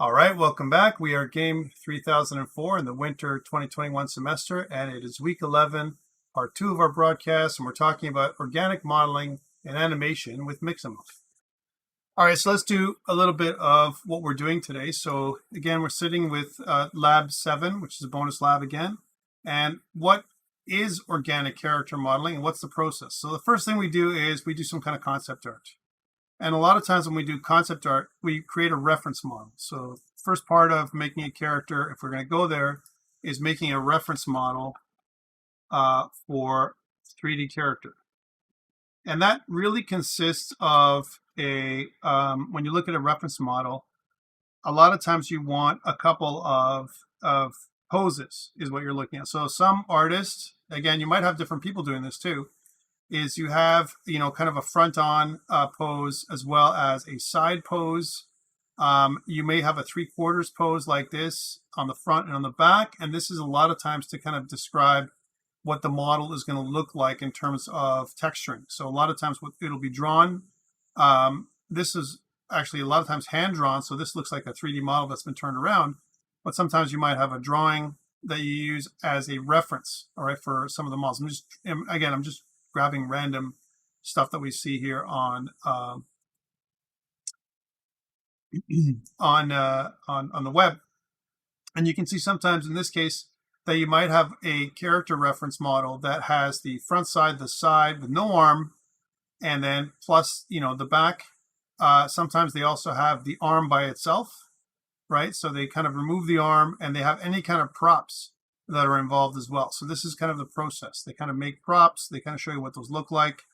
All right, welcome back. We are game 3004 in the winter 2021 semester, and it is week 11, part 2 of our broadcast, and we're talking about organic modeling and animation with Mixamo. All right, so let's do a little bit of what we're doing today. So again, we're sitting with lab 7, which is a bonus lab again. And what is organic character modeling and what's the process? So the first thing we do is we do some kind of concept art. And a lot of times when we do concept art, we create a reference model. So first part of making a character, if we're going to go there, is making a reference model for 3D character. And that really consists of when you look at a reference model, a lot of times you want a couple of poses is what you're looking at. So some artists, again, you might have different people doing this too, is you have, kind of a front-on pose as well as a side pose. You may have a 3/4 pose like this on the front and on the back. And this is a lot of times to kind of describe what the model is going to look like in terms of texturing. So a lot of times it'll be drawn. This is actually a lot of times hand-drawn. So this looks like a 3D model that's been turned around. But sometimes you might have a drawing that you use as a reference, all right, for some of the models. I'm just grabbing random stuff that we see here on the web, and you can see sometimes in this case that you might have a character reference model that has the front side, the side with no arm, and then plus the back. Sometimes they also have the arm by itself, right? So they kind of remove the arm, and they have any kind of props that are involved as well. So this is kind of the process. They kind of make props. They kind of show you what those look like,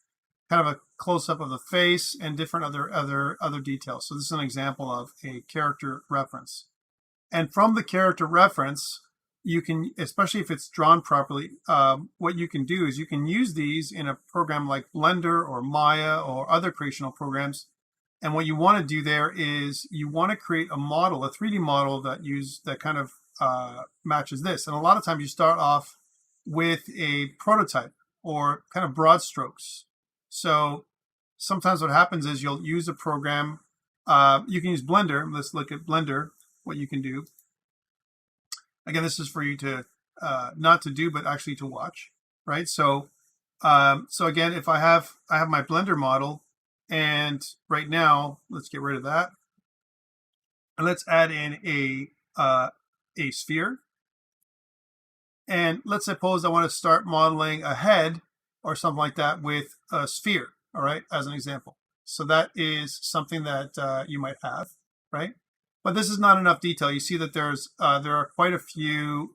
kind of a close-up of the face and different other details. So this is an example of a character reference. And from the character reference, you can, especially if it's drawn properly, what you can do is you can use these in a program like Blender or Maya or other creational programs. And what you want to do there is you want to create a model, a 3D model that kind of matches this. And a lot of times you start off with a prototype or kind of broad strokes. So sometimes what happens is you'll use a program. You can use Blender. Let's look at Blender, what you can do. Again, this is for you to not to do, but actually to watch, right? So again, if I have my Blender model, and right now, let's get rid of that. And let's add in a sphere. And let's suppose I want to start modeling a head or something like that with a sphere, all right, as an example. So that is something that you might have, right? But this is not enough detail. You see that there are quite a few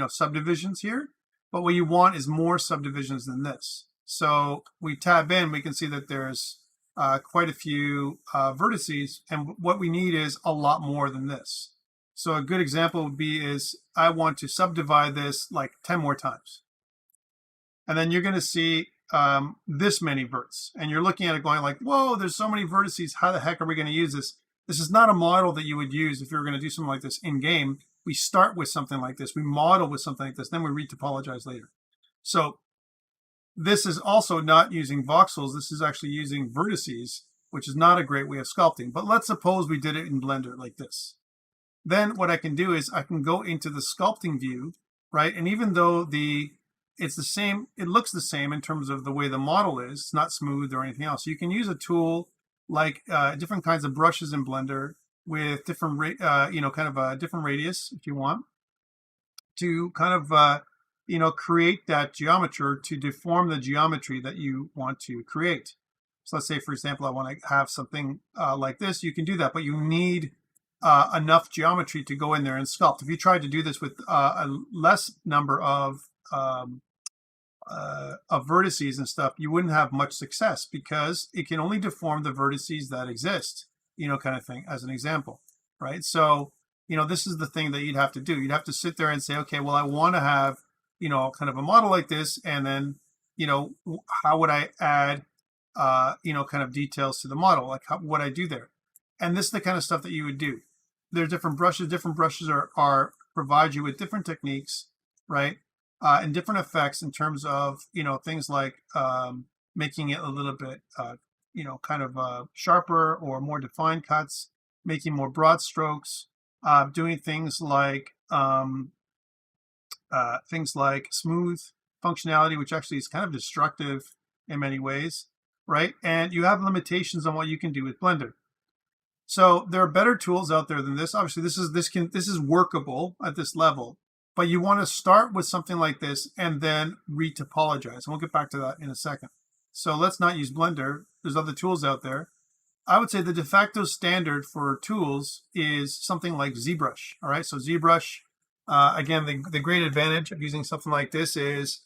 subdivisions here, but what you want is more subdivisions than this. So we tab in, we can see that there's quite a few vertices, and what we need is a lot more than this. So a good example would be is I want to subdivide this like 10 more times. And then you're going to see this many verts. And you're looking at it going like, whoa, there's so many vertices. How the heck are we going to use this? This is not a model that you would use if you were going to do something like this in game. We start with something like this. We model with something like this. Then we retopologize later. So this is also not using voxels. This is actually using vertices, which is not a great way of sculpting. But let's suppose we did it in Blender like this. Then what I can do is I can go into the sculpting view, right? And even though it's the same, it looks the same in terms of the way the model is, it's not smooth or anything else. You can use a tool like different kinds of brushes in Blender with different, kind of a different radius if you want to kind of, create that geometry or to deform the geometry that you want to create. So let's say, for example, I want to have something like this. You can do that, but you need enough geometry to go in there and sculpt. If you tried to do this with a less number of vertices and stuff, you wouldn't have much success because it can only deform the vertices that exist, kind of thing, as an example, right? So, this is the thing that you'd have to do. You'd have to sit there and say, okay, well, I want to have, kind of a model like this, and then, how would I add, kind of details to the model? Like, what would I do there? And this is the kind of stuff that you would do. There's different brushes. Different brushes provide you with different techniques, right? And different effects in terms of, things like making it a little bit, kind of sharper or more defined cuts. making more broad strokes, doing things like smooth functionality, which actually is kind of destructive in many ways, right? And you have limitations on what you can do with Blender. So there are better tools out there than this. Obviously, this is workable at this level, but you want to start with something like this and then retopologize. And we'll get back to that in a second. So let's not use Blender. There's other tools out there. I would say the de facto standard for tools is something like ZBrush. All right, so ZBrush, again, the great advantage of using something like this is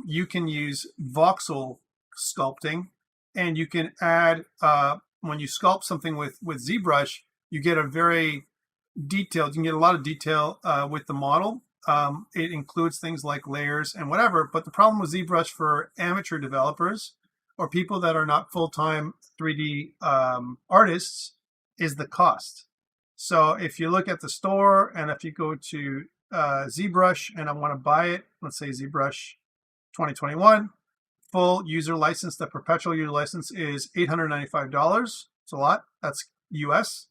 you can use voxel sculpting, and you can add, when you sculpt something with ZBrush, you get a very detailed, you can get a lot of detail with the model. It includes things like layers and whatever, but the problem with ZBrush for amateur developers or people that are not full-time 3D artists is the cost. So if you look at the store and if you go to ZBrush and I want to buy it, let's say ZBrush 2021, full user license, the perpetual user license is $895. It's a lot, that's US.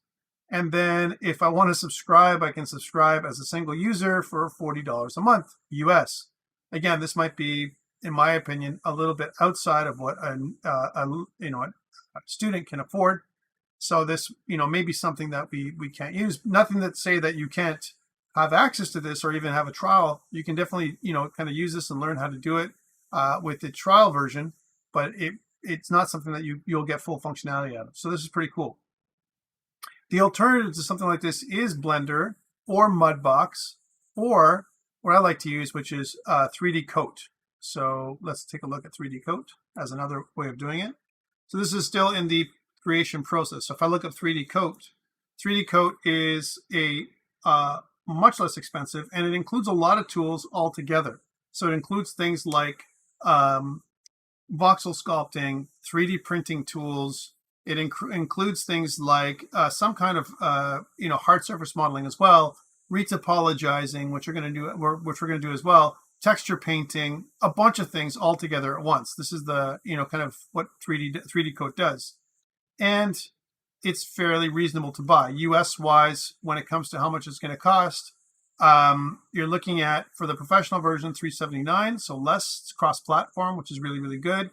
And then if I want to subscribe, I can subscribe as a single user for $40 a month, US. Again, this might be, in my opinion, a little bit outside of what a student can afford. So this, may be something that we can't use. Nothing that say that you can't have access to this or even have a trial. You can definitely, kind of use this and learn how to do it with the trial version, but it's not something that you'll get full functionality out of. So this is pretty cool. The alternative to something like this is Blender or Mudbox, or what I like to use, which is 3D Coat. So let's take a look at 3D Coat as another way of doing it. So this is still in the creation process. So if I look up 3D Coat is a much less expensive, and it includes a lot of tools altogether. So it includes things like voxel sculpting, 3D printing tools. It includes things like some kind of hard surface modeling as well, retopologizing, which we're going to do as well, texture painting, a bunch of things all together at once. This is the kind of what 3D Coat does, and it's fairly reasonable to buy. US wise, when it comes to how much it's going to cost, you're looking at, for the professional version, $379, so less. It's cross-platform, which is really, really good.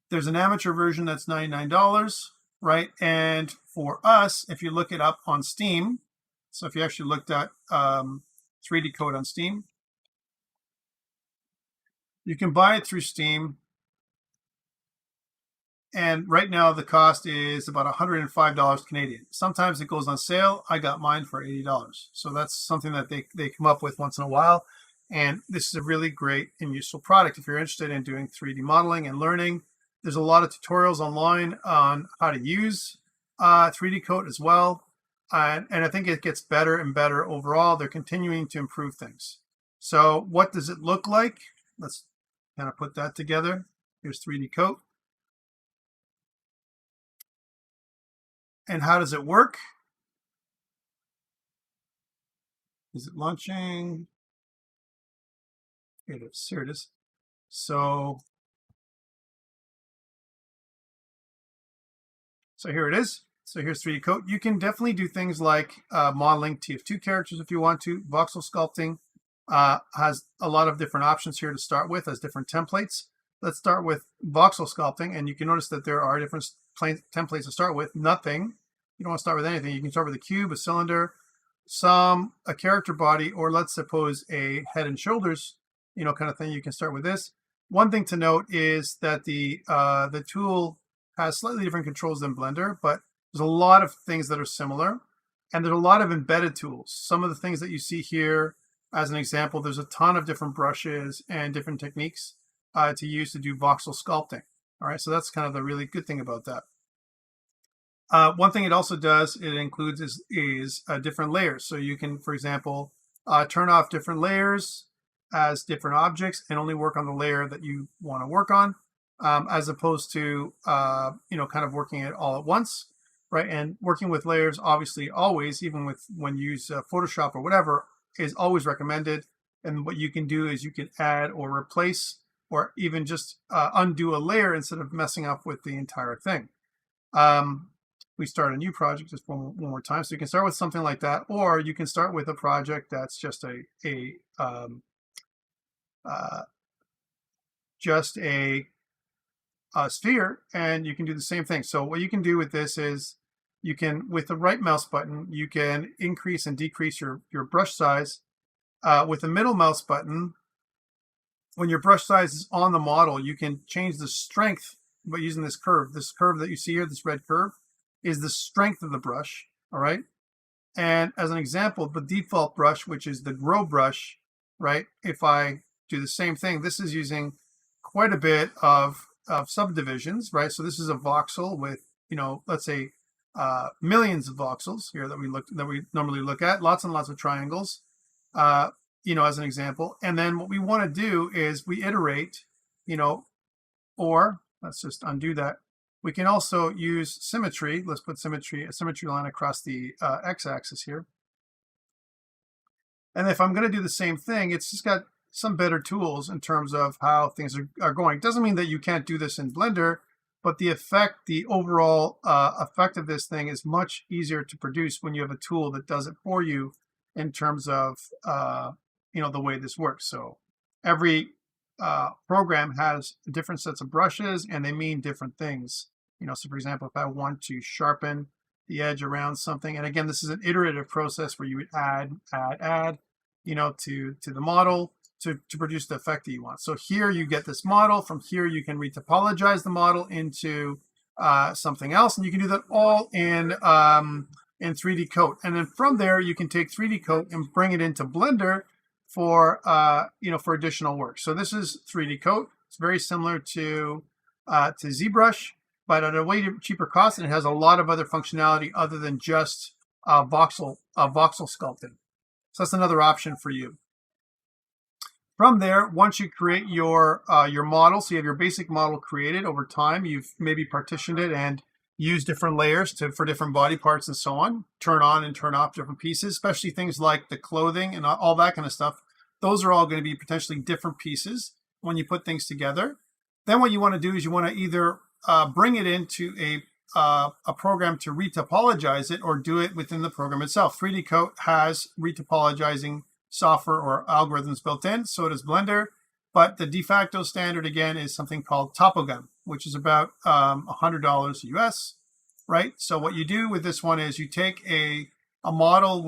There's an amateur version that's $99, right? And for us, if you look it up on Steam, so if you actually looked at 3D Coat on Steam, you can buy it through Steam. And right now the cost is about $105 Canadian. Sometimes it goes on sale. I got mine for $80. So that's something that they come up with once in a while. And this is a really great and useful product if you're interested in doing 3D modeling and learning. There's a lot of tutorials online on how to use 3D Coat as well. And I think it gets better and better overall. They're continuing to improve things. So what does it look like? Let's kind of put that together. Here's 3D Coat. And how does it work? Is it launching? Here it is. Here it is. So here it is. So here's 3D Coat. You can definitely do things like modeling TF2 characters if you want to. Voxel sculpting has a lot of different options here to start with as different templates. Let's start with voxel sculpting, and you can notice that there are different templates to start with. Nothing. You don't want to start with anything. You can start with a cube, a cylinder, a character body, or let's suppose a head and shoulders, kind of thing. You can start with this. One thing to note is that the tool has slightly different controls than Blender, but there's a lot of things that are similar, and there's a lot of embedded tools. Some of the things that you see here, as an example, there's a ton of different brushes and different techniques to use to do voxel sculpting. All right, so that's kind of the really good thing about that. One thing it also does, it includes is different layers. So you can, for example, turn off different layers as different objects and only work on the layer that you want to work on, as opposed to, kind of working it all at once, right? And working with layers, obviously, always, even when you use Photoshop or whatever, is always recommended. And what you can do is you can add or replace or even just undo a layer instead of messing up with the entire thing. we start a new project just one more time. So you can start with something like that, or you can start with a project that's just a sphere, and you can do the same thing. So what you can do with this is you can, with the right mouse button, you can increase and decrease your brush size. With the middle mouse button, when your brush size is on the model, you can change the strength by using this curve. This curve that you see here, this red curve, is the strength of the brush, all right? And as an example, the default brush, which is the grow brush, right? If I do the same thing, this is using quite a bit of subdivisions, right? So this is a voxel with, let's say millions of voxels here that we normally look at, lots and lots of triangles, as an example. And then what we want to do is we iterate, or let's just undo that. We can also use symmetry. Let's put a symmetry line across the x-axis here. And if I'm going to do the same thing, it's just got some better tools in terms of how things are going. It doesn't mean that you can't do this in Blender, but the overall effect of this thing is much easier to produce when you have a tool that does it for you in terms of, the way this works. So every program has different sets of brushes, and they mean different things. So for example, if I want to sharpen the edge around something, and again, this is an iterative process where you would add, to the model to produce the effect that you want. So here you get this model. From here, you can retopologize the model into something else, and you can do that all in 3D Coat. And then from there, you can take 3D Coat and bring it into Blender for for additional work. So this is 3D Coat. It's very similar to ZBrush, but at a way cheaper cost, and it has a lot of other functionality other than just voxel sculpting. So that's another option for you. From there, once you create your model, so you have your basic model created over time, you've maybe partitioned it and used different layers for different body parts and so on, turn on and turn off different pieces, especially things like the clothing and all that kind of stuff. Those are all going to be potentially different pieces when you put things together. Then what you want to do is you want to either bring it into a program to retopologize it, or do it within the program itself. 3D Coat has retopologizing software or algorithms built in, so does Blender, but the de facto standard again is something called Topogun, which is about $100 US, right? So what you do with this one is you take a model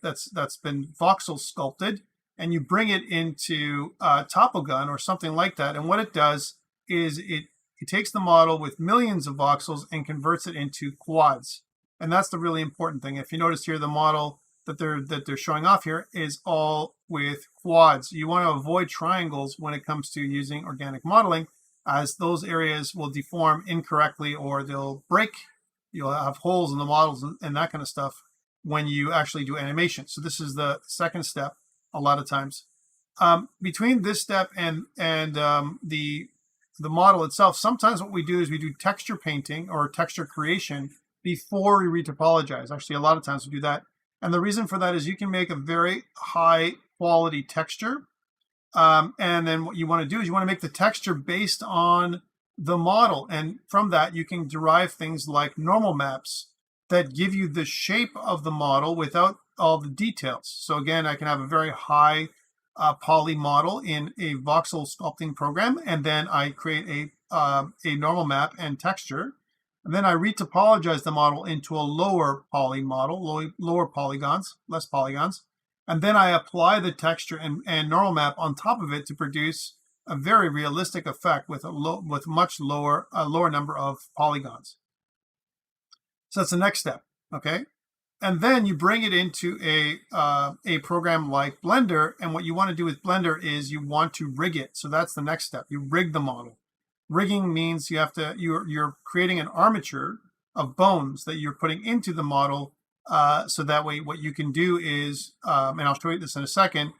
that's been voxel sculpted, and you bring it into Topogun or something like that, and what it does is it takes the model with millions of voxels and converts it into quads. And that's the really important thing. If you notice here, the model that they're showing off here is all with quads. You want to avoid triangles when it comes to using organic modeling, as those areas will deform incorrectly or they'll break. You'll have holes in the models and that kind of stuff when you actually do animation. So this is the second step a lot of times. Between this step and the model itself, sometimes what we do is we do texture painting or texture creation before we retopologize. Actually, a lot of times we do that. And the reason for that is you can make a very high quality texture. And then what you want to do is you want to make the texture based on the model. And from that, you can derive things like normal maps that give you the shape of the model without all the details. So again, I can have a very high poly model in a voxel sculpting program, and then I create a normal map and texture. And then I retopologize the model into a lower poly model, lower polygons, less polygons. And then I apply the texture and normal map on top of it to produce a very realistic effect with much lower number of polygons. So that's the next step, okay? And then you bring it into a program like Blender, and what you want to do with Blender is you want to rig it. So that's the next step. You rig the model. Rigging means you're creating an armature of bones that you're putting into the model, so that way what you can do is, and I'll show you this in a second,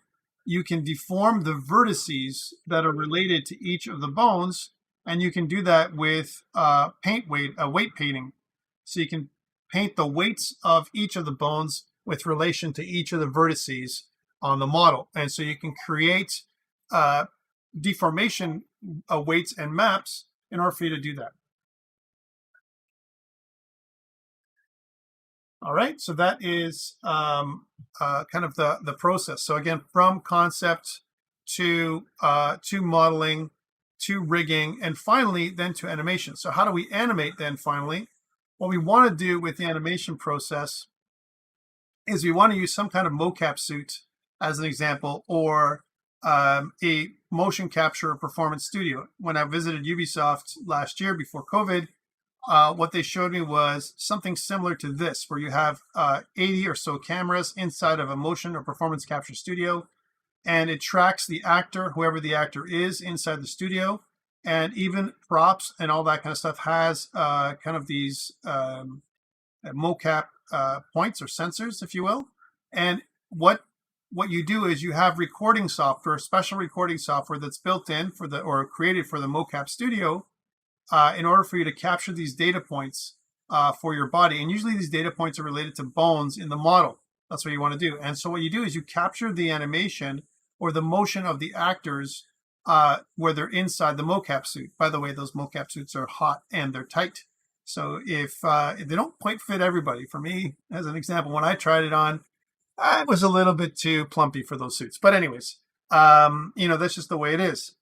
you can deform the vertices that are related to each of the bones, and you can do that with weight painting. So you can paint the weights of each of the bones with relation to each of the vertices on the model. And so you can create deformation weights and maps in order for you to do that. All right, so that is kind of the process. So again, from concept to modeling to rigging, and finally then to animation. So how do we animate then finally? What we want to do with the animation process is we want to use some kind of mocap suit as an example, or a motion capture or performance studio. When I visited Ubisoft last year before COVID, what they showed me was something similar to this, where you have 80 or so cameras inside of a motion or performance capture studio, and it tracks the actor, whoever the actor is, inside the studio, and even props and all that kind of stuff has kind of these mocap points or sensors, if you will. And what you do is you have recording software, special recording software that's built in for the, or created for the mocap studio, in order for you to capture these data points for your body. And usually these data points are related to bones in the model. That's what you want to do. And so what you do is you capture the animation or the motion of the actors where they're inside the mocap suit. By the way, those mocap suits are hot and they're tight. So if they don't quite fit everybody, for me, as an example, when I tried it on, it was a little bit too plumpy for those suits. But anyways, that's just the way it is.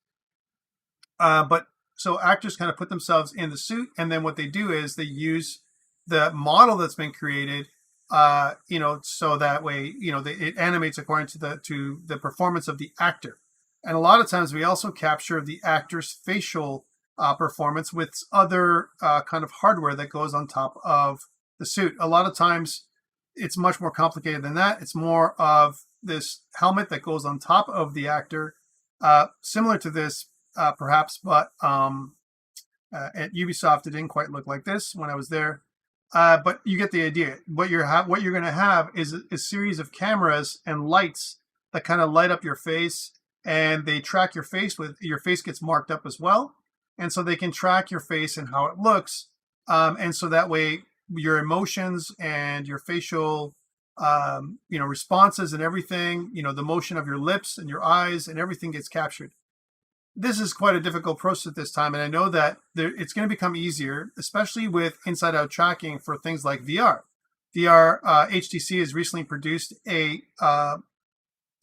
But so actors kind of put themselves in the suit, and then what they do is they use the model that's been created, so that way, it animates according to the performance of the actor. And a lot of times we also capture the actor's facial performance with other kind of hardware that goes on top of the suit. A lot of times it's much more complicated than that. It's more of this helmet that goes on top of the actor, similar to this perhaps, but at Ubisoft it didn't quite look like this when I was there. But you get the idea. What you're going to have is a series of cameras and lights that kind of light up your face, and they track your face. With your face gets marked up as well, and so they can track your face and how it looks, and so that way your emotions and your facial responses and everything, the motion of your lips and your eyes and everything gets captured. This is quite a difficult process this time, and I know that it's going to become easier, especially with inside-out tracking for things like VR. HTC has recently produced a kind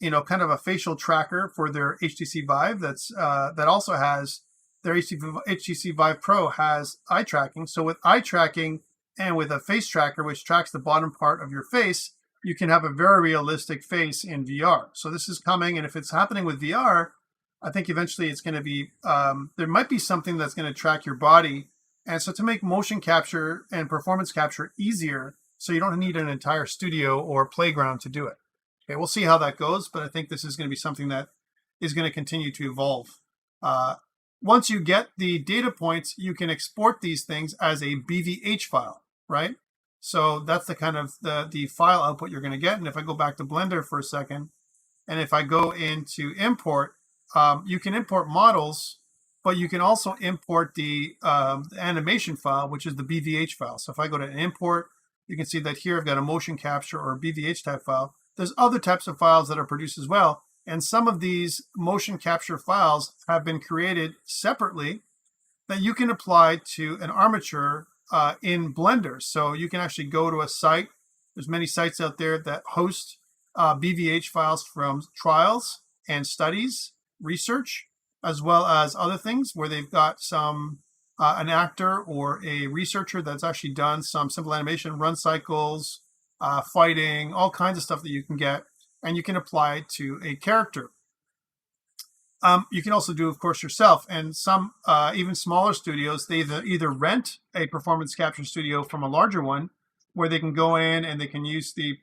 of a facial tracker for their HTC Vive that also has their HTC Vive Pro has eye tracking. So with eye tracking and with a face tracker, which tracks the bottom part of your face, you can have a very realistic face in VR. So this is coming, and if it's happening with VR, I think eventually it's going to be, there might be something that's going to track your body. And so to make motion capture and performance capture easier, so you don't need an entire studio or playground to do it. Okay, we'll see how that goes, but I think this is going to be something that is going to continue to evolve. Once you get the data points, you can export these things as a BVH file, right? So that's the kind of the file output you're going to get. And if I go back to Blender for a second, and if I go into import, you can import models, but you can also import the animation file, which is the BVH file. So if I go to import, you can see that here I've got a motion capture or BVH type file. There's other types of files that are produced as well. And some of these motion capture files have been created separately that you can apply to an armature in Blender. So you can actually go to a site. There's many sites out there that host BVH files from trials and studies, research, as well as other things where they've got some an actor or a researcher that's actually done some simple animation, run cycles, fighting, all kinds of stuff that you can get, and you can apply it to a character. You can also do, of course, yourself, and some even smaller studios, they either rent a performance capture studio from a larger one, where they can go in and they can use the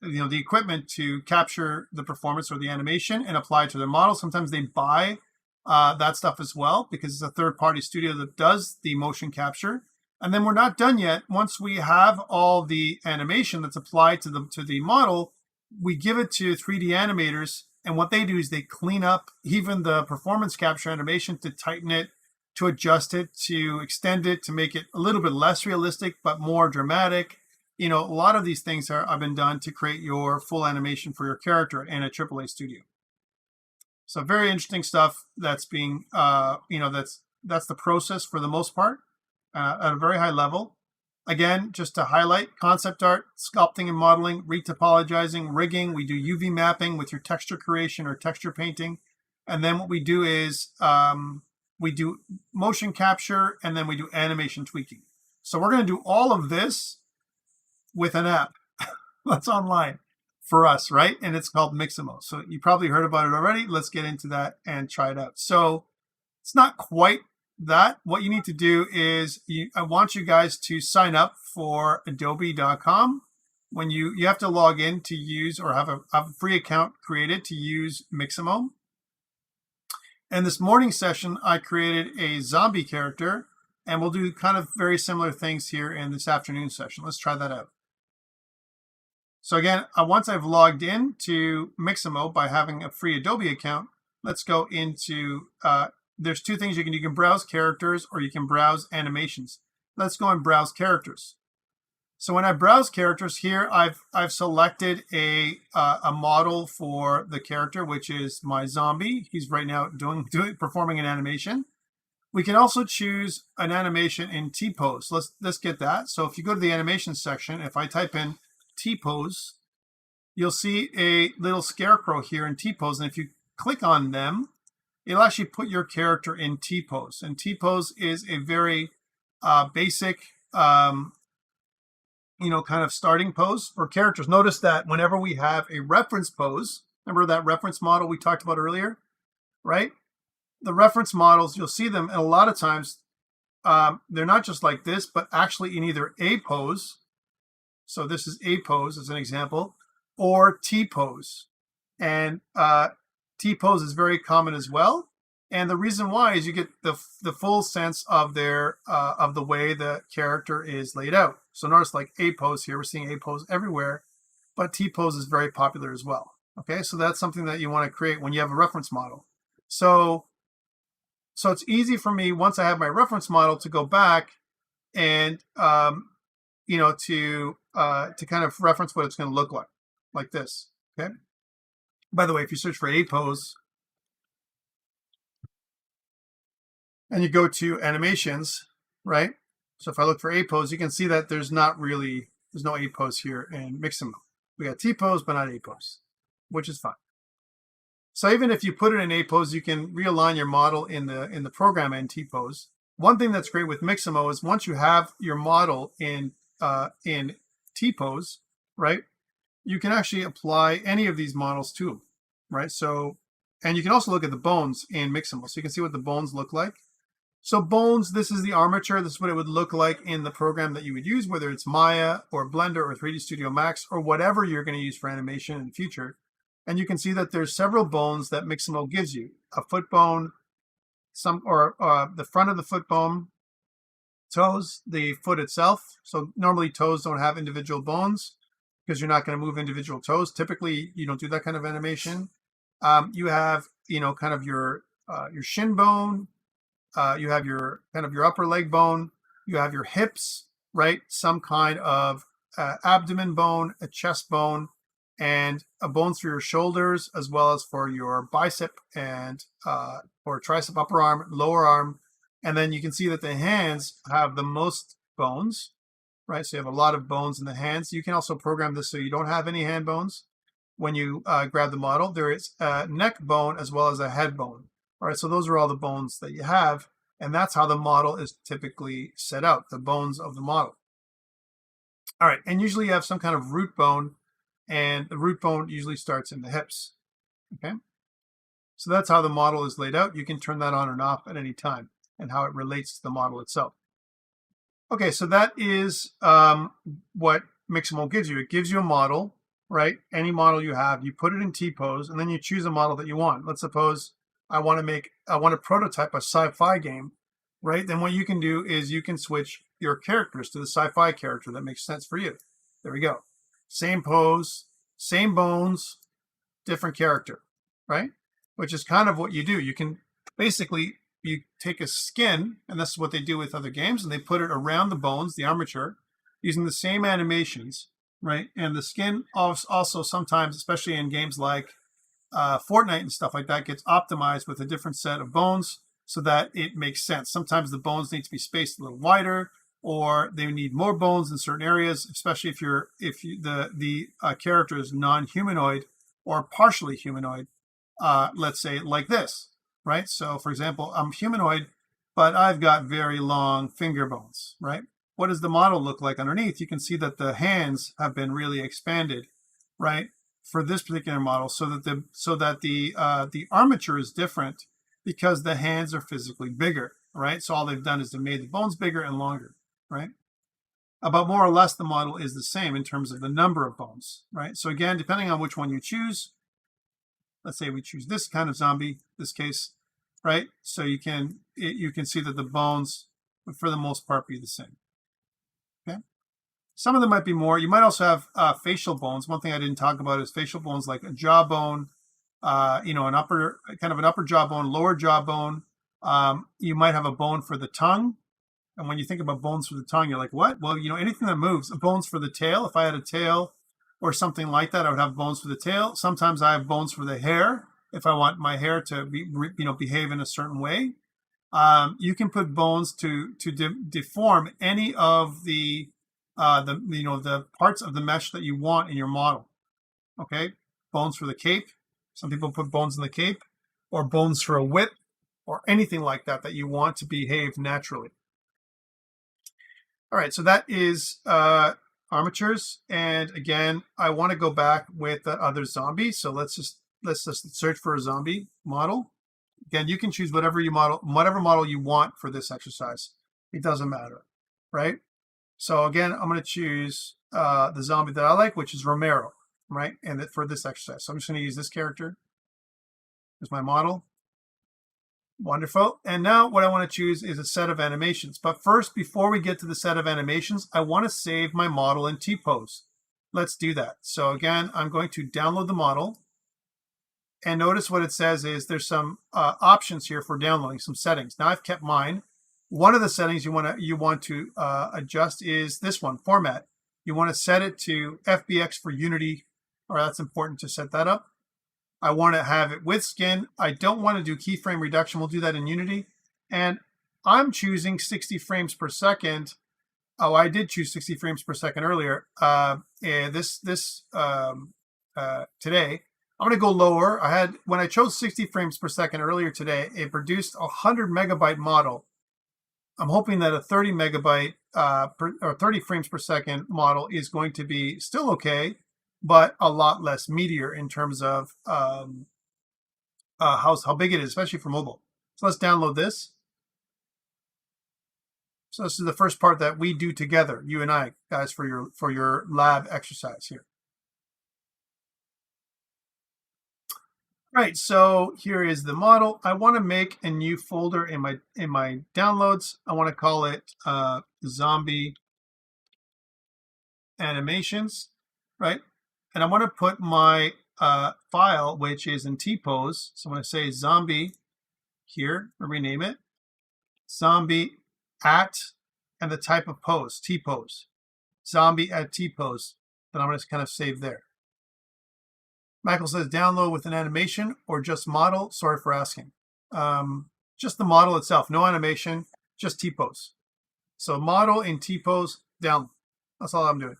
the equipment to capture the performance or the animation and apply it to their model. Sometimes they buy that stuff as well, because it's a third-party studio that does the motion capture. And then we're not done yet. Once we have all the animation that's applied to the model, we give it to 3D animators, and what they do is they clean up even the performance capture animation to tighten it, to adjust it, to extend it, to make it a little bit less realistic but more dramatic. A lot of these things have been done to create your full animation for your character in a AAA studio. So very interesting stuff that's being, that's the process for the most part at a very high level. Again, just to highlight, concept art, sculpting and modeling, retopologizing, rigging. We do UV mapping with your texture creation or texture painting. And then what we do is we do motion capture, and then we do animation tweaking. So we're going to do all of this with an app that's online for us, right? And it's called Mixamo. So you probably heard about it already. Let's get into that and try it out. So it's not quite that. What you need to do is I want you guys to sign up for adobe.com. When you have to log in to use or have a free account created to use Mixamo. And this morning session, I created a zombie character, and we'll do kind of very similar things here in this afternoon session. Let's try that out. So again, once I've logged in to Mixamo by having a free Adobe account, let's go into, there's two things you can do. You can browse characters or you can browse animations. Let's go and browse characters. So when I browse characters here, I've selected a model for the character, which is my zombie. He's right now performing an animation. We can also choose an animation in T-pose. Let's get that. So if you go to the animation section, if I type in T-pose, you'll see a little scarecrow here in T-pose. And if you click on them, it'll actually put your character in T-pose. And T-pose is a very basic, kind of starting pose for characters. Notice that whenever we have a reference pose, remember that reference model we talked about earlier, right? The reference models, you'll see them, and a lot of times they're not just like this, but actually in either A pose. So this is A pose as an example, or T pose. And T pose is very common as well. And the reason why is you get the full sense of of the way the character is laid out. So notice like A pose here, we're seeing A pose everywhere, but T pose is very popular as well. Okay, so that's something that you want to create when you have a reference model. So it's easy for me once I have my reference model to go back and to kind of reference what it's going to look like this. Okay. By the way, if you search for A pose and you go to animations, right? So if I look for A pose, you can see that there's no A pose here in Mixamo. We got T pose, but not A pose, which is fine. So even if you put it in A pose, you can realign your model in the program in T pose. One thing that's great with Mixamo is once you have your model in T pose, right, you can actually apply any of these models to them, right? So, and you can also look at the bones in Mixamo, so you can see what the bones look like. So bones, this is the armature. This is what it would look like in the program that you would use, whether it's Maya or Blender or 3D Studio Max or whatever you're going to use for animation in the future. And you can see that there's several bones that Mixamo gives you. A foot bone, the front of the foot bone, toes, the foot itself. So normally toes don't have individual bones because you're not going to move individual toes. Typically, you don't do that kind of animation. You have, kind of your shin bone. You have your kind of your upper leg bone. You have your hips, right? Some kind of abdomen bone, a chest bone, and bones for your shoulders, as well as for your bicep and or tricep, upper arm, lower arm. And then you can see that the hands have the most bones, right? So you have a lot of bones in the hands. You can also program this so you don't have any hand bones when you grab the model. There is a neck bone as well as a head bone. All right, so those are all the bones that you have, and that's how the model is typically set out, the bones of the model. All right, and usually you have some kind of root bone, and the root bone usually starts in the hips, okay? So that's how the model is laid out. You can turn that on and off at any time and how it relates to the model itself. Okay, so that is what Mixamo gives you. It gives you a model, right? Any model you have, you put it in T-pose, and then you choose a model that you want. Let's suppose I want to prototype a sci-fi game, right? Then what you can do is you can switch your characters to the sci-fi character that makes sense for you. There we go. Same pose, same bones, different character, right? Which is kind of what you do. You can basically, you take a skin, and this is what they do with other games, and they put it around the bones, the armature, using the same animations, right? And the skin also sometimes, especially in games like Fortnite and stuff like that, gets optimized with a different set of bones so that it makes sense. Sometimes the bones need to be spaced a little wider, or they need more bones in certain areas, especially if the character is non-humanoid or partially humanoid. Let's say like this, right? So for example, I'm humanoid, but I've got very long finger bones, right? What does the model look like underneath? You can see that the hands have been really expanded, right, for this particular model, so that the armature is different because the hands are physically bigger, right? So all they've done is they've made the bones bigger and longer, right? But more or less, the model is the same in terms of the number of bones, right? So again, depending on which one you choose, let's say we choose this kind of zombie, this case, right? So you can see that the bones would for the most part be the same. Okay. Some of them might be more. You might also have facial bones. One thing I didn't talk about is facial bones, like a jawbone, an upper jawbone, lower jawbone. You might have a bone for the tongue. And when you think about bones for the tongue, you're like, what? Well, anything that moves. Bones for the tail. If I had a tail or something like that, I would have bones for the tail. Sometimes I have bones for the hair if I want my hair to behave in a certain way. You can put bones to deform any of the parts of the mesh that you want in your model. Okay, bones for the cape. Some people put bones in the cape, or bones for a whip, or anything like that you want to behave naturally. All right, so that is armatures. And again, I want to go back with the other zombie. So let's just search for a zombie model. Again, you can choose whatever model you want for this exercise. It doesn't matter, right? So again, I'm going to choose the zombie that I like, which is Romero, right? And for this exercise. So I'm just going to use this character as my model. Wonderful. And now what I want to choose is a set of animations. But first, before we get to the set of animations, I want to save my model in T-pose. Let's do that. So again, I'm going to download the model. And notice what it says is there's some options here for downloading, some settings. Now I've kept mine. One of the settings you want to adjust is this one, format. You want to set it to FBX for Unity, or that's important to set that up. I want to have it with skin. I don't want to do keyframe reduction. We'll do that in Unity. And I'm choosing 60 frames per second. Oh, I did choose 60 frames per second earlier. Today, I'm going to go lower. When I chose 60 frames per second earlier today, it produced a 100 megabyte model. I'm hoping that a 30 megabyte or 30 frames per second model is going to be still okay, but a lot less meatier in terms of how big it is, especially for mobile. So let's download this. So this is the first part that we do together, you and I, guys, for your lab exercise here. Right, so here is the model. I want to make a new folder in my downloads. I want to call it zombie animations, right? And I want to put my file, which is in T-pose. So I'm going to say zombie here, or rename it, zombie at, and the type of pose, T-pose, zombie at T-pose. Then I'm going to kind of save there. Michael says download with an animation or just model. Sorry for asking. Just the model itself, no animation, just T-pose. So model in T-pose, download. That's all I'm doing.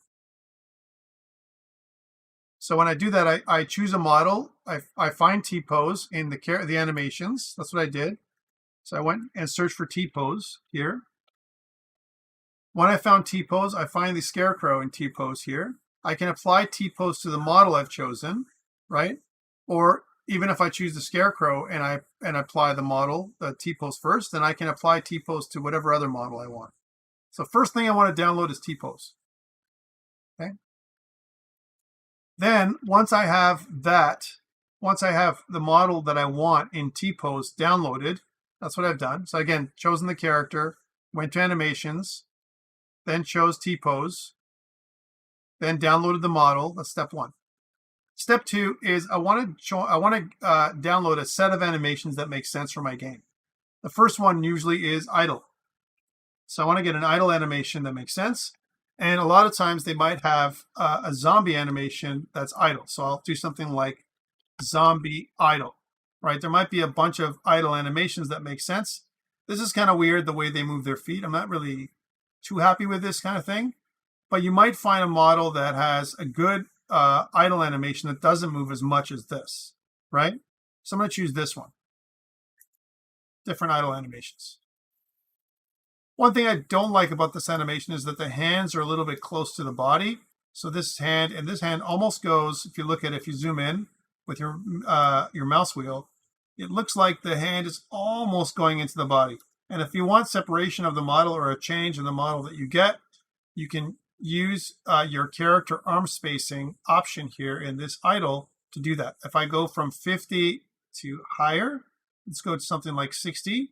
So when I do that, I choose a model. I find T-pose in the animations. That's what I did. So I went and searched for T-pose here. When I found T-pose, I find the scarecrow in T-pose here. I can apply T-pose to the model I've chosen, right? Or even if I choose the scarecrow and I apply the T-pose first, then I can apply T-pose to whatever other model I want. So first thing I want to download is T-pose. Okay. Then once I have the model that I want in T-pose downloaded, that's what I've done. So again, chosen the character, went to animations, then chose T-pose, then downloaded the model. That's step one. Step two is I want to download a set of animations that make sense for my game. The first one usually is idle. So I want to get an idle animation that makes sense. And a lot of times they might have a zombie animation that's idle. So I'll do something like zombie idle, right? There might be a bunch of idle animations that make sense. This is kind of weird, the way they move their feet. I'm not really too happy with this kind of thing, but you might find a model that has a good idle animation that doesn't move as much as this, right? So I'm going to choose this one. Different idle animations. One thing I don't like about this animation is that the hands are a little bit close to the body. So this hand and this hand almost goes, if you look at it, if you zoom in with your mouse wheel, it looks like the hand is almost going into the body. And if you want separation of the model or a change in the model that you get, you can use your character arm spacing option here in this idle to do that. If I go from 50 to higher, let's go to something like 60.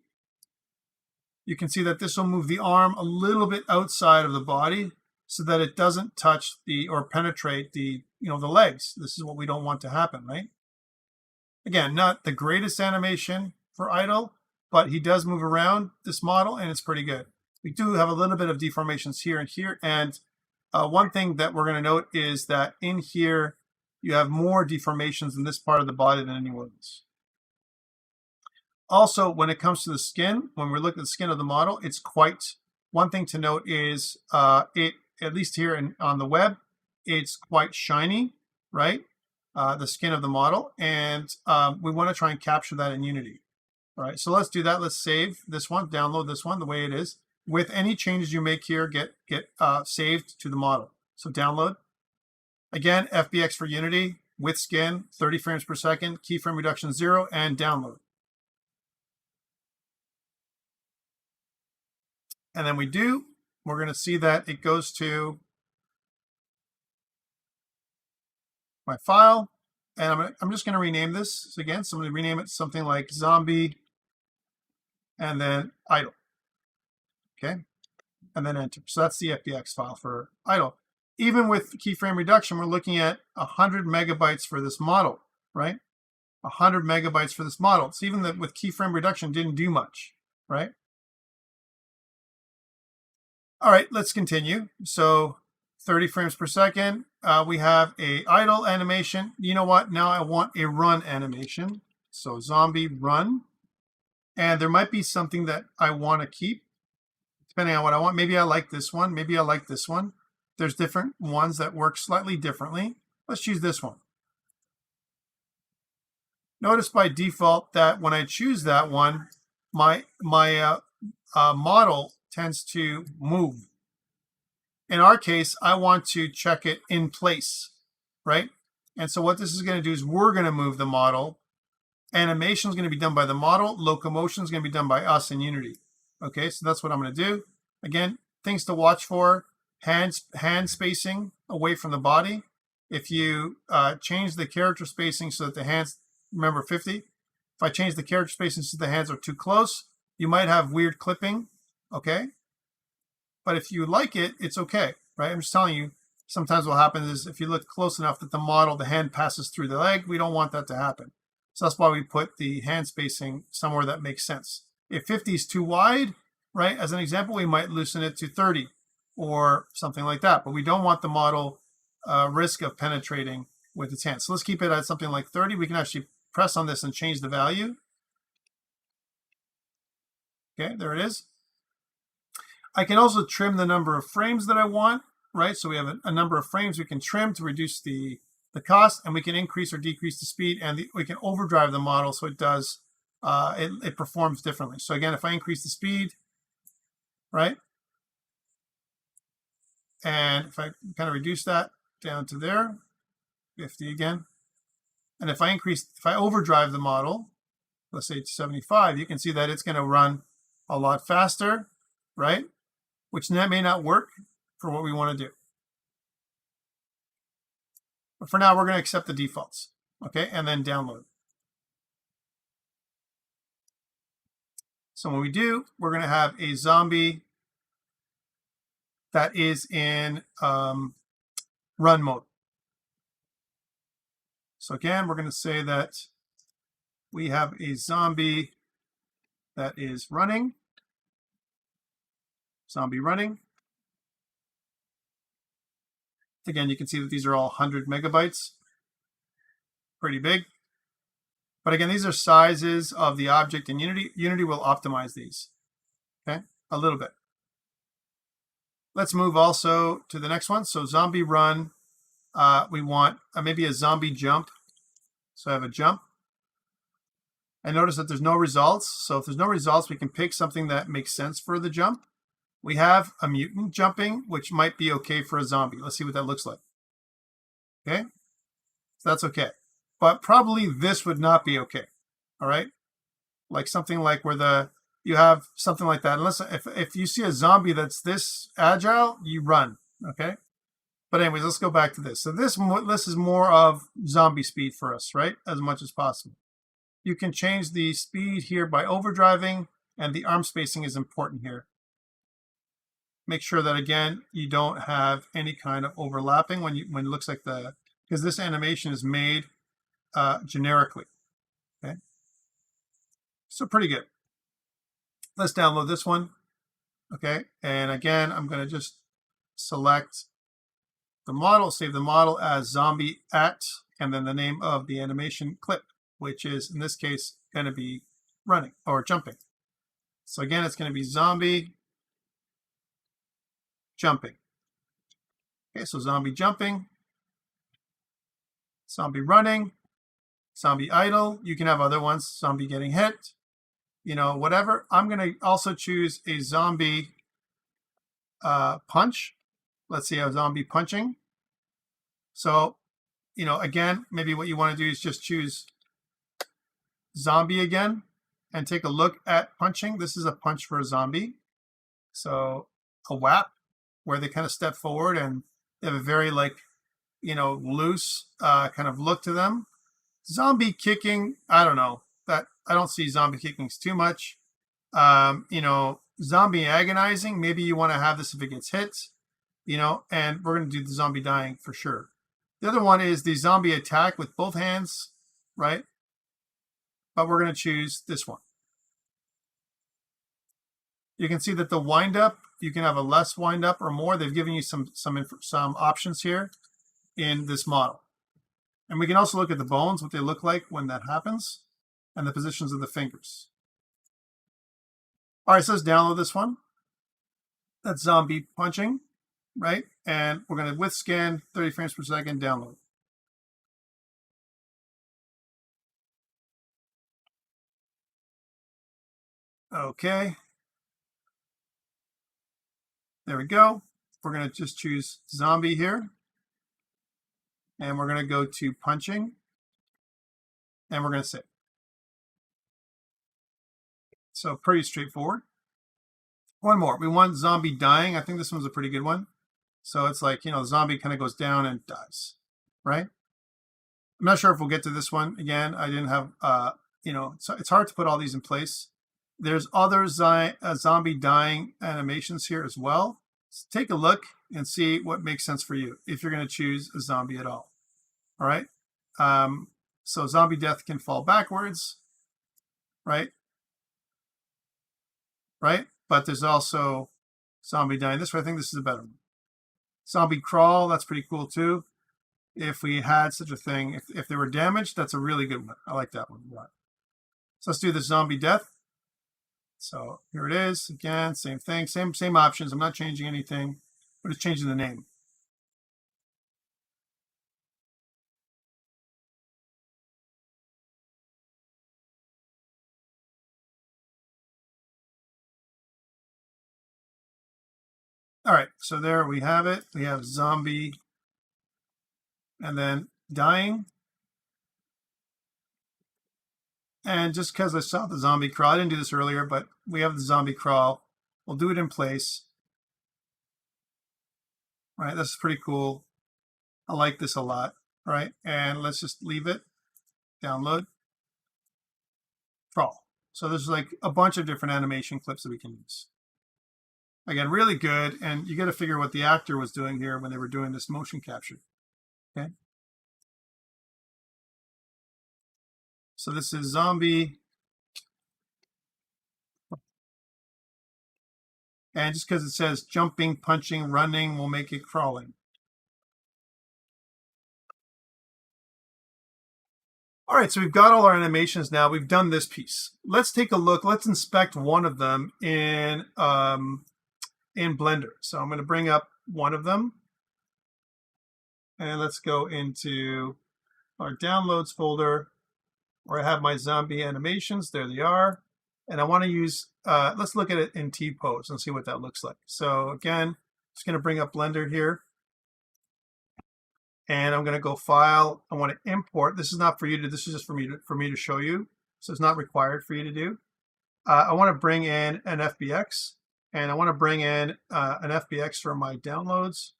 You can see that this will move the arm a little bit outside of the body so that it doesn't touch or penetrate the legs. This is what we don't want to happen, right? Again, not the greatest animation for idle, but he does move around this model and it's pretty good. We do have a little bit of deformations here and here. And one thing that we're going to note is that in here, you have more deformations in this part of the body than anywhere else. Also, when it comes to the skin, when we look at the skin of the model, it's quite, one thing to note is at least here on the web, it's quite shiny, right? The skin of the model. And we want to try and capture that in Unity. All right, so let's do that. Let's save this one, download this one the way it is. With any changes you make here, get saved to the model. So download. Again, FBX for Unity with skin, 30 frames per second, keyframe reduction 0, and download. And then we're going to see that it goes to my file. And I'm just going to rename this again. So I'm going to rename it something like zombie and then idle. Okay. And then enter. So that's the FBX file for idle. Even with keyframe reduction, we're looking at 100 megabytes for this model, right? 100 megabytes for this model. So even with keyframe reduction didn't do much, right? All right, let's continue. So 30 frames per second. We have a idle animation. You know what? Now I want a run animation. So zombie run. And there might be something that I want to keep, depending on what I want. Maybe I like this one. Maybe I like this one. There's different ones that work slightly differently. Let's choose this one. Notice by default that when I choose that one, my model tends to move. In our case, I want to check it in place, right? And so what this is going to do is we're going to move the model. Animation is going to be done by the model. Locomotion is going to be done by us in Unity. Okay, so that's what I'm going to do. Again, things to watch for: hand spacing away from the body. If you change the character spacing so that the hands, remember 50. If I change the character spacing so the hands are too close, you might have weird clipping. Okay, but if you like it, it's okay, right? I'm just telling you, sometimes what happens is if you look close enough that the hand passes through the leg, we don't want that to happen. So that's why we put the hand spacing somewhere that makes sense. If 50 is too wide, right, as an example, we might loosen it to 30 or something like that, but we don't want the model risk of penetrating with its hands. So let's keep it at something like 30. We can actually press on this and change the value. Okay, there it is. I can also trim the number of frames that I want, right? So we have a number of frames we can trim to reduce the cost, and we can increase or decrease the speed, and we can overdrive the model so it does, it performs differently. So again, if I increase the speed, right? And if I kind of reduce that down to there, 50 again. And if I overdrive the model, let's say to 75, you can see that it's going to run a lot faster, right? Which may not work for what we want to do. But for now, we're going to accept the defaults, okay? And then download. So when we do, we're going to have a zombie that is in run mode. So again, we're going to say that we have a zombie that is running. Zombie running. Again, you can see that these are all 100 megabytes. Pretty big. But again, these are sizes of the object in Unity. Unity will optimize these, okay, a little bit. Let's move also to the next one. So zombie run, we want maybe a zombie jump. So I have a jump. And notice that there's no results. So if there's no results, we can pick something that makes sense for the jump. We have a mutant jumping, which might be okay for a zombie. Let's see what that looks like. Okay, so that's okay. But probably this would not be okay. All right, like something like where you have something like that. Unless if you see a zombie that's this agile, you run. Okay, but anyways, let's go back to this. So this is more of zombie speed for us, right? As much as possible. You can change the speed here by overdriving, and the arm spacing is important here. Make sure that, again, you don't have any kind of overlapping when it looks like because this animation is made generically. Okay, so pretty good. Let's download this one. Okay, and again, I'm going to just select the model, save the model as zombie at, and then the name of the animation clip, which is in this case going to be running or jumping. So again, it's going to be zombie jumping. Okay, so zombie jumping, zombie running, zombie idle. You can have other ones, zombie getting hit, whatever. I'm going to also choose a zombie punch. Let's see, a zombie punching. So, again, maybe what you want to do is just choose zombie again and take a look at punching. This is a punch for a zombie. So a whap where they kind of step forward and they have a very loose kind of look to them. Zombie kicking, I don't know. I don't see zombie kickings too much. Zombie agonizing, maybe you want to have this if it gets hit, and we're going to do the zombie dying for sure. The other one is the zombie attack with both hands, right? But we're going to choose this one. You can see that the wind up, you can have a less wind up or more. They've given you some options here in this model. And we can also look at the bones, what they look like when that happens, and the positions of the fingers. All right, so let's download this one. That's zombie punching, right? And we're going to with scan 30 frames per second download. Okay. There we go. We're going to just choose zombie here. And we're going to go to punching. And we're going to save. So pretty straightforward. One more. We want zombie dying. I think this one's a pretty good one. So it's like, the zombie kind of goes down and dies, right? I'm not sure if we'll get to this one. Again, I didn't have, so it's hard to put all these in place. There's other zombie dying animations here as well. So take a look and see what makes sense for you if you're going to choose a zombie at all. All right. So zombie death can fall backwards, right? Right. But there's also zombie dying this way. I think this is a better one. Zombie crawl, that's pretty cool too. If we had such a thing, if they were damaged, that's a really good one. I like that one a lot. So let's do the zombie death. So here it is. Again, same thing, same options. I'm not changing anything. We're just changing the name. All right, so there we have it. We have zombie and then dying. And just because I saw the zombie crawl, I didn't do this earlier, but we have the zombie crawl. We'll do it in place. All right, this is pretty cool. I like this a lot. All right, and let's just leave it. Download. Crawl. So there's like a bunch of different animation clips that we can use. Again, really good, and you got to figure what the actor was doing here when they were doing this motion capture. Okay. So this is zombie. And just because it says jumping, punching, running, we'll make it crawling. All right, so we've got all our animations now. We've done this piece. Let's take a look. Let's inspect one of them in in Blender. So I'm going to bring up one of them. And let's go into our downloads folder where I have my zombie animations. There they are. And I want to use, let's look at it in T-pose and see what that looks like. So again, just going to bring up Blender here. And I'm going to go File. I want to import. This is not for you to, this is just for me to show you. So it's not required for you to do. I want to bring in an FBX. And I want to bring in an FBX for my downloads.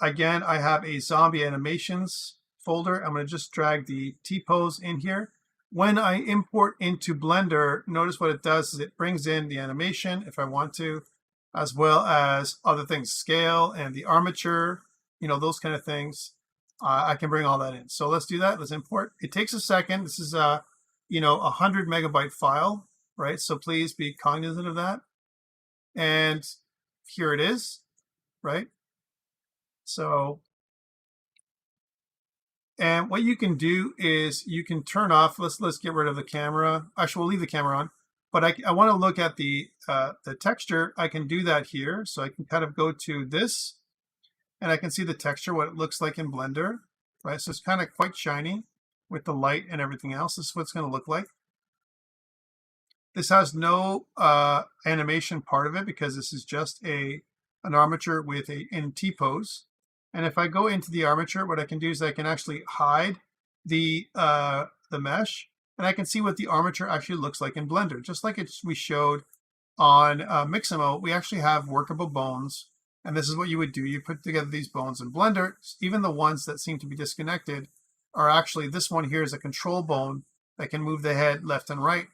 Again, I have a zombie animations folder. I'm going to just drag the T-pose in here. When I import into Blender, notice what it does is it brings in the animation if I want to, as well as other things, scale and the armature, those kind of things. I can bring all that in. So let's do that. Let's import. It takes a second. This is a 100 megabyte file, right? So please be cognizant of that. And here it is, right? So, and what you can do is you can turn off, let's get rid of the camera. Actually, we'll leave the camera on, but I want to look at the texture. I can do that here. So I can kind of go to this and I can see the texture, what it looks like in Blender, right? So it's kind of quite shiny with the light and everything else. This is what it's going to look like. This has no animation part of it because this is just an armature with in T-pose. And if I go into the armature, what I can do is I can actually hide the mesh, and I can see what the armature actually looks like in Blender. Just like we showed on Mixamo, we actually have workable bones, and this is what you would do. You put together these bones in Blender. Even the ones that seem to be disconnected are actually, this one here is a control bone that can move the head left and right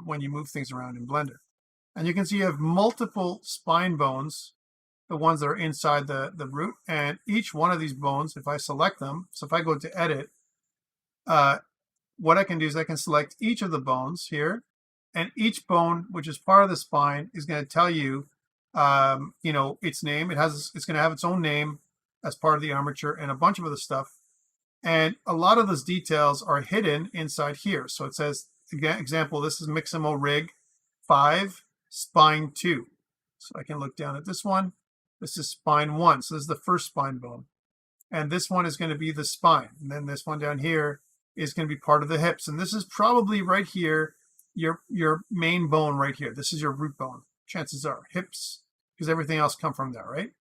when you move things around in Blender. And you can see you have multiple spine bones, the ones that are inside the root, and each one of these bones, if I select them, so if I go to edit, what I can do is I can select each of the bones here, and each bone, which is part of the spine, is going to tell you, its name. It's going to have its own name as part of the armature and a bunch of other stuff. And a lot of those details are hidden inside here. So it says, example, this is Mixamo Rig 5, Spine 2. So I can look down at this one. This is spine 1, so this is the first spine bone. And this one is going to be the spine. And then this one down here is going to be part of the hips. And this is probably right here, your main bone right here. This is your root bone, chances are. Hips, because everything else come from there, right?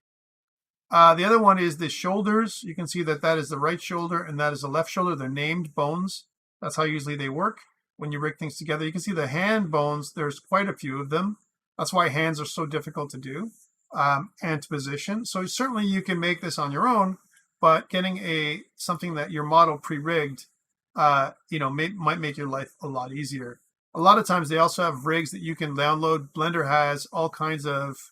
The other one is the shoulders. You can see that that is the right shoulder and that is the left shoulder. They're named bones. That's how usually they work when you rig things together. You can see the hand bones. There's quite a few of them. That's why hands are so difficult to do. And to position. So certainly you can make this on your own, but getting something that your model pre-rigged, might make your life a lot easier. A lot of times they also have rigs that you can download. Blender has all kinds of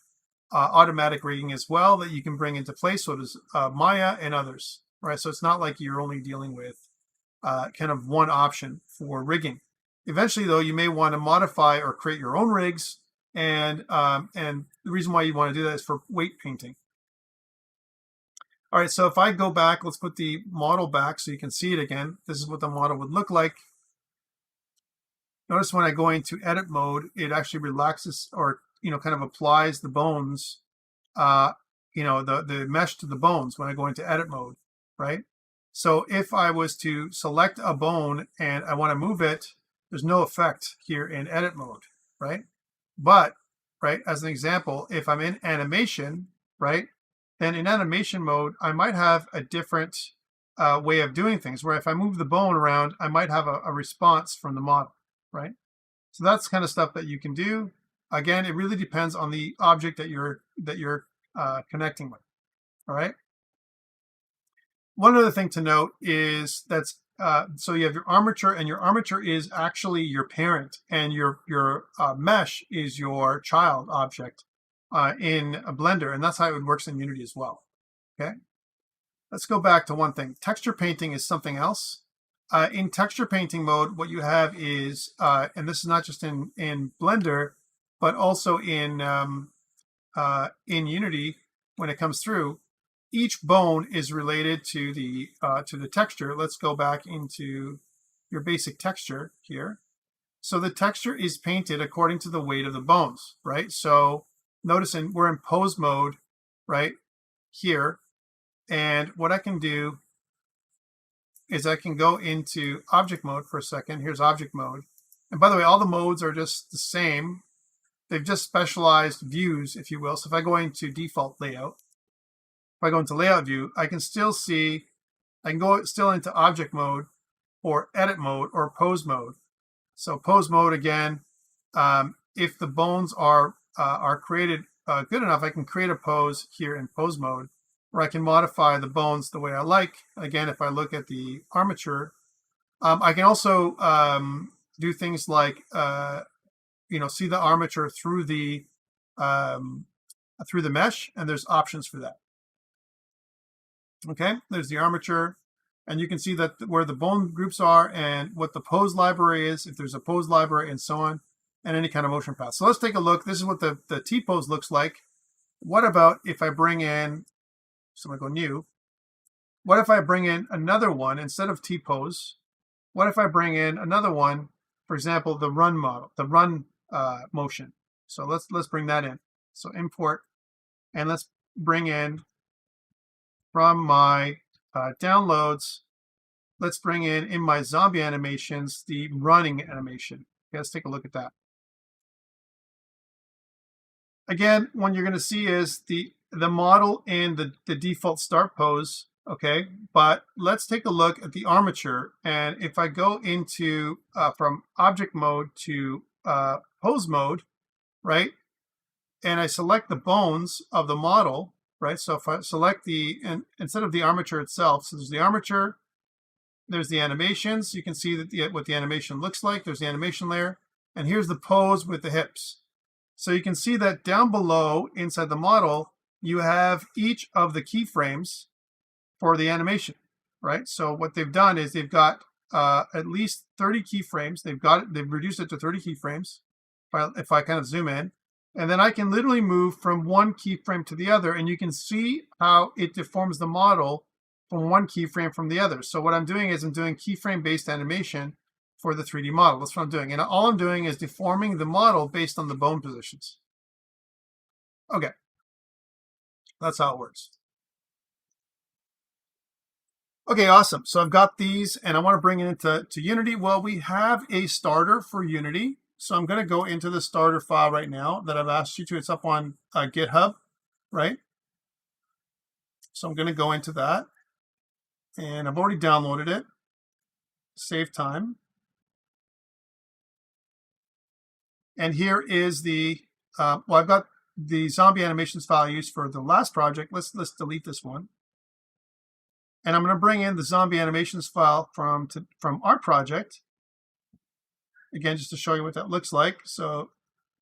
automatic rigging as well that you can bring into place. So does Maya and others, right? So it's not like you're only dealing with kind of one option for rigging. Eventually, though, you may want to modify or create your own rigs. And the reason why you want to do that is for weight painting. All right, so if I go back, let's put the model back so you can see it again. This is what the model would look like. Notice when I go into edit mode, it actually relaxes or, kind of applies the bones, the mesh to the bones when I go into edit mode, right? So if I was to select a bone and I want to move it, there's no effect here in edit mode, right? But, right, as an example, if I'm in animation, right, then in animation mode, I might have a different way of doing things, where if I move the bone around, I might have a response from the model, right? So that's kind of stuff that you can do. Again, it really depends on the object that you're connecting with, all right? One other thing to note is that's so you have your armature, and your armature is actually your parent, and your mesh is your child object in a Blender, and that's how it works in Unity as well. Okay, let's go back to one thing. Texture painting is something else. In texture painting mode, what you have is, and this is not just in Blender, but also in Unity when it comes through. Each bone is related to the texture. Let's go back into your basic texture here. So the texture is painted according to the weight of the bones, right? So noticing we're in pose mode right here. And what I can do is I can go into object mode for a second. Here's object mode. And by the way, all the modes are just the same. They've just specialized views, if you will. So if I go into default layout, if I go into layout view, I can still see, I can go still into object mode or edit mode or pose mode. So pose mode again, if the bones are created good enough, I can create a pose here in pose mode, where I can modify the bones the way I like. Again, if I look at the armature, I can also do things like see the armature through the mesh, and there's options for that. Okay, there's the armature, and you can see that where the bone groups are and what the pose library is, if there's a pose library, and so on, and any kind of motion path. So let's take a look. This is what the T-pose looks like. What about if I bring in, so I'm going to go new. What if I bring in another one instead of T-pose? What if I bring in another one, for example, the run model, the run motion? So let's bring that in. So import, and let's bring in from my downloads, let's bring in my zombie animations, the running animation. Okay, let's take a look at that. Again, what you're going to see is the model in the default start pose. Okay, but let's take a look at the armature. And if I go into from object mode to pose mode, right, and I select the bones of the model, right? So if I select instead of the armature itself, so there's the armature, there's the animations. You can see that what the animation looks like. There's the animation layer, and here's the pose with the hips. So you can see that down below inside the model, you have each of the keyframes for the animation, right? So what they've done is they've got at least 30 keyframes. They've reduced it to 30 keyframes. If I kind of zoom in, and then I can literally move from one keyframe to the other, and you can see how it deforms the model from one keyframe from the other. So what I'm doing is I'm doing keyframe-based animation for the 3D model. That's what I'm doing. And all I'm doing is deforming the model based on the bone positions. Okay. That's how it works. Okay, awesome. So I've got these, and I want to bring it into Unity. Well, we have a starter for Unity. So I'm going to go into the starter file right now that I've asked you to. It's up on GitHub, right? So I'm going to go into that, and I've already downloaded it. Save time. And here is the, well, I've got the zombie animations file I used for the last project. Let's delete this one. And I'm going to bring in the zombie animations file from our project. Again, just to show you what that looks like. So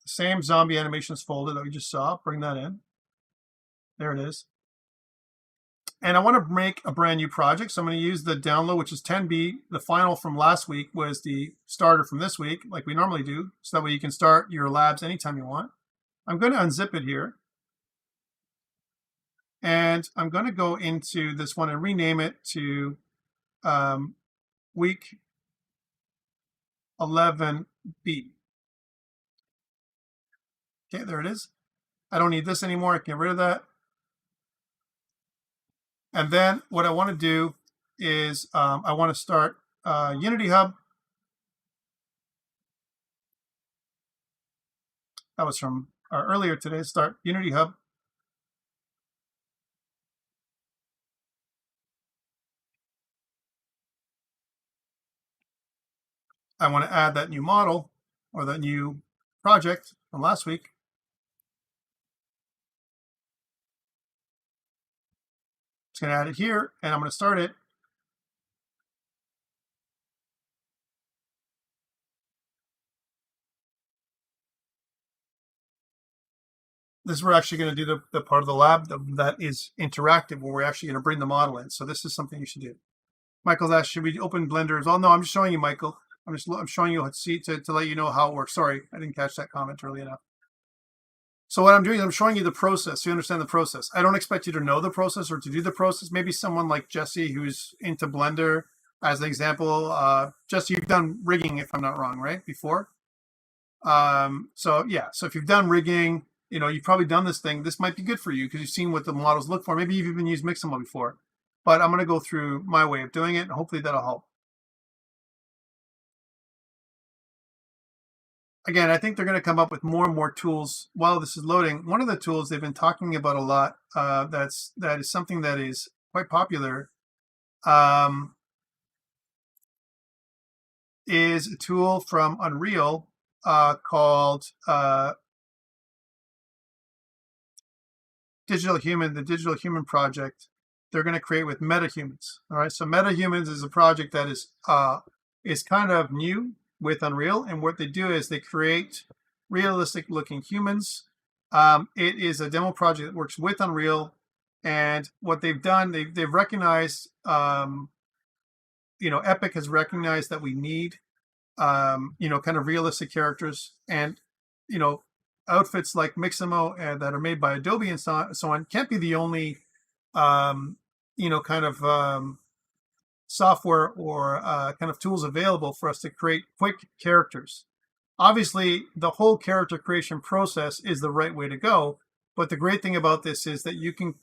the same zombie animations folder that we just saw, bring that in. There it is. And I want to make a brand new project. So I'm going to use the download, which is 10B. The final from last week was the starter from this week, like we normally do. So that way you can start your labs anytime you want. I'm going to unzip it here. And I'm going to go into this one and rename it to week 11B. Okay, there it is. I don't need this anymore. I can get rid of that. And then what I want to do is I want to start Unity Hub. That was from earlier today. Start Unity Hub. I want to add that new model or that new project from last week. It's going to add it here, and I'm going to start it. This is where we're actually going to do the part of the lab that is interactive, where we're actually going to bring the model in. So this is something you should do. Michael's asked, should we open Blender as well? No, I'm just showing you, Michael. I'm showing you to let you know how it works. Sorry, I didn't catch that comment early enough. So what I'm doing is I'm showing you the process, so you understand the process. I don't expect you to know the process or to do the process. Maybe someone like Jesse who's into Blender, as an example. Jesse, you've done rigging, if I'm not wrong, right, before? So yeah, so if you've done rigging, you've probably done this thing. This might be good for you because you've seen what the models look for. Maybe you've even used Mixamo before. But I'm going to go through my way of doing it, and hopefully that'll help. Again, I think they're going to come up with more and more tools while this is loading. One of the tools they've been talking about a lot, that is something that is quite popular, is a tool from Unreal called Digital Human, the Digital Human project. They're going to create with MetaHumans. All right, so MetaHumans is a project that is kind of new with Unreal, and what they do is they create realistic looking humans. It is a demo project that works with Unreal, and what they've done, they've recognized, Epic has recognized that we need, kind of realistic characters, and outfits like Mixamo that are made by Adobe and so on can't be the only, software or kind of tools available for us to create quick characters. Obviously, the whole character creation process is the right way to go. But the great thing about this is that you can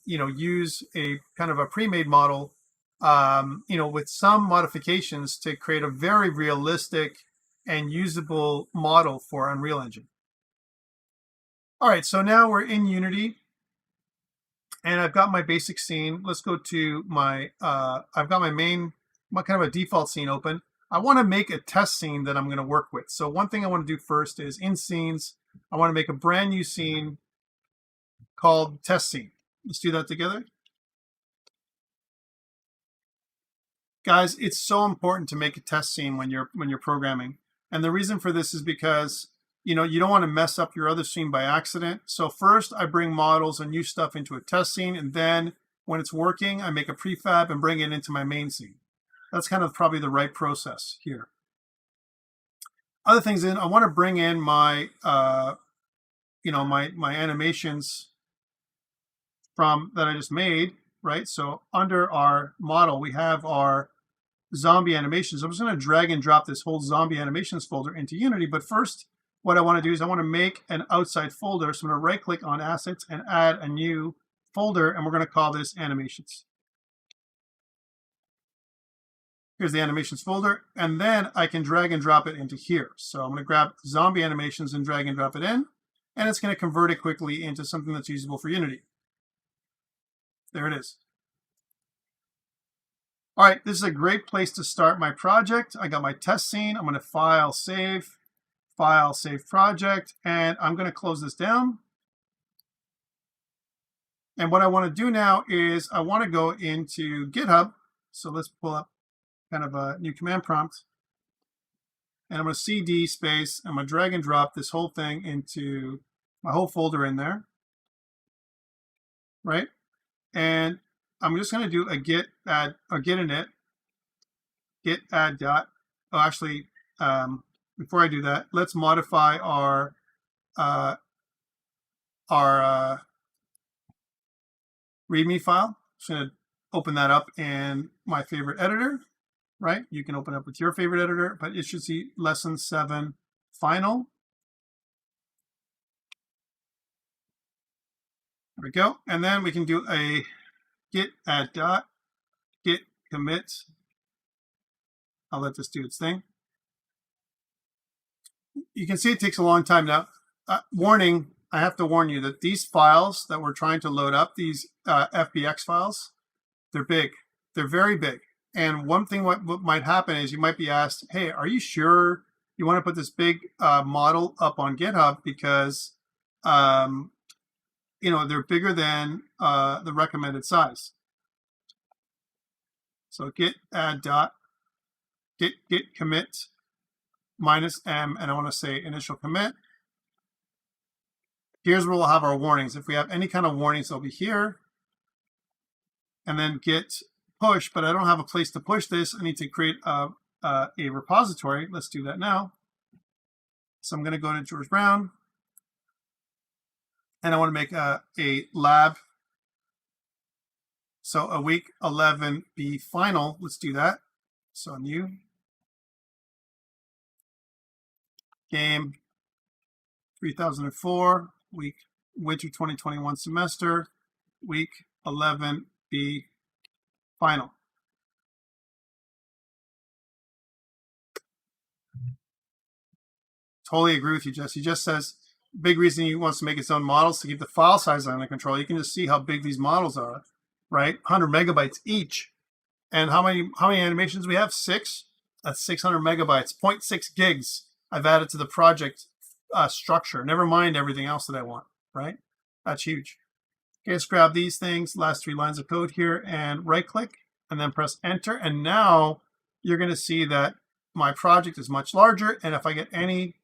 use a kind of a pre-made model, with some modifications to create a very realistic and usable model for Unreal Engine. All right, so now we're in Unity, and I've got my basic scene. Let's go to my, I've got my main, kind of a default scene open. I want to make a test scene that I'm going to work with. So one thing I want to do first is in scenes, I want to make a brand new scene called test scene. Let's do that together. Guys, it's so important to make a test scene when you're programming. And the reason for this is because you don't want to mess up your other scene by accident. So first I bring models and new stuff into a test scene, and then when it's working, I make a prefab and bring it into my main scene. That's kind of probably the right process here. Other things I want to bring in my, my animations from that I just made, right? So under our model, we have our zombie animations. I'm just going to drag and drop this whole zombie animations folder into Unity. But first, what I want to do is I want to make an outside folder. So I'm going to right click on assets and add a new folder, and we're going to call this animations. Here's the animations folder, and then I can drag and drop it into here. So I'm going to grab zombie animations and drag and drop it in, and it's going to convert it quickly into something that's usable for Unity. There it is. All right, this is a great place to start my project. I got my test scene. I'm going to file, save project, and I'm going to close this down. And what I want to do now is I want to go into GitHub. So let's pull up kind of a new command prompt. And I'm going to cd space. I'm going to drag and drop this whole thing into my whole folder in there. Right? And I'm just going to do a git add or git init, git add dot. Oh, actually, before I do that, let's modify our README file. I'm going to open that up in my favorite editor. Right? You can open up with your favorite editor, but it should see lesson 7 final. There we go. And then we can do a git add dot, git commit. I'll let this do its thing. You can see it takes a long time now. Warning, I have to warn you that these files that we're trying to load up, these FBX files, they're big. They're very big. And one thing what might happen is you might be asked, hey, are you sure you want to put this big model up on GitHub because they're bigger than the recommended size. So git add dot, git commit -m, and I want to say initial commit. Here's where we'll have our warnings. If we have any kind of warnings, they'll be here. And then git push, but I don't have a place to push this. I need to create a repository. Let's do that now. So I'm going to go to George Brown, and I want to make a lab. So a week 11B final. Let's do that. So new game 3004, week winter 2021 semester, week 11B final. Totally agree with you, Jess. He just says big reason he wants to make its own models to keep the file size under control. You can just see how big these models are, right? 100 megabytes each. And how many animations we have? 6. That's 600 megabytes, 0.6 gigs I've added to the project structure. Never mind everything else that I want, right? That's huge. Okay, let's grab these things, last 3 lines of code here, and right-click, and then press Enter. And now you're going to see that my project is much larger. And if I get any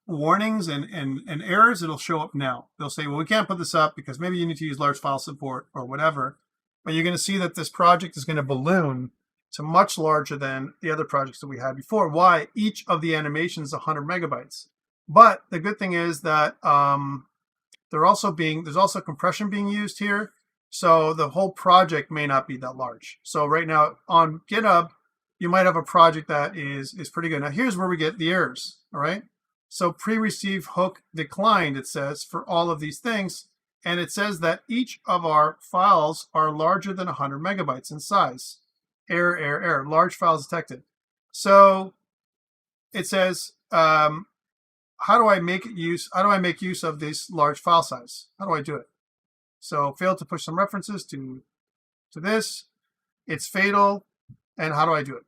warnings and errors, it'll show up now. They'll say, well, we can't put this up because maybe you need to use large file support or whatever. But you're going to see that this project is going to balloon to much larger than the other projects that we had before. Why? Each of the animations is 100 megabytes. But the good thing is that there's also compression being used here. So the whole project may not be that large. So right now on GitHub, you might have a project that is pretty good. Now here's where we get the errors, all right? So pre-receive hook declined, it says, for all of these things. And it says that each of our files are larger than 100 megabytes in size. Error, error, error, large files detected. So it says, how do I make use of this large file size? How do I do it? So failed to push some references to this. It's fatal. And how do I do it?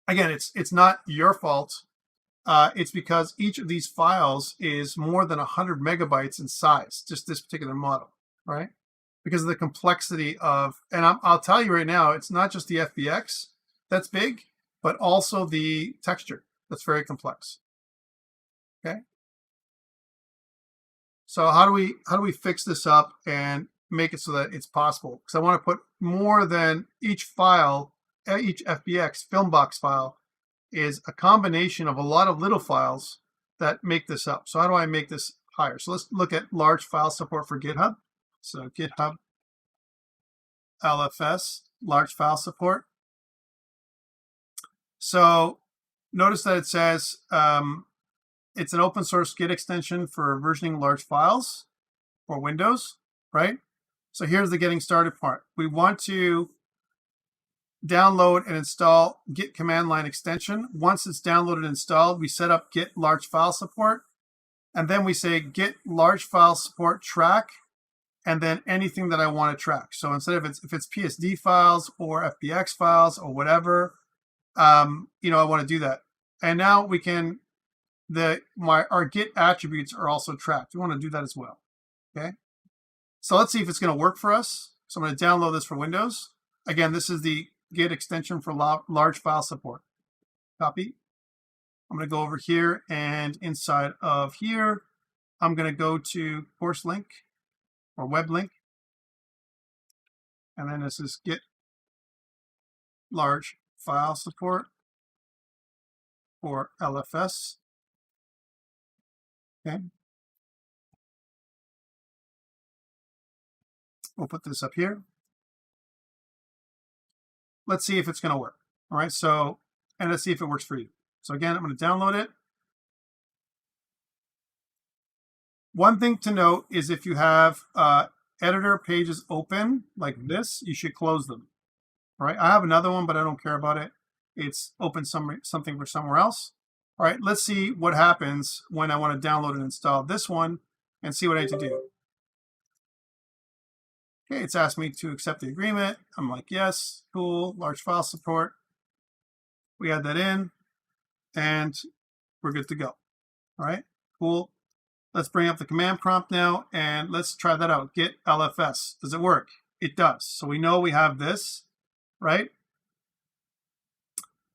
Again, it's not your fault. It's because each of these files is more than 100 megabytes in size, just this particular model, right? Because of the complexity of, and I'll tell you right now, it's not just the FBX that's big, but also the texture that's very complex. Okay. So how do we fix this up and make it so that it's possible? Because I want to put more than each file, each FBX film box file is a combination of a lot of little files that make this up. So how do I make this higher? So let's look at large file support for GitHub. So GitHub LFS, large file support. So notice that it says it's an open source Git extension for versioning large files for Windows, right? So here's the getting started part. We want to download and install Git command line extension. Once it's downloaded and installed, we set up Git large file support. And then we say Git large file support track, and then anything that I want to track. So instead of if it's PSD files or FBX files or whatever, I want to do that. And now we can, our Git attributes are also tracked. We want to do that as well. Okay. So let's see if it's going to work for us. So I'm going to download this for Windows. Again, this is the Git extension for large file support. Copy. I'm going to go over here, and inside of here, I'm going to go to course link or web link. And then this is Git large file support for LFS. Okay. We'll put this up here. Let's see if it's going to work. All right. So, and let's see if it works for you. So again, I'm going to download it. One thing to note is if you have editor pages open like this, you should close them. All right. I have another one, but I don't care about it. It's open something for somewhere else. All right. Let's see what happens when I want to download and install this one and see what I need to do. Okay, it's asked me to accept the agreement. I'm like, yes, cool, large file support. We add that in, and we're good to go. All right, cool. Let's bring up the command prompt now, and let's try that out. Git LFS. Does it work? It does. So we know we have this, right?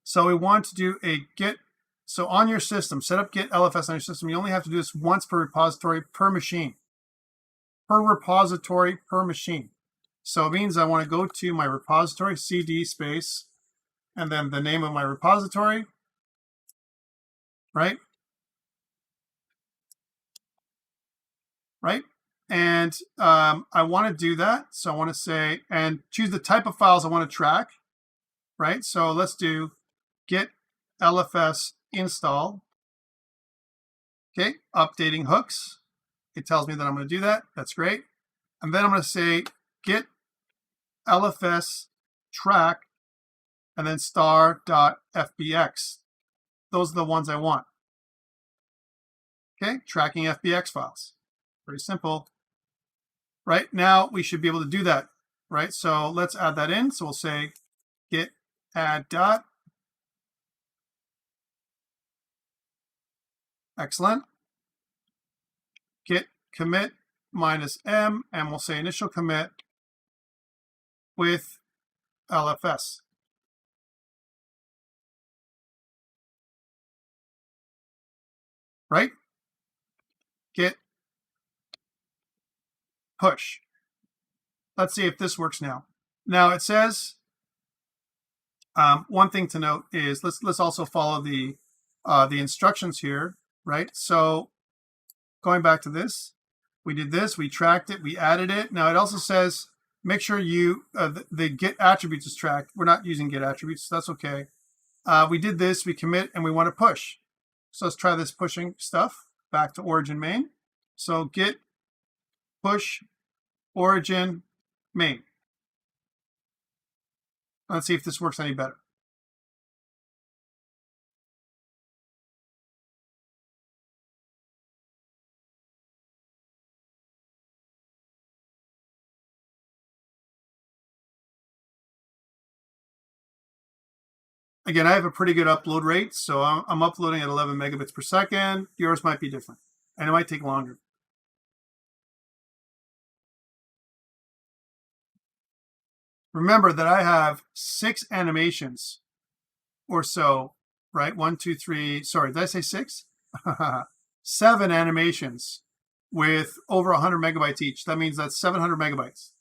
So we want to do a Git. So on your system, set up Git LFS on your system. You only have to do this once per repository per machine. Per repository per machine. So it means I want to go to my repository, cd space, and then the name of my repository, right? Right? And I want to do that. So I want to say, and choose the type of files I want to track, right? So let's do Git LFS install. Okay, updating hooks. It tells me that I'm going to do that. That's great. And then I'm going to say git LFS track and then star.fbx. Those are the ones I want. Okay, tracking FBX files. Very simple. Right now, we should be able to do that. Right, so let's add that in. So we'll say git add dot. Excellent. Git commit -m, and we'll say initial commit with LFS. Right? Git push. Let's see if this works now. Now it says, one thing to note is let's also follow the instructions here, right? So going back to this, we did this, we tracked it, we added it. Now it also says make sure you the git attributes is tracked. We're not using git attributes, so that's okay. We did this, we commit, and we want to push. So let's try this pushing stuff back to origin main. So git push origin main. Let's see if this works any better. Again, I have a pretty good upload rate, so I'm uploading at 11 megabits per second. Yours might be different, and it might take longer. Remember that I have 6 animations or so, right? 1, 2, 3, sorry, did I say 6? 7 animations with over 100 megabytes each. That means that's 700 megabytes.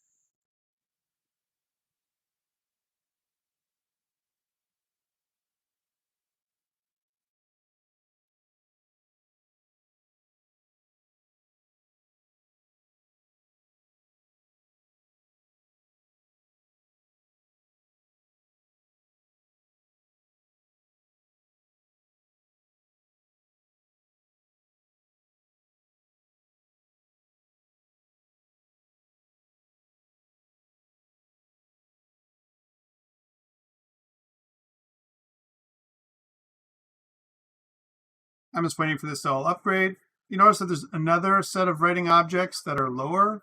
I'm just waiting for this to all upgrade. You notice that there's another set of writing objects that are lower.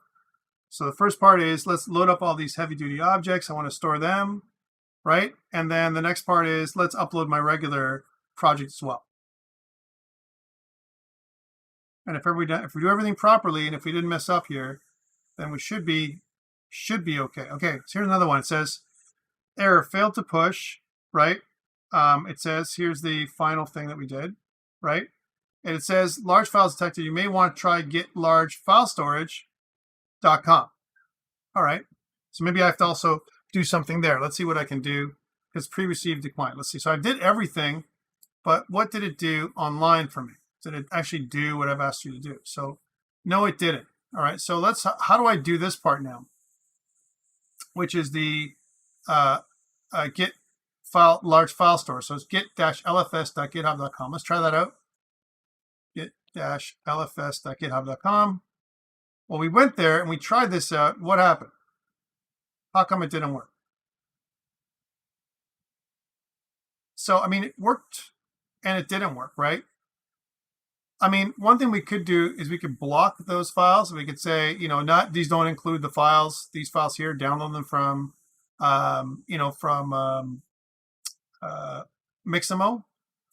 So the first part is let's load up all these heavy duty objects. I want to store them, right? And then the next part is let's upload my regular project as well. And if we do everything properly, and if we didn't mess up here, then we should be okay. Okay, so here's another one. It says error, failed to push, right? It says here's the final thing that we did, right? And it says large files detected. You may want to try get large file storage.com. All right, so maybe I have to also do something there. Let's see what I can do. It's pre-received decline. Let's see. So I did everything, but what did it do online for me? Did it actually do what I've asked you to do? So no, it didn't. All right, so how do I do this part now? Which is the get file large file store. So it's git-lfs.github.com. Let's try that out. Git-lfs.github.com. Well, we went there and we tried this out. What happened? How come it didn't work? So, I mean, it worked and it didn't work, right? I mean, one thing we could do is we could block those files. We could say, you know, these don't include the files, these files here, download them from, Mixamo,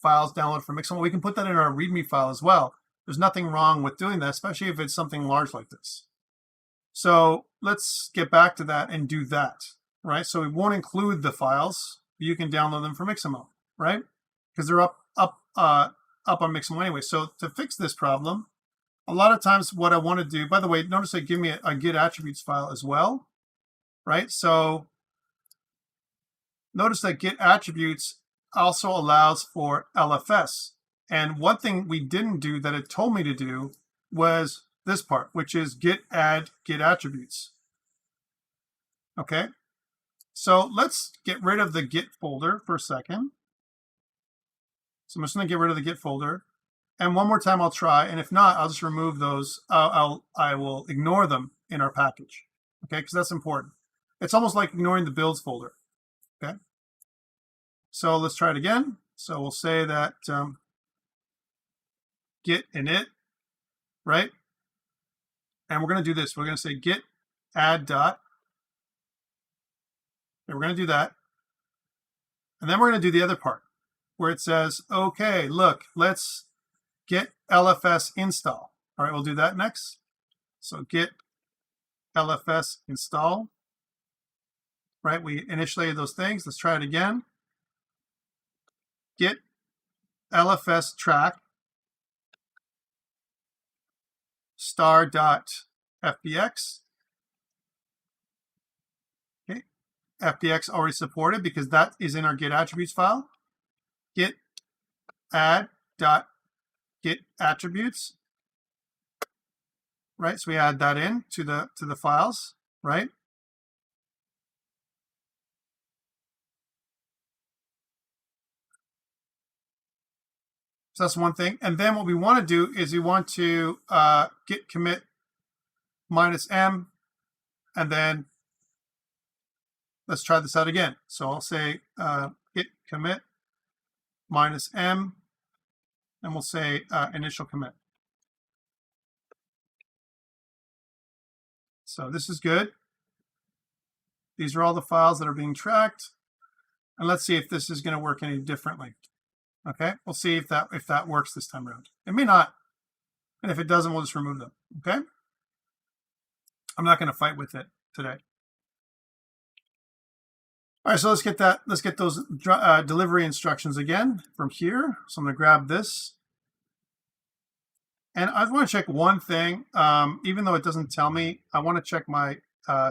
files download from Mixamo. We can put that in our README file as well. There's nothing wrong with doing that, especially if it's something large like this. So let's get back to that and do that, right? So we won't include the files. You can download them from Mixamo, right? Because they're up on Mixamo anyway. So to fix this problem, a lot of times what I want to do, by the way, notice they give me a git attributes file as well, right? So notice that git attributes also allows for LFS. And one thing we didn't do that it told me to do was this part, which is git add git attributes. Okay, so let's get rid of the git folder for a second. So I'm just going to get rid of the Git folder. And one more time I'll try. And if not, I'll just remove those. I will ignore them in our package. Okay, because that's important. It's almost like ignoring the builds folder. Okay. So let's try it again. So we'll say that git init, right? And we're going to do this. We're going to say git add dot. And we're going to do that. And then we're going to do the other part where it says, okay, look, let's git LFS install. All right, we'll do that next. So git LFS install. Right, we initialized those things. Let's try it again. Git LFS track star.fbx. Okay, FBX already supported because that is in our Git attributes file. Git add.git attributes. Right, so we add that in to the files, right? So that's one thing. And then what we want to do is we want to git commit -m, and then let's try this out again. So I'll say git commit -m, and we'll say initial commit. So this is good. These are all the files that are being tracked. And let's see if this is going to work any differently. Okay, we'll see if that works this time around. It may not. And if it doesn't, we'll just remove them. Okay? I'm not going to fight with it today. All right, so let's get those delivery instructions again from here. So I'm going to grab this. And I want to check one thing. Even though it doesn't tell me, I want to check my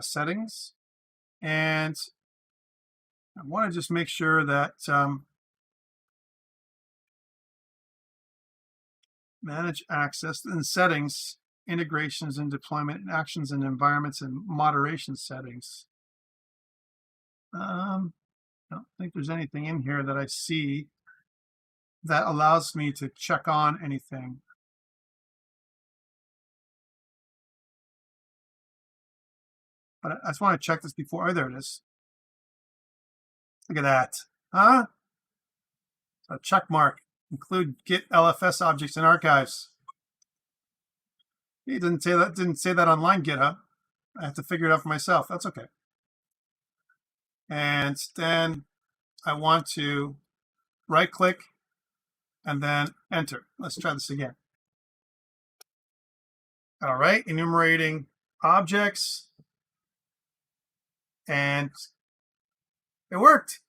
settings. And I want to just make sure that manage access and settings, integrations and deployment and actions and environments and moderation settings. I don't think there's anything in here that I see that allows me to check on anything. But I just want to check this before. Oh, there it is. Look at that. Huh? So check mark. Include Git LFS objects in archives. He didn't say that on line GitHub. I have to figure it out for myself. That's okay. And then I want to right click and then enter. Let's try this again. All right, enumerating objects. And it worked.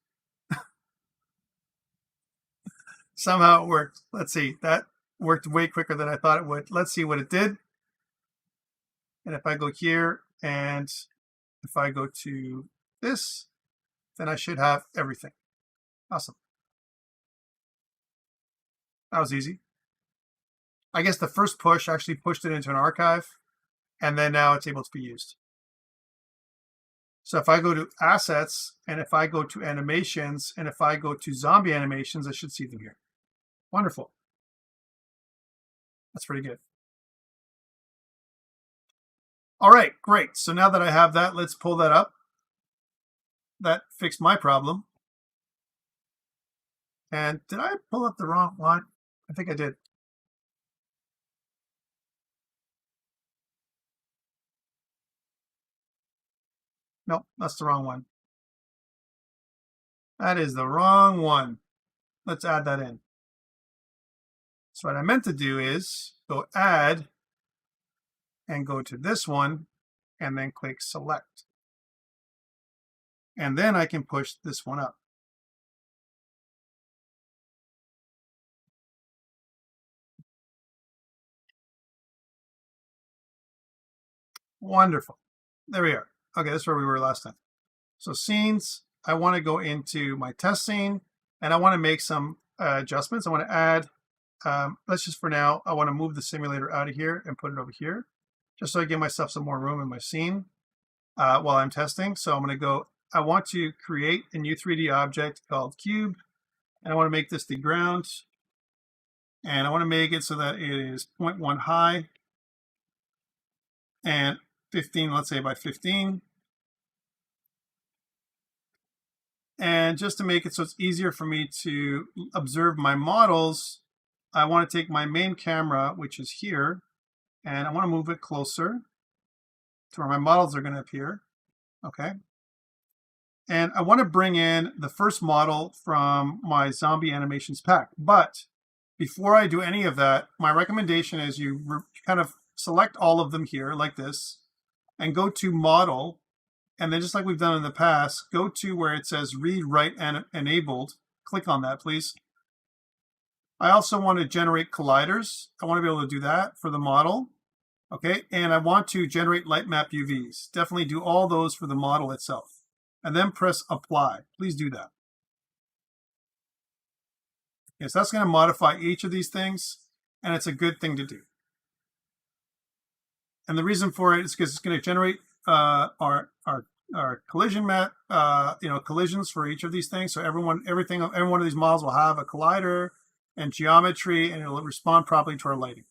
Somehow it worked. Let's see. That worked way quicker than I thought it would. Let's see what it did. And if I go here and if I go to this, then I should have everything. Awesome. That was easy. I guess the first push actually pushed it into an archive, and then now it's able to be used. So if I go to assets, and if I go to animations, and if I go to zombie animations, I should see them here. Wonderful. That's pretty good. All right, great. So now that I have that, let's pull that up. That fixed my problem. And did I pull up the wrong one? I think I did. Nope, that's the wrong one. That is the wrong one. Let's add that in. So what I meant to do is go add and go to this one and then click select. And then I can push this one up. Wonderful. There we are. Okay, that's where we were last time. So scenes, I want to go into my test scene and I want to make some adjustments. I want to add, let's just for now, I want to move the simulator out of here and put it over here, just so I give myself some more room in my scene while I'm testing. So I'm going to go, I want to create a new 3D object called cube, and I want to make this the ground. And I want to make it so that it is 0.1 high and 15, let's say by 15. And just to make it so it's easier for me to observe my models, I want to take my main camera, which is here, and I want to move it closer to where my models are going to appear. Okay. And I want to bring in the first model from my zombie animations pack. But before I do any of that, my recommendation is you kind of select all of them here like this and go to model. And then just like we've done in the past, go to where it says read, write, and enabled. Click on that, please. I also want to generate colliders. I want to be able to do that for the model. Okay, and I want to generate light map UVs. Definitely do all those for the model itself. And then press apply. Please do that. Yes, that's going to modify each of these things, and it's a good thing to do. And the reason for it is because it's going to generate our collision map, collisions for each of these things. So every one of these models will have a collider and geometry, and it'll respond properly to our lighting.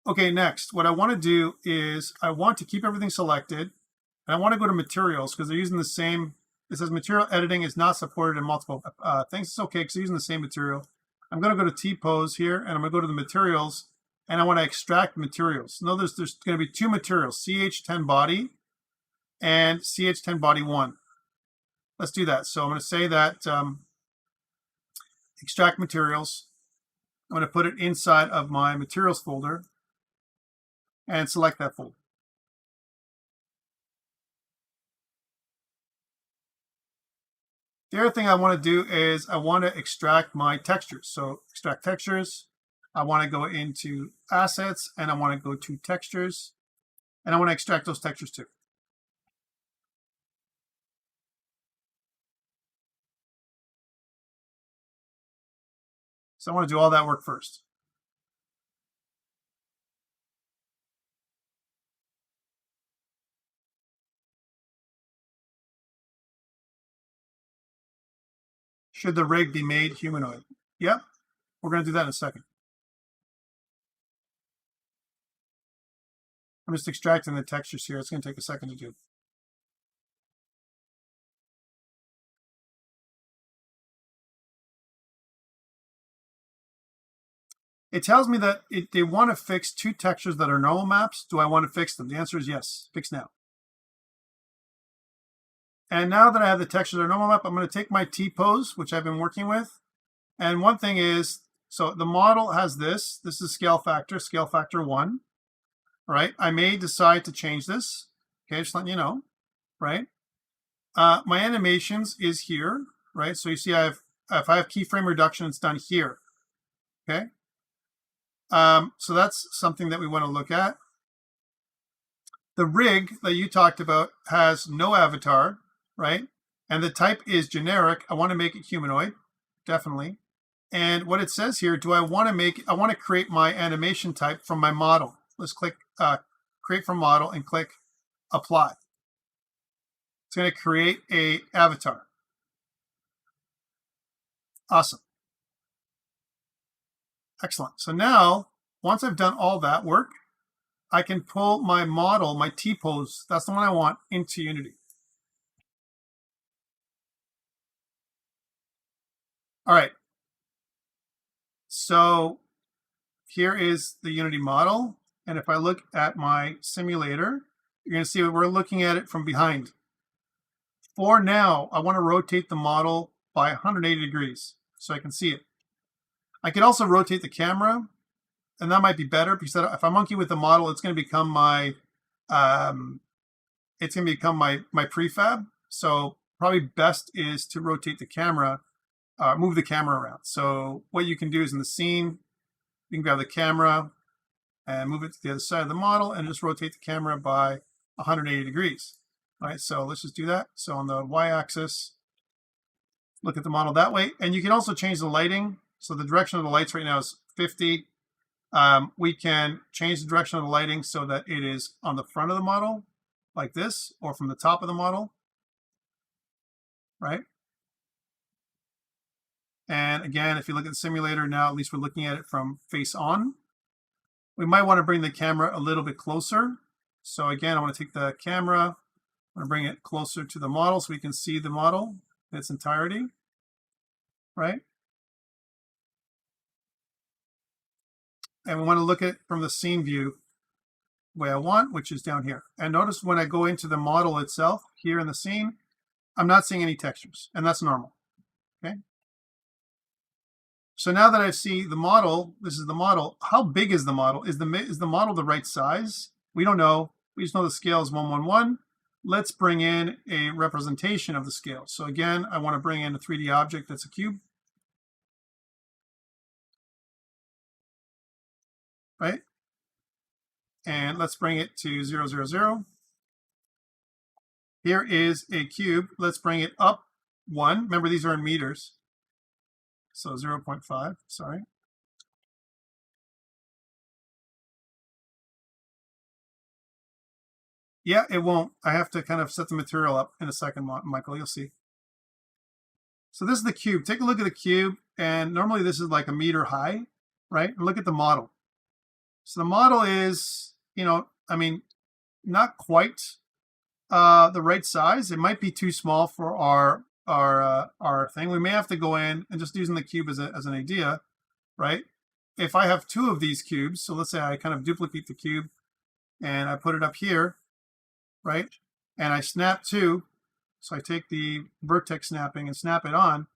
Okay, next, what I want to do is I want to keep everything selected, and I want to go to materials because they're using the same. It says material editing is not supported in multiple things. It's okay because they're using the same material. I'm going to go to T-pose here, and I'm going to go to the materials, and I want to extract materials. Notice there's going to be two materials, CH10 body and CH10 body 1. Let's do that. So I'm going to say that extract materials. I'm going to put it inside of my materials folder and select that folder. The other thing I want to do is I want to extract my textures. So extract textures. I want to go into assets and I want to go to textures and I want to extract those textures too. So I want to do all that work first. Should the rig be made humanoid? Yep, we're going to do that in a second. I'm just extracting the textures here. It's going to take a second to do. It tells me that they want to fix two textures that are normal maps. Do I want to fix them? The answer is yes. Fix now. And now that I have the textures that are normal map, I'm going to take my T-pose, which I've been working with. And one thing is, so the model has this. This is scale factor 1. Right? I may decide to change this. Okay, just letting you know. Right? My animations is here. Right? So you see, if I have keyframe reduction, it's done here. Okay. So that's something that we want to look at. The rig that you talked about has no avatar, right? And the type is generic. I want to make it humanoid, definitely. And what it says here, I want to create my animation type from my model. Let's click create from model and click apply. It's going to create a avatar. Awesome. Excellent. So now, once I've done all that work, I can pull my model, my T-pose, that's the one I want, into Unity. All right. So here is the Unity model. And if I look at my simulator, you're going to see we're looking at it from behind. For now, I want to rotate the model by 180 degrees so I can see it. I can also rotate the camera, and that might be better because if I monkey with the model, it's going to become my prefab. So probably best is to rotate the camera, move the camera around. So what you can do is in the scene, you can grab the camera and move it to the other side of the model and just rotate the camera by 180 degrees. All right, so let's just do that. So on the y-axis, look at the model that way. And you can also change the lighting. So the direction of the lights right now is 50. We can change the direction of the lighting so that it is on the front of the model. like this, or from the top of the model, right? And again, if you look at the simulator now, at least we're looking at it from face on. We might want to bring the camera a little bit closer. So again, I want to take the camera, I want to bring it closer to the model so we can see the model in its entirety, right? And we want to look at it from the scene view the way I want, which is down here. And notice when I go into the model itself here in the scene, I'm not seeing any textures, and that's normal, okay? So now that I see the model, this is the model. How big is the model? Is the model the right size? We don't know. We just know the scale is 1:1:1. Let's bring in a representation of the scale. So again, I want to bring in a 3D object that's a cube, right? And let's bring it to 0, 0, 0. Here is a cube. Let's bring it up 1. Remember, these are in meters. So 0.5, sorry. Yeah, it won't. I have to kind of set the material up in a second, Michael, you'll see. So this is the cube. Take a look at the cube, and normally this is like a meter high, right? And look at the model. So the model is, I mean, not quite the right size. It might be too small for our thing. We may have to go in and just using the cube as an idea, right? If I have 2 of these cubes, so let's say I kind of duplicate the cube and I put it up here, right? And I snap 2, so I take the vertex snapping and snap it on.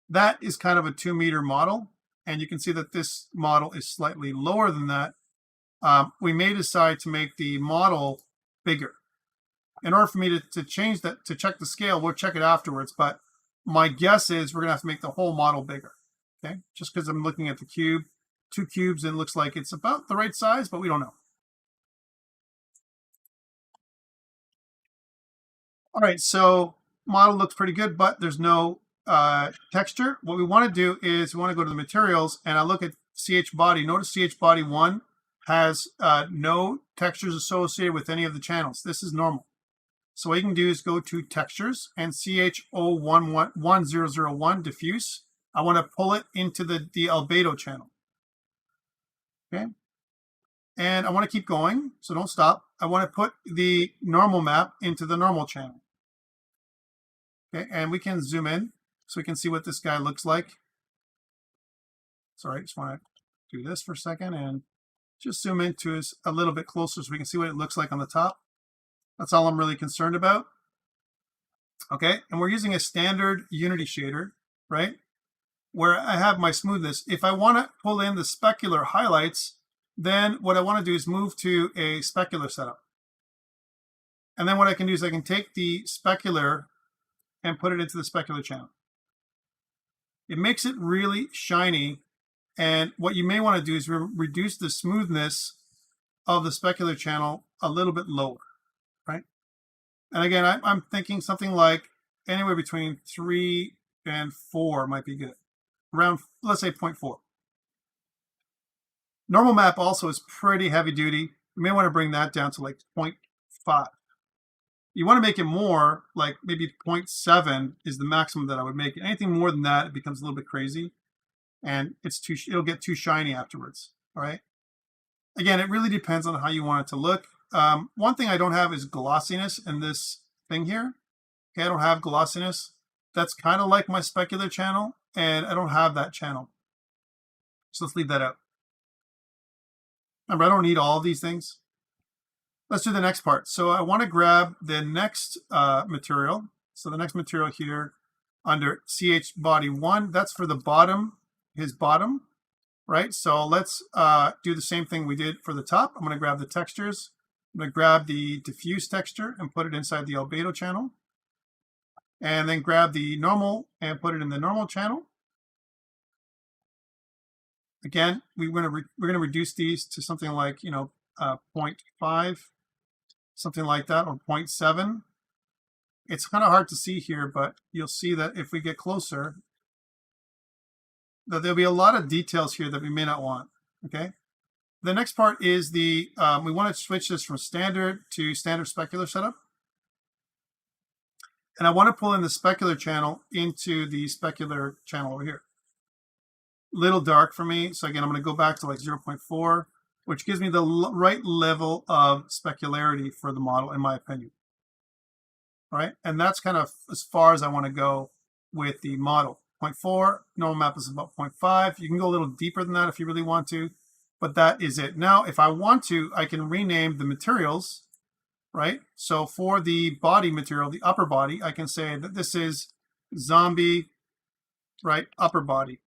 That is kind of a 2-meter model, and you can see that this model is slightly lower than that. We may decide to make the model bigger. In order for me to change that, to check the scale, we'll check it afterwards, but my guess is we're going to have to make the whole model bigger, okay? Just because I'm looking at the cube, 2 cubes, and it looks like it's about the right size, but we don't know. All right, so model looks pretty good, but there's no texture. What we want to do is we want to go to the materials, and I look at CH body. Notice CH body 1 has no textures associated with any of the channels. This is normal. So what you can do is go to textures and CH01001 diffuse. I want to pull it into the albedo channel. Okay. And I want to keep going, so don't stop. I want to put the normal map into the normal channel. Okay, and we can zoom in so we can see what this guy looks like. Sorry, I just want to do this for a second and just zoom into us a little bit closer so we can see what it looks like on the top. That's all I'm really concerned about. Okay, and we're using a standard Unity shader, right? Where I have my smoothness. If I want to pull in the specular highlights, then what I want to do is move to a specular setup. And then what I can do is I can take the specular and put it into the specular channel. It makes it really shiny. And what you may want to do is reduce the smoothness of the specular channel a little bit lower, right? And again, I'm thinking something like anywhere between 3 and 4 might be good. Around, let's say 0.4. Normal map also is pretty heavy duty. You may want to bring that down to like 0.5. You want to make it more, like maybe 0.7 is the maximum that I would make it. Anything more than that, it becomes a little bit crazy, and it'll get too shiny afterwards. All right. Again, it really depends on how you want it to look. One thing I don't have is glossiness in this thing here. Okay, I don't have glossiness. That's kind of like my specular channel, and I don't have that channel. So let's leave that out. Remember, I don't need all of these things. Let's do the next part. So I want to grab the next material. So the next material here under CH body 1, that's for the bottom, his bottom, right? So let's do the same thing we did for the top. I'm going to grab the textures. I'm going to grab the diffuse texture and put it inside the albedo channel. And then grab the normal and put it in the normal channel. Again, we're going to reduce these to something like 0.5, something like that, or 0.7. It's kind of hard to see here, but you'll see that if we get closer, that there'll be a lot of details here that we may not want. Okay. The next part is we want to switch this from standard to standard specular setup. And I want to pull in the specular channel into the specular channel over here. Little dark for me. So again, I'm going to go back to like 0.4, which gives me the right level of specularity for the model, in my opinion. Right? And that's kind of as far as I want to go with the model. 0.4, normal map is about 0.5. You can go a little deeper than that if you really want to, but that is it. Now, if I want to, I can rename the materials, right? So for the body material, the upper body, I can say that this is zombie, right, upper body.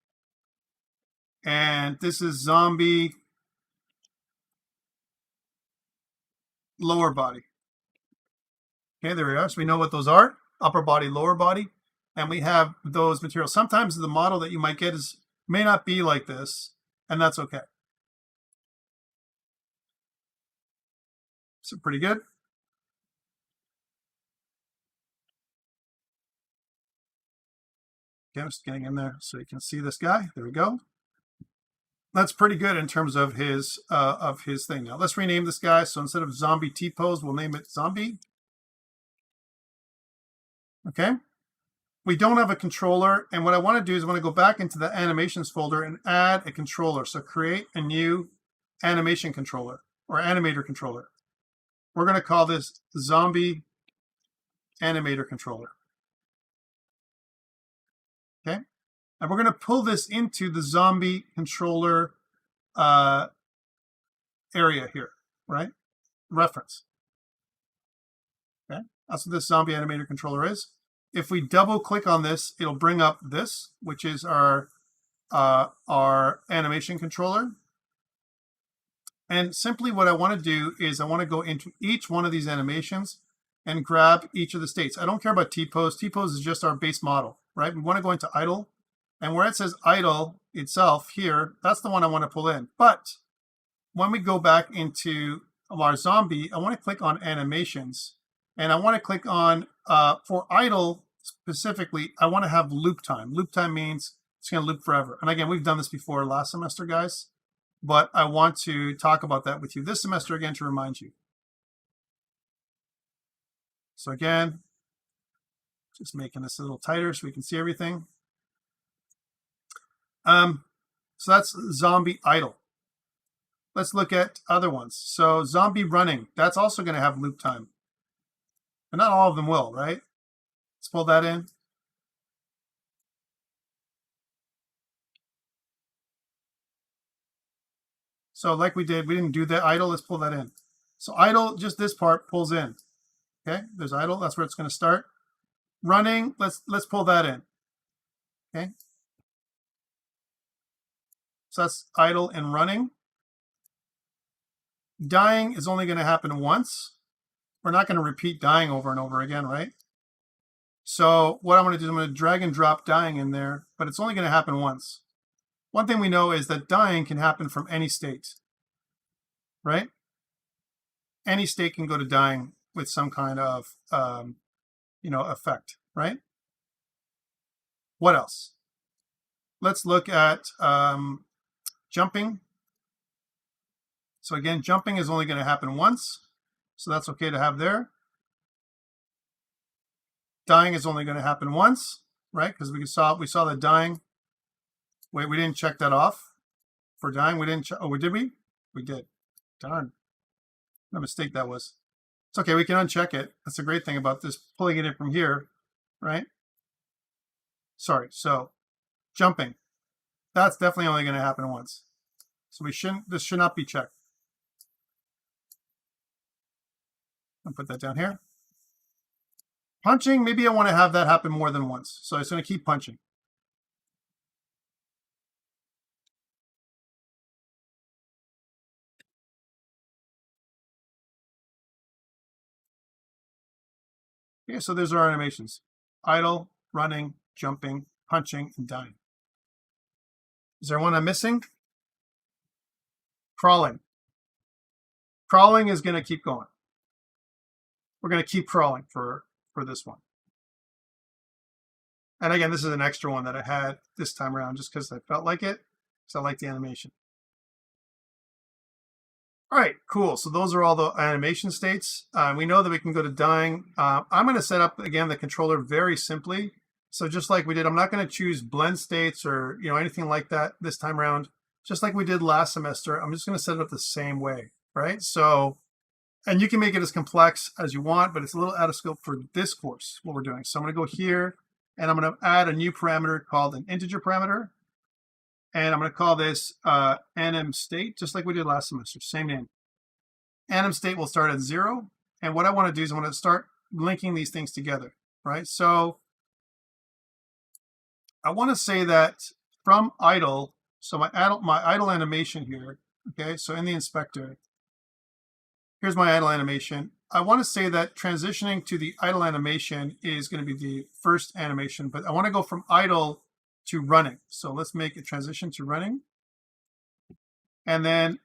And this is zombie lower body. Okay, there we are. So we know what those are, upper body, lower body. And we have those materials. Sometimes the model that you might get may not be like this, and that's okay. So pretty good. Okay, I'm just getting in there so you can see this guy. There we go. That's pretty good in terms of his thing. Now let's rename this guy. So instead of zombie T-pose, we'll name it zombie. Okay. We don't have a controller, and what I want to do is I want to go back into the animations folder and add a controller. So create a new animation controller or animator controller. We're going to call this zombie animator controller. Okay, and we're going to pull this into the zombie controller area here, right? Reference. Okay, that's what this zombie animator controller is. If we double click on this, it'll bring up this, which is our animation controller. And simply what I want to do is I want to go into each one of these animations and grab each of the states. I don't care about T-pose. T-pose is just our base model, right? We want to go into idle. And where it says idle itself here, that's the one I want to pull in. But when we go back into our zombie, I want to click on animations. And I want to click on, for idle specifically, I want to have loop time. Loop time means it's going to loop forever. And again, we've done this before last semester, guys. But I want to talk about that with you this semester again to remind you. So again, just making this a little tighter so we can see everything. So that's zombie idle. Let's look at other ones. So zombie running, that's also going to have loop time. But not all of them will, right? Let's pull that in. So like we didn't do that idle. Let's pull that in. So idle, just this part pulls in. Okay, there's idle. That's where it's going to start. Running, let's pull that in. Okay. So that's idle and running. Dying is only going to happen once. We're not going to repeat dying over and over again, right? So what I'm going to do is I'm going to drag and drop dying in there, but it's only going to happen once. One thing we know is that dying can happen from any state, right? Any state can go to dying with some kind of, effect, right? What else? Let's look at jumping. So again, jumping is only going to happen once, so that's okay to have there. Dying is only going to happen once, right? Because we saw that dying. Wait, we didn't check that off for dying. We didn't. Oh, did we? We did. Darn. What a mistake that was. It's okay. We can uncheck it. That's the great thing about this, pulling it in from here, right? Sorry. So jumping. That's definitely only going to happen once. So this should not be checked. I'll put that down here. Punching, maybe I want to have that happen more than once. So I'm just going to keep punching. Okay, so there's our animations. Idle, running, jumping, punching, and dying. Is there one I'm missing? Crawling. Crawling is going to keep going. We're going to keep crawling for this one. And again, this is an extra one that I had this time around just because I felt like it, because I like the animation. All right, cool. So those are all the animation states. We know that we can go to dying. I'm going to set up, again, the controller very simply. So just like we did, I'm not going to choose blend states or anything like that this time around. Just like we did last semester, I'm just going to set it up the same way, right? So, and you can make it as complex as you want, but it's a little out of scope for this course, what we're doing. So I'm going to go here, and I'm going to add a new parameter called an integer parameter. And I'm going to call this anim state, just like we did last semester, same name. Anim state will start at 0. And what I want to do is I want to start linking these things together, right? So I want to say that from idle, so my idle animation here, okay, so in the inspector, here's my idle animation. I want to say that transitioning to the idle animation is going to be the first animation, but I want to go from idle to running. So let's make a transition to running. And then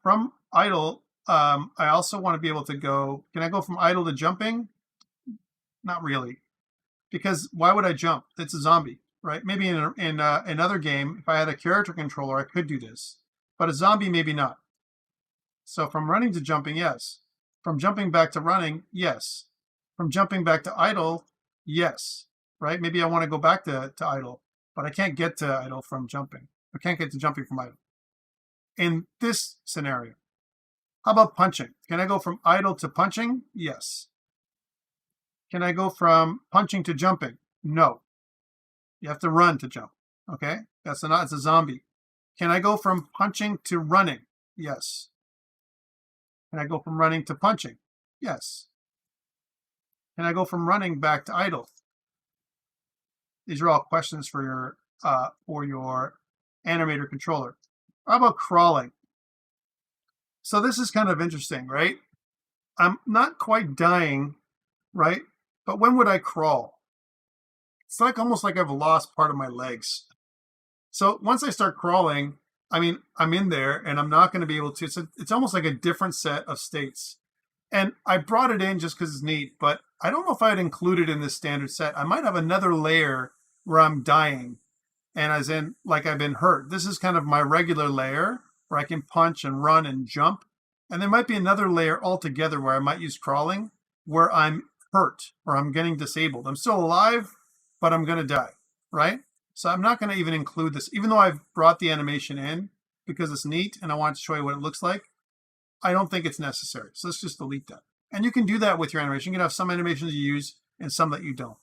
from idle, I also want to be able to go, can I go from idle to jumping? Not really, because why would I jump? It's a zombie, right? Maybe in another game, if I had a character controller, I could do this, but a zombie, maybe not. So from running to jumping, yes. From jumping back to running, yes. From jumping back to idle, yes, right? Maybe I want to go back to idle, but I can't get to idle from jumping. I can't get to jumping from idle. In this scenario, how about punching? Can I go from idle to punching? Yes. Can I go from punching to jumping? No. You have to run to jump, okay? It's a zombie. Can I go from punching to running? Yes. Can I go from running to punching? Yes. Can I go from running back to idle? These are all questions for your animator controller. How about crawling? So this is kind of interesting, right? I'm not quite dying, right? But when would I crawl? It's like almost like I've lost part of my legs. So once I start crawling, I mean, I'm in there and I'm not going to be able to. It's almost like a different set of states. And I brought it in just because it's neat, but I don't know if I'd include it in this standard set. I might have another layer where I'm dying, and as in like I've been hurt. This is kind of my regular layer where I can punch and run and jump. And there might be another layer altogether where I might use crawling, where I'm hurt or I'm getting disabled. I'm still alive, but I'm going to die, right? So I'm not going to even include this, even though I've brought the animation in because it's neat and I want to show you what it looks like. I don't think it's necessary. So let's just delete that. And you can do that with your animation. You can have some animations you use and some that you don't.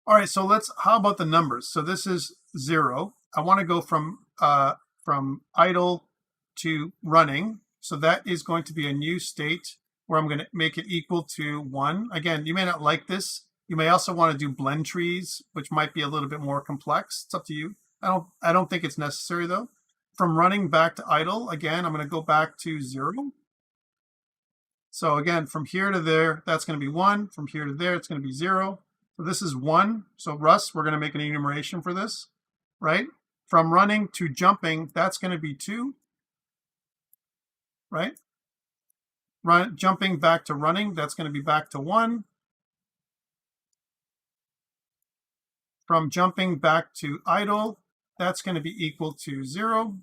All right, so how about the numbers? So this is 0. I want to go from idle to running. So that is going to be a new state where I'm going to make it equal to 1. Again, you may not like this. You may also want to do blend trees, which might be a little bit more complex. It's up to you. I don't think it's necessary though. From running back to idle, again, I'm going to go back to 0. So again, from here to there, that's going to be 1. From here to there, it's going to be 0. So this is 1. So Russ, we're going to make an enumeration for this, right? From running to jumping, that's going to be 2, right? Jumping back to running, that's going to be back to 1. From jumping back to idle, that's going to be equal to 0.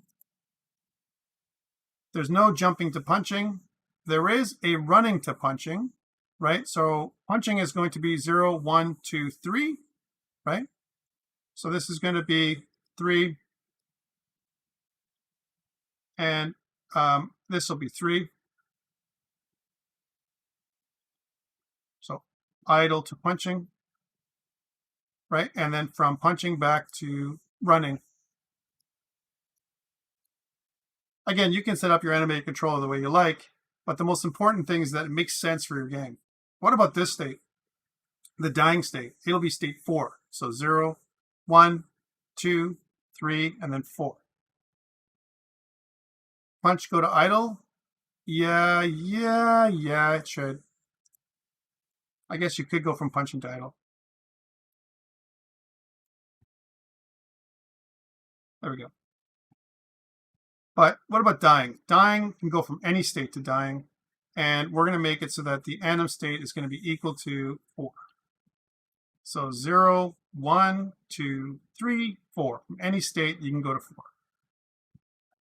There's no jumping to punching. There is a running to punching, right? So punching is going to be 0, 1, 2, 3, right? So this is going to be 3. And this will be 3. So idle to punching, right? And then from punching back to running. Again, you can set up your animated controller the way you like, but the most important thing is that it makes sense for your game. What about this state? The dying state. It'll be state 4. So 0, 1, 2, 3, and then 4. Punch, go to idle. Yeah, it should. I guess you could go from punching to idle. There we go. But what about dying? Dying can go from any state to dying. And we're going to make it so that the anim state is going to be equal to 4. So 0, 1, 2, 3, 4. From any state, you can go to 4.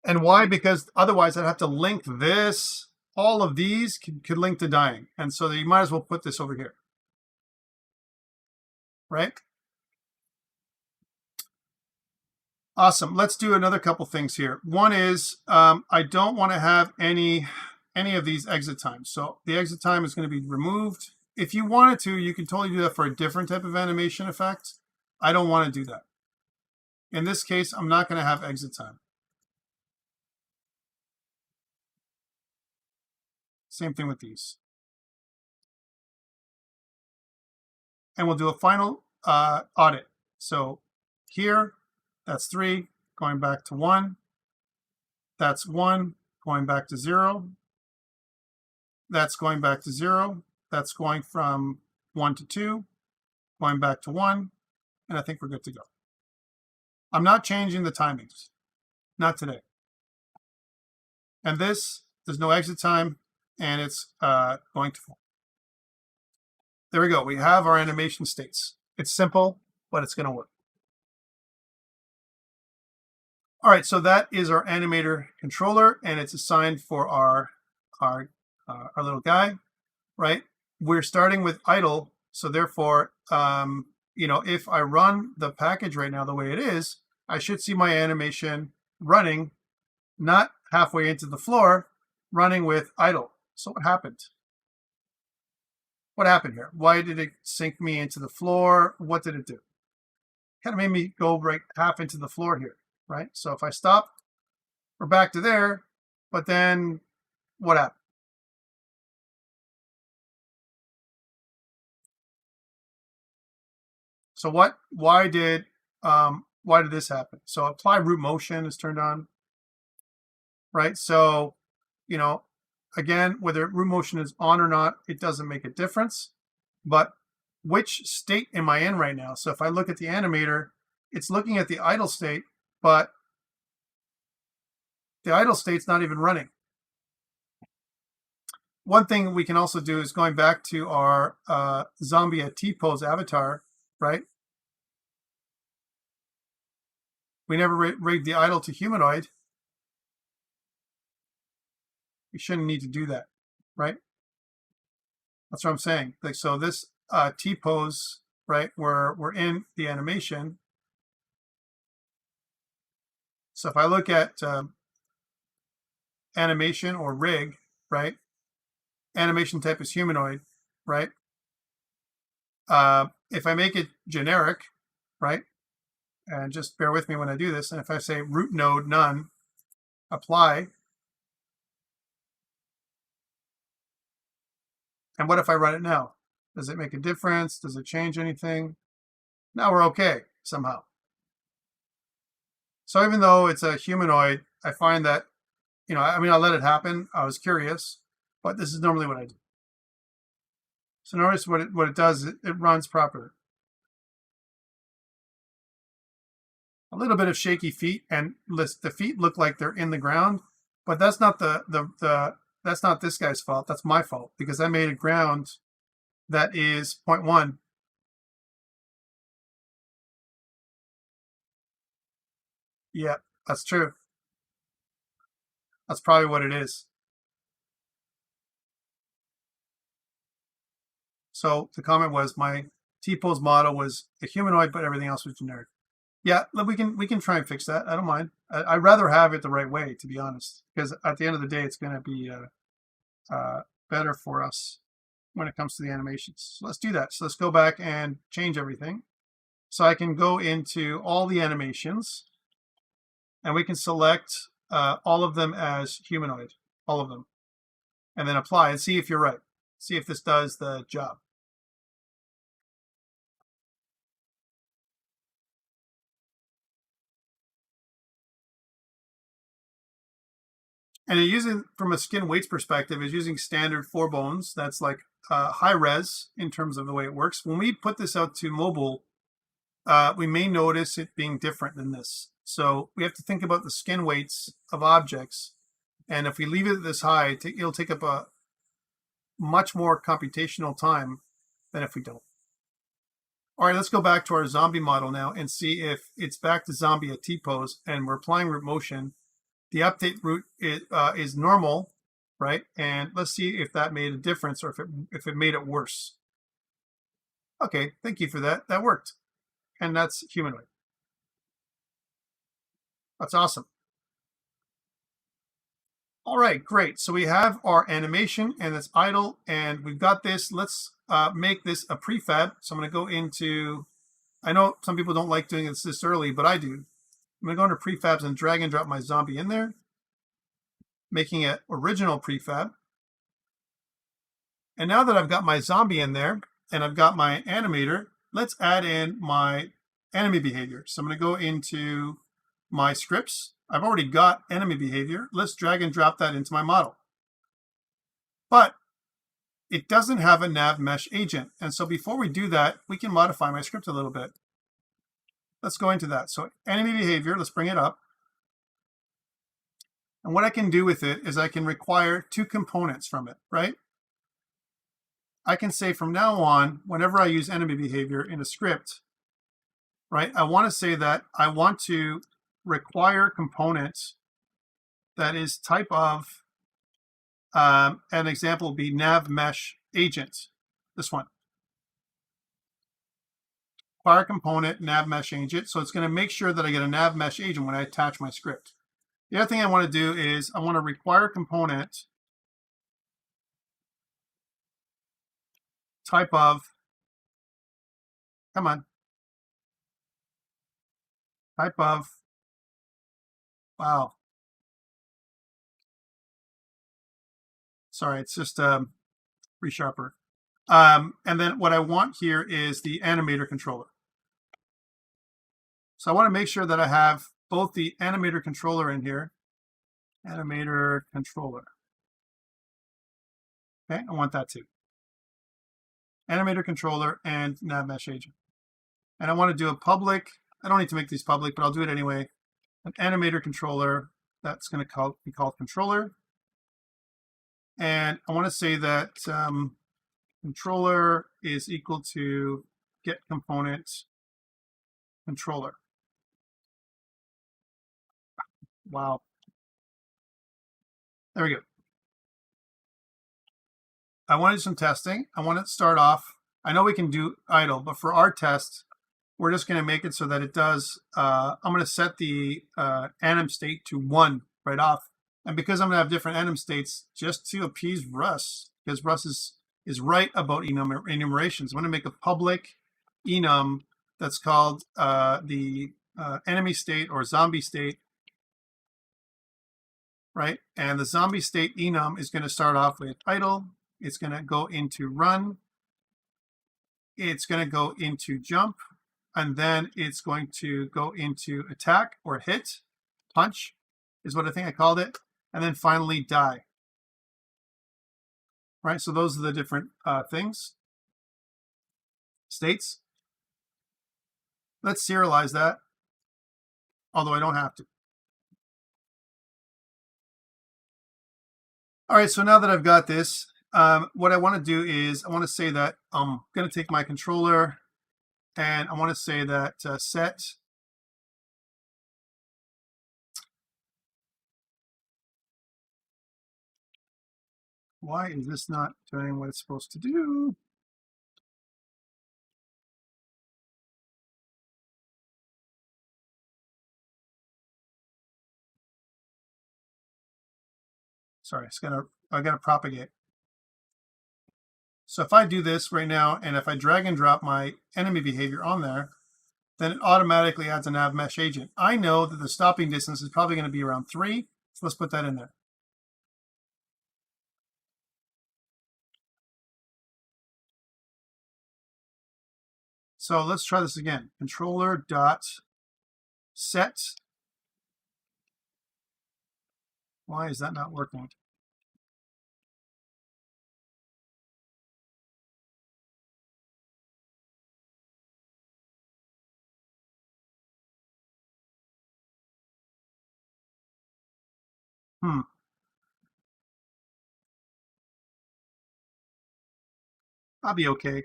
And why? Because otherwise I'd have to link this. All of these could link to dying. And so you might as well put this over here. Right? Awesome. Let's do another couple things here. One is I don't want to have any of these exit times. So the exit time is going to be removed. If you wanted to, you can totally do that for a different type of animation effect. I don't want to do that. In this case, I'm not going to have exit time. Same thing with these. And we'll do a final audit. So here, that's 3, going back to 1. That's 1, going back to 0. That's going back to 0. That's going from 1 to 2, going back to 1. And I think we're good to go. I'm not changing the timings. Not today. And this, there's no exit time, and it's going to fall. There we go. We have our animation states. It's simple, but it's going to work. All right, so that is our animator controller, and it's assigned for our little guy, right? We're starting with idle, so therefore, if I run the package right now the way it is, I should see my animation running, not halfway into the floor, running with idle. So what happened? What happened here? Why did it sink me into the floor? What did it do? Kind of made me go right half into the floor here, right? So if I stop, we're back to there, but then what happened? So why did this happen? So apply root motion is turned on, right? So, again, whether root motion is on or not, it doesn't make a difference. But which state am I in right now? So if I look at the animator, it's looking at the idle state, but the idle state's not even running. One thing we can also do is going back to our zombie at T-pose avatar, right? We never rigged the idle to humanoid. We shouldn't need to do that, right? That's what I'm saying. Like, so this T-pose, right, we're in the animation. So if I look at animation or rig, right, animation type is humanoid, right? If I make it generic, right, and just bear with me when I do this, and if I say root node none, apply, and what if I run it now? Does it make a difference? Does it change anything? Now we're okay somehow. So even though it's a humanoid, I find that, I let it happen. I was curious, but this is normally what I do. So notice what it does, it runs properly. A little bit of shaky feet, and the feet look like they're in the ground, but that's not that's not this guy's fault. That's my fault, because I made a ground that is 0.1. Yeah, that's true. That's probably what it is. So the comment was my T-pose model was a humanoid, but everything else was generic. Yeah, we can try and fix that. I don't mind. I'd rather have it the right way, to be honest, because at the end of the day, it's going to be better for us when it comes to the animations. So let's do that. So let's go back and change everything. So I can go into all the animations, and we can select all of them as humanoid, all of them, and then apply and see if you're right. See if this does the job. And using, from a skin weights perspective, is using standard 4 bones. That's like high res in terms of the way it works. When we put this out to mobile, we may notice it being different than this. So we have to think about the skin weights of objects. And if we leave it this high, it'll take up a much more computational time than if we don't. All right, let's go back to our zombie model now and see if it's back to zombie at T-pose, and we're applying root motion. the update root is normal, right? And let's see if that made a difference or if it made it worse. Okay, thank you for that. That worked. And that's humanoid. That's awesome. All right, great. So we have our animation and it's idle and we've got this. Let's make this a prefab. So I'm going to go into, I know some people don't like doing this early, but I do. I'm going to go into prefabs and drag and drop my zombie in there, making it original prefab. And now that I've got my zombie in there and I've got my animator, let's add in my enemy behavior. So I'm going to go into my scripts. I've already got enemy behavior. Let's drag and drop that into my model. But it doesn't have a nav mesh agent. And so before we do that, we can modify my script a little bit. Let's go into that. So enemy behavior, let's bring it up. And what I can do with it is I can require 2 components from it, right? I can say from now on, whenever I use enemy behavior in a script, right, I want to say that I want to require components that is type of, an example would be nav mesh agent, this one. Require component nav mesh agent. So it's going to make sure that I get a nav mesh agent when I attach my script. The other thing I want to do is I want to require component type of, come on, type of, wow. Sorry, it's just resharper. And then what I want here is the animator controller. So I want to make sure that I have both the animator controller in here, animator controller. Okay, I want that too. Animator controller and nav mesh agent. And I want to do a public, I don't need to make these public, but I'll do it anyway. An animator controller that's going to be called controller. And I want to say that controller is equal to get component controller. Wow. There we go. I want to do some testing. I want to start off. I know we can do idle, but for our test, we're just going to make it so that it does, I'm going to set the anim state to 1 right off. And because I'm going to have different anim states, just to appease Russ, because Russ is right about enumerations, I'm going to make a public enum that's called the enemy state or zombie state, right? And the zombie state enum is going to start off with idle. It's going to go into run. It's going to go into jump. And then it's going to go into attack or hit. Punch is what I think I called it. And then finally die. Right, so those are the different things. States. Let's serialize that, although I don't have to. All right, so now that I've got this, what I want to do is I want to say that I'm going to take my controller and I want to say that set why is this not doing what it's supposed to do? Sorry, I gotta propagate. So if I do this right now, and if I drag and drop my enemy behavior on there, then it automatically adds a nav mesh agent. I know that the stopping distance is probably going to be around 3, so let's put that in there. So let's try this again. Controller dot set. Why is that not working? I'll be okay.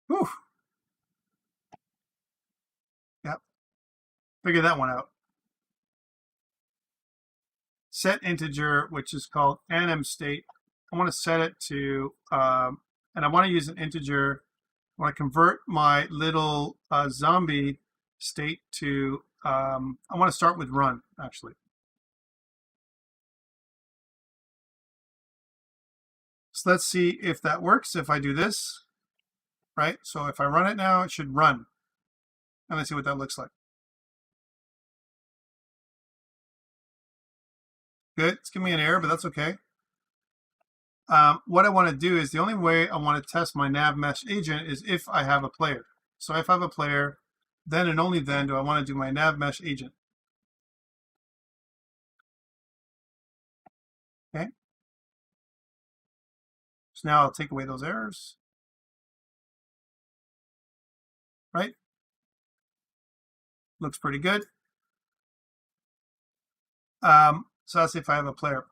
Whew. Yep. Figure that one out. Set integer, which is called anim state. I want to set it to, and I want to use an integer. I want to convert my little zombie state to, I want to start with run, actually. So let's see if that works. If I do this, right? So if I run it now, it should run. And let's see what that looks like. Good. It's giving me an error, but that's okay. What I want to do is the only way I want to test my nav mesh agent is if I have a player. So if I have a player, then and only then do I want to do my nav mesh agent. Okay. So now I'll take away those errors. Right? Looks pretty good. So that's if I have a player.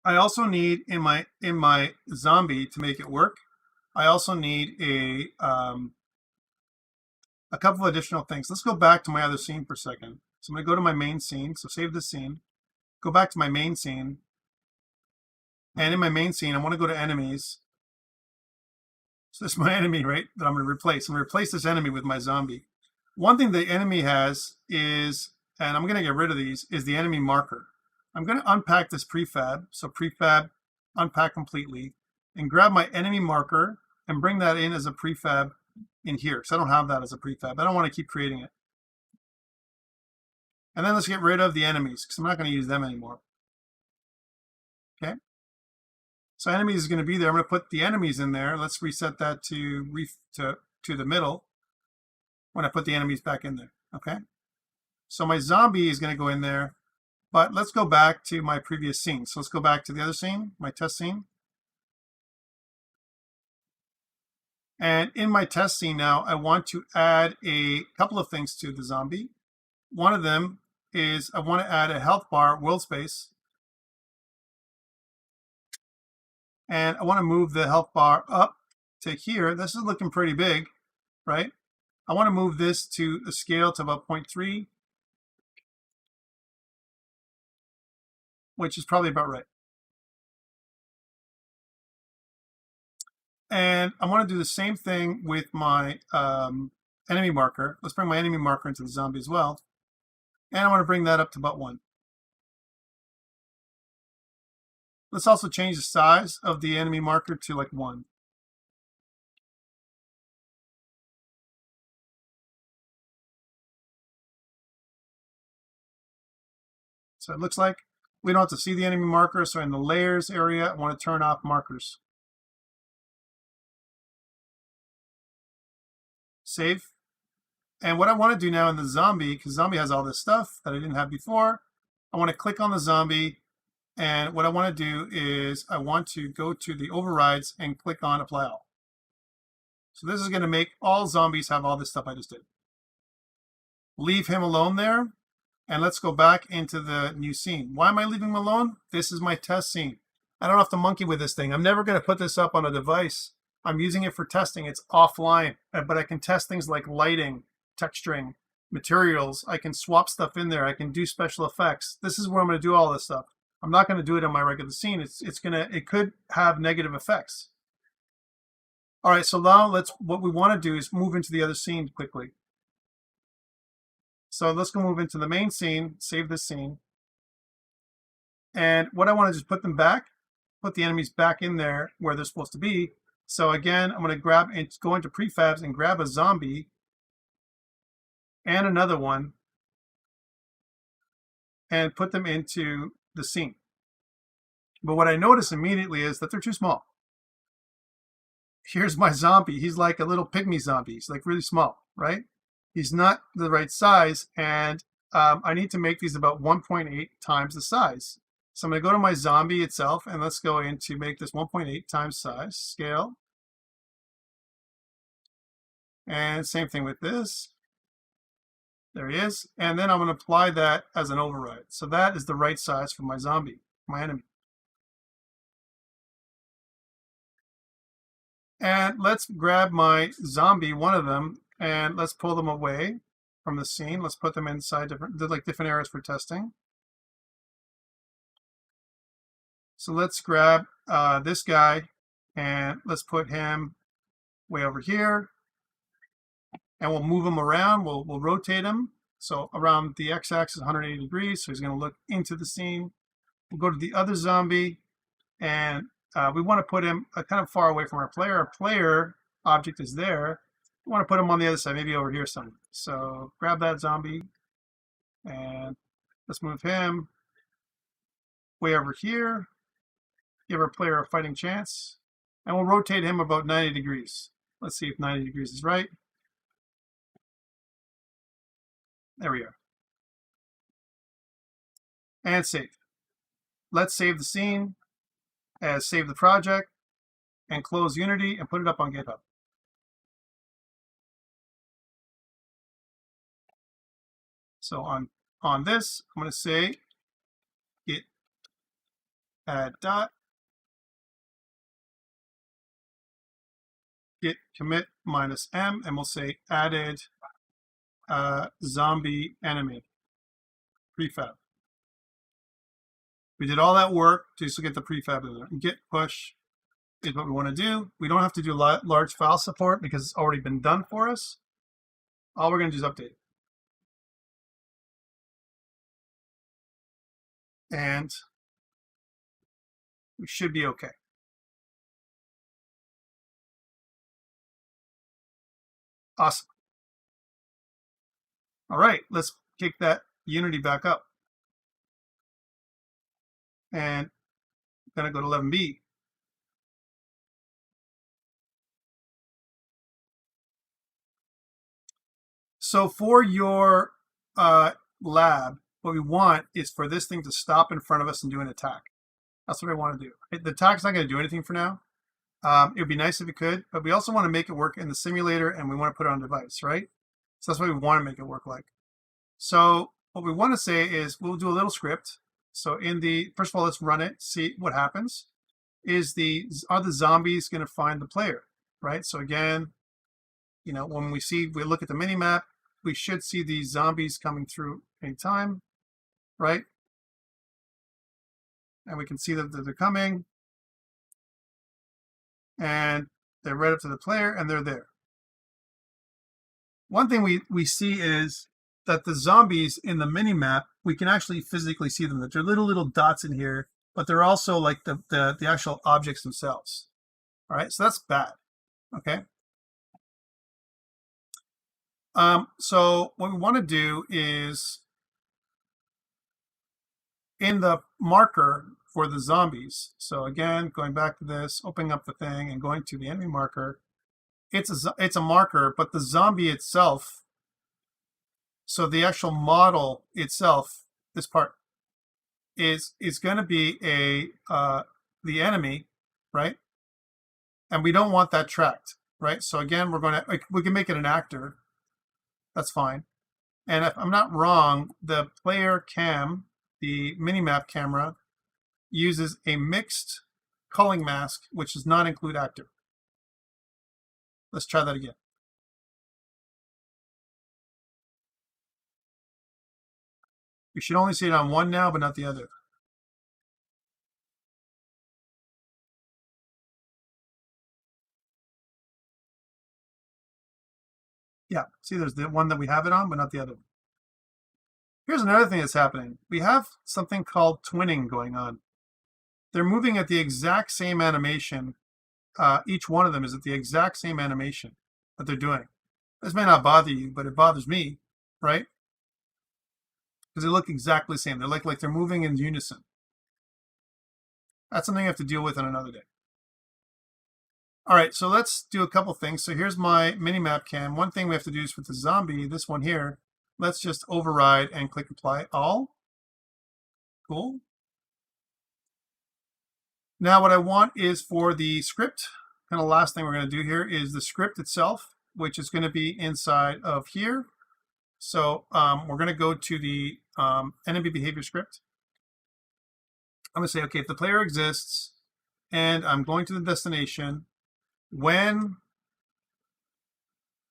I also need in my zombie to make it work. I also need a couple of additional things. Let's go back to my other scene for a second. So I'm going to go to my main scene. So save this scene. Go back to my main scene. And in my main scene, I want to go to enemies. So this is my enemy, right, that I'm going to replace. I'm going to replace this enemy with my zombie. One thing the enemy has is, and I'm going to get rid of these, is the enemy marker. I'm going to unpack this prefab. So prefab, unpack completely, and grab my enemy marker and bring that in as a prefab in here, because I don't have that as a prefab. I don't want to keep creating it. And then let's get rid of the enemies, because I'm not going to use them anymore. Okay. So enemies is going to be there. I'm going to put the enemies in there. Let's reset that to the middle when I put the enemies back in there. Okay. So my zombie is going to go in there, but let's go back to my previous scene. So let's go back to the other scene, my test scene. And in my test scene now, I want to add a couple of things to the zombie. One of them is I want to add a health bar world space. And I want to move the health bar up to here. This is looking pretty big, right? I want to move this to a scale to about 0.3, which is probably about right. And I want to do the same thing with my enemy marker. Let's bring my enemy marker into the zombie as well. And I want to bring that up to about 1. Let's also change the size of the enemy marker to like 1. So it looks like we don't have to see the enemy marker. So in the layers area, I want to turn off markers. Save. And what I want to do now in the zombie, because zombie has all this stuff that I didn't have before, I want to click on the zombie. And what I want to do is I want to go to the overrides and click on apply all. So this is going to make all zombies have all this stuff I just did. Leave him alone there. And let's go back into the new scene. Why am I leaving him alone? This is my test scene. I don't have to monkey with this thing. I'm never going to put this up on a device. I'm using it for testing. It's offline, but I can test things like lighting, texturing, materials. I can swap stuff in there. I can do special effects. This is where I'm going to do all this stuff. I'm not going to do it on my regular scene. It could have negative effects. All right, so now what we want to do is move into the other scene quickly. So let's go move into the main scene, save this scene. And what I want to just put them back, put the enemies back in there where they're supposed to be. So again, I'm going to go into prefabs and grab a zombie and another one and put them into the scene. But what I notice immediately is that they're too small. Here's my zombie. He's like a little pygmy zombie. He's like really small, right? He's not the right size, and I need to make these about 1.8 times the size. So I'm going to go to my zombie itself, and let's go in to make this 1.8 times size, scale. And same thing with this. There he is. And then I'm going to apply that as an override. So that is the right size for my zombie, my enemy. And let's grab my zombie, one of them, and let's pull them away. from the scene. Let's put them inside different areas for testing. So let's grab this guy and let's put him way over here, and we'll move him around. We'll rotate him. So around the x-axis 180 degrees. So he's going to look into the scene. We'll go to the other zombie, and we want to put him kind of far away from our player. Our player object is there. We want to put him on the other side, maybe over here somewhere. So grab that zombie, and let's move him way over here. Give our player a fighting chance, and we'll rotate him about 90 degrees. Let's see if 90 degrees is right. There we are. And save. Let's save the scene as save the project and close Unity and put it up on GitHub. So on this, I'm going to say git add dot git commit -m, and we'll say added zombie enemy prefab. We did all that work just to get the prefab in there. And git push is what we want to do. We don't have to do large file support because it's already been done for us. All we're going to do is update it. And we should be okay. Awesome. All right, let's kick that Unity back up. And I'm going to go to 11B. So for your lab, what we want is for this thing to stop in front of us and do an attack. That's what I want to do. The attack's not going to do anything for now. It would be nice if it could, but we also want to make it work in the simulator, and we want to put it on device, right? So that's what we want to make it work like. So what we want to say is we'll do a little script. So first of all, let's run it, see what happens. Are the zombies going to find the player, right? So again, when we look at the mini map, we should see these zombies coming through anytime, right? And we can see that they're coming, and they're right up to the player, and they're there. One thing we see is that the zombies in the mini map, we can actually physically see them. That they're little dots in here, but they're also like the actual objects themselves. All right, so that's bad. Okay. So what we want to do is in the marker for the zombies. So again, going back to this, opening up the thing and going to the enemy marker. It's a marker, but the zombie itself, so the actual model itself, this part, is going to be the enemy, right? And we don't want that tracked, right? So again, we can make it an actor. That's fine. And if I'm not wrong, the player cam, the minimap camera, uses a mixed culling mask, which does not include actor. Let's try that again. You should only see it on one now, but not the other. Yeah, see, there's the one that we have it on, but not the other one. Here's another thing that's happening. We have something called twinning going on. They're moving at the exact same animation. Each one of them is at the exact same animation that they're doing. This may not bother you, but it bothers me, right? Because they look exactly the same. They're like they're moving in unison. That's something I have to deal with on another day. All right, so let's do a couple things. So here's my minimap cam. One thing we have to do is with the zombie, this one here, let's just override and click apply all. Cool. Now what I want is for the script, kind of last thing we're going to do here is the script itself, which is going to be inside of here. So we're going to go to the enemy behavior script. I'm going to say, okay, if the player exists and I'm going to the destination,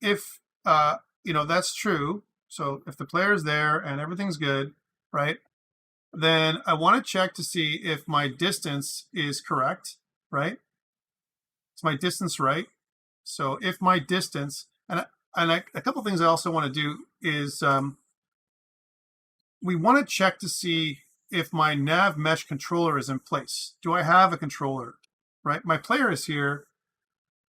if that's true, So if the player is there and everything's good, right, then I want to check to see if my distance is correct, right? Is my distance right? So if my distance, a couple things I also want to do is we want to check to see if my nav mesh controller is in place. Do I have a controller, right? My player is here,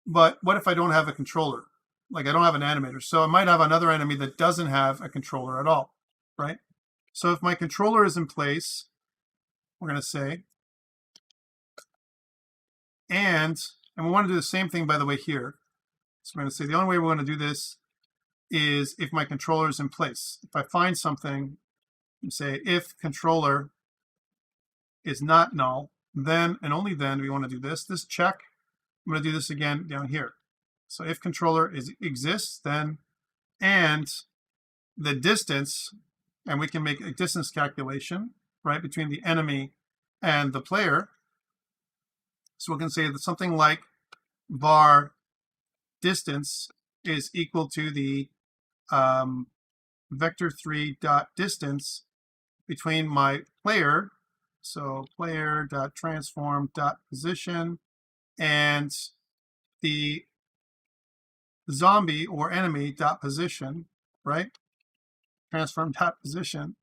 but what if I don't have a controller? Like I don't have an animator. So I might have another enemy that doesn't have a controller at all, right? So if my controller is in place, we're going to say, and we want to do the same thing, by the way, here. So we're going to say the only way we're going to do this is if my controller is in place. If I find something, you say if controller is not null, then and only then do we want to do this check. I'm going to do this again down here. So if controller exists, then and the distance, and we can make a distance calculation, right, between the enemy and the player. So we can say that something like var distance is equal to the vector3 dot distance between my player, so player dot transform dot position, and the zombie or enemy dot position, right? Transform dot position.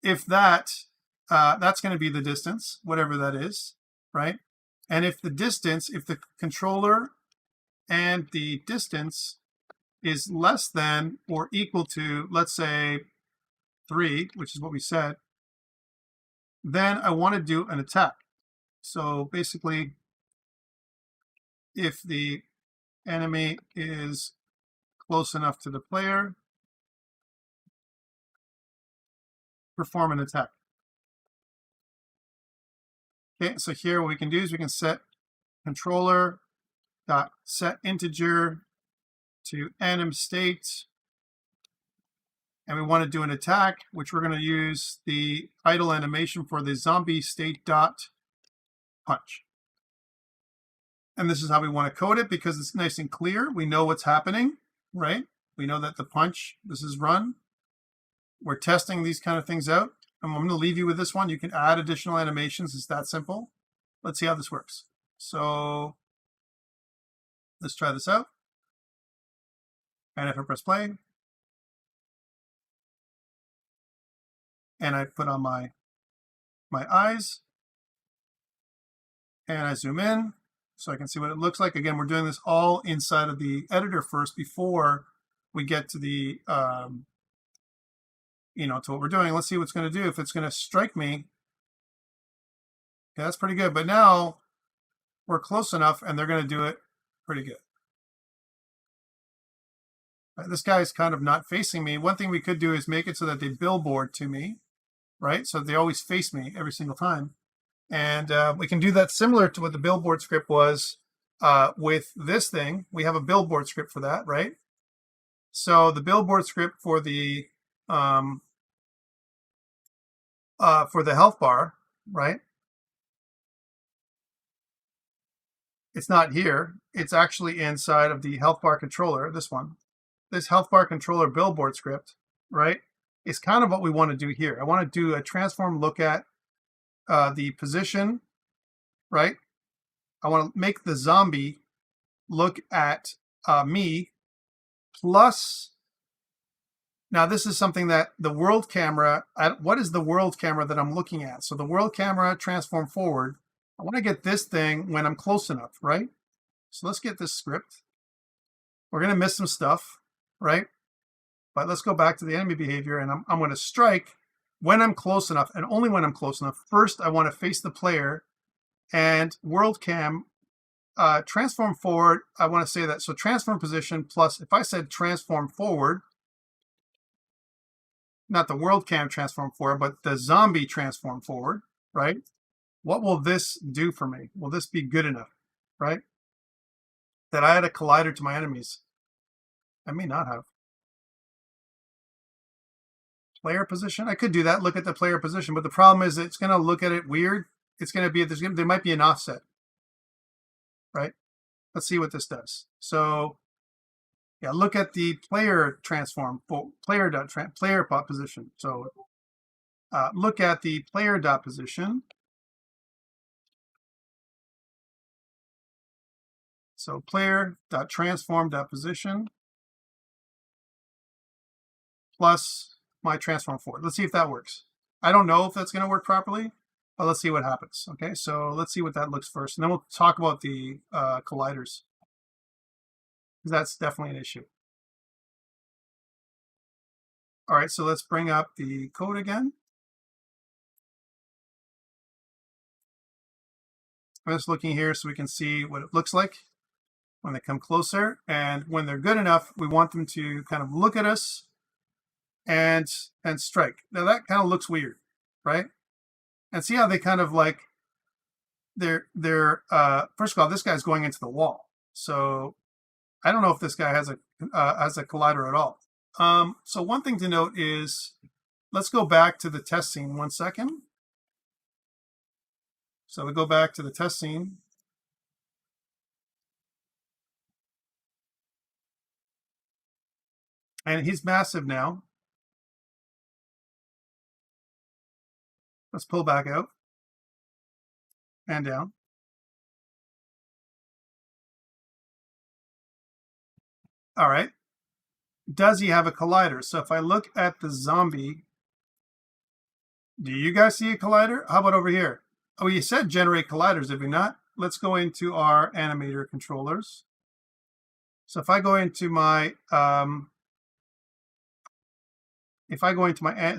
If that that's going to be the distance, whatever that is, right? And if the distance, if the controller and the distance is less than or equal to, let's say, 3, which is what we said, then I want to do an attack. So basically, if the enemy is close enough to the player, perform an attack. Okay, so here what we can do is we can set controller dot set integer to anim state, and we want to do an attack, which we're going to use the idle animation for the zombie state dot punch. And this is how we want to code it because it's nice and clear. We know what's happening, right? We know that the punch, this is run. We're testing these kind of things out. And I'm going to leave you with this one. You can add additional animations. It's that simple. Let's see how this works. So let's try this out. And if I press play, and I put on my eyes, and I zoom in so I can see what it looks like. Again, we're doing this all inside of the editor first before we get to the to what we're doing. Let's see what's going to do. If it's going to strike me, okay, that's pretty good. But now we're close enough, and they're going to do it pretty good. Right, this guy is kind of not facing me. One thing we could do is make it so that they billboard to me, right? So they always face me every single time. And we can do that similar to what the billboard script was with this thing. We have a billboard script for that, right? So the billboard script for the health bar, right? It's not here. It's actually inside of the health bar controller, this one. This health bar controller billboard script, right, is kind of what we want to do here. I want to do a transform look at the position, right? I want to make the zombie look at me plus, now this is something that the world camera, what is the world camera that I'm looking at? So the world camera transform forward, I want to get this thing when I'm close enough, right? So let's get this script. We're going to miss some stuff, right? But let's go back to the enemy behavior, and I'm going to strike when I'm close enough, and only when I'm close enough. First, I want to face the player, and world cam transform forward. I want to say that, so transform position plus, if I said transform forward, not the world cam transform forward, but the zombie transform forward, right? What will this do for me? Will this be good enough, right? That I add a collider to my enemies? I may not have. Player position, I could do that, look at the player position, but the problem is it's going to look at it weird. It's going to be, there might be an offset, right? Let's see what this does. So Yeah, look at the player transform, player dot position. So look at the player dot position. So player dot transform dot position plus my transform forward. Let's see if that works. I don't know if that's going to work properly, but let's see what happens. Okay, so let's see what that looks first, and then we'll talk about the colliders, because that's definitely an issue. All right, so let's bring up the code again. I'm just looking here so we can see what it looks like when they come closer. And when they're good enough, we want them to kind of look at us and strike. Now that kind of looks weird, right? And see how they kind of like, they're first of all, this guy's going into the wall. So I don't know if this guy has a collider at all. So one thing to note is, let's go back to the test scene 1 second. So we go back to the test scene. And he's massive now. Let's pull back out and down. All right. Does he have a collider? So if I look at the zombie, do you guys see a collider? How about over here? Oh, you said generate colliders, did we not? Let's go into our animator controllers. So if I go into my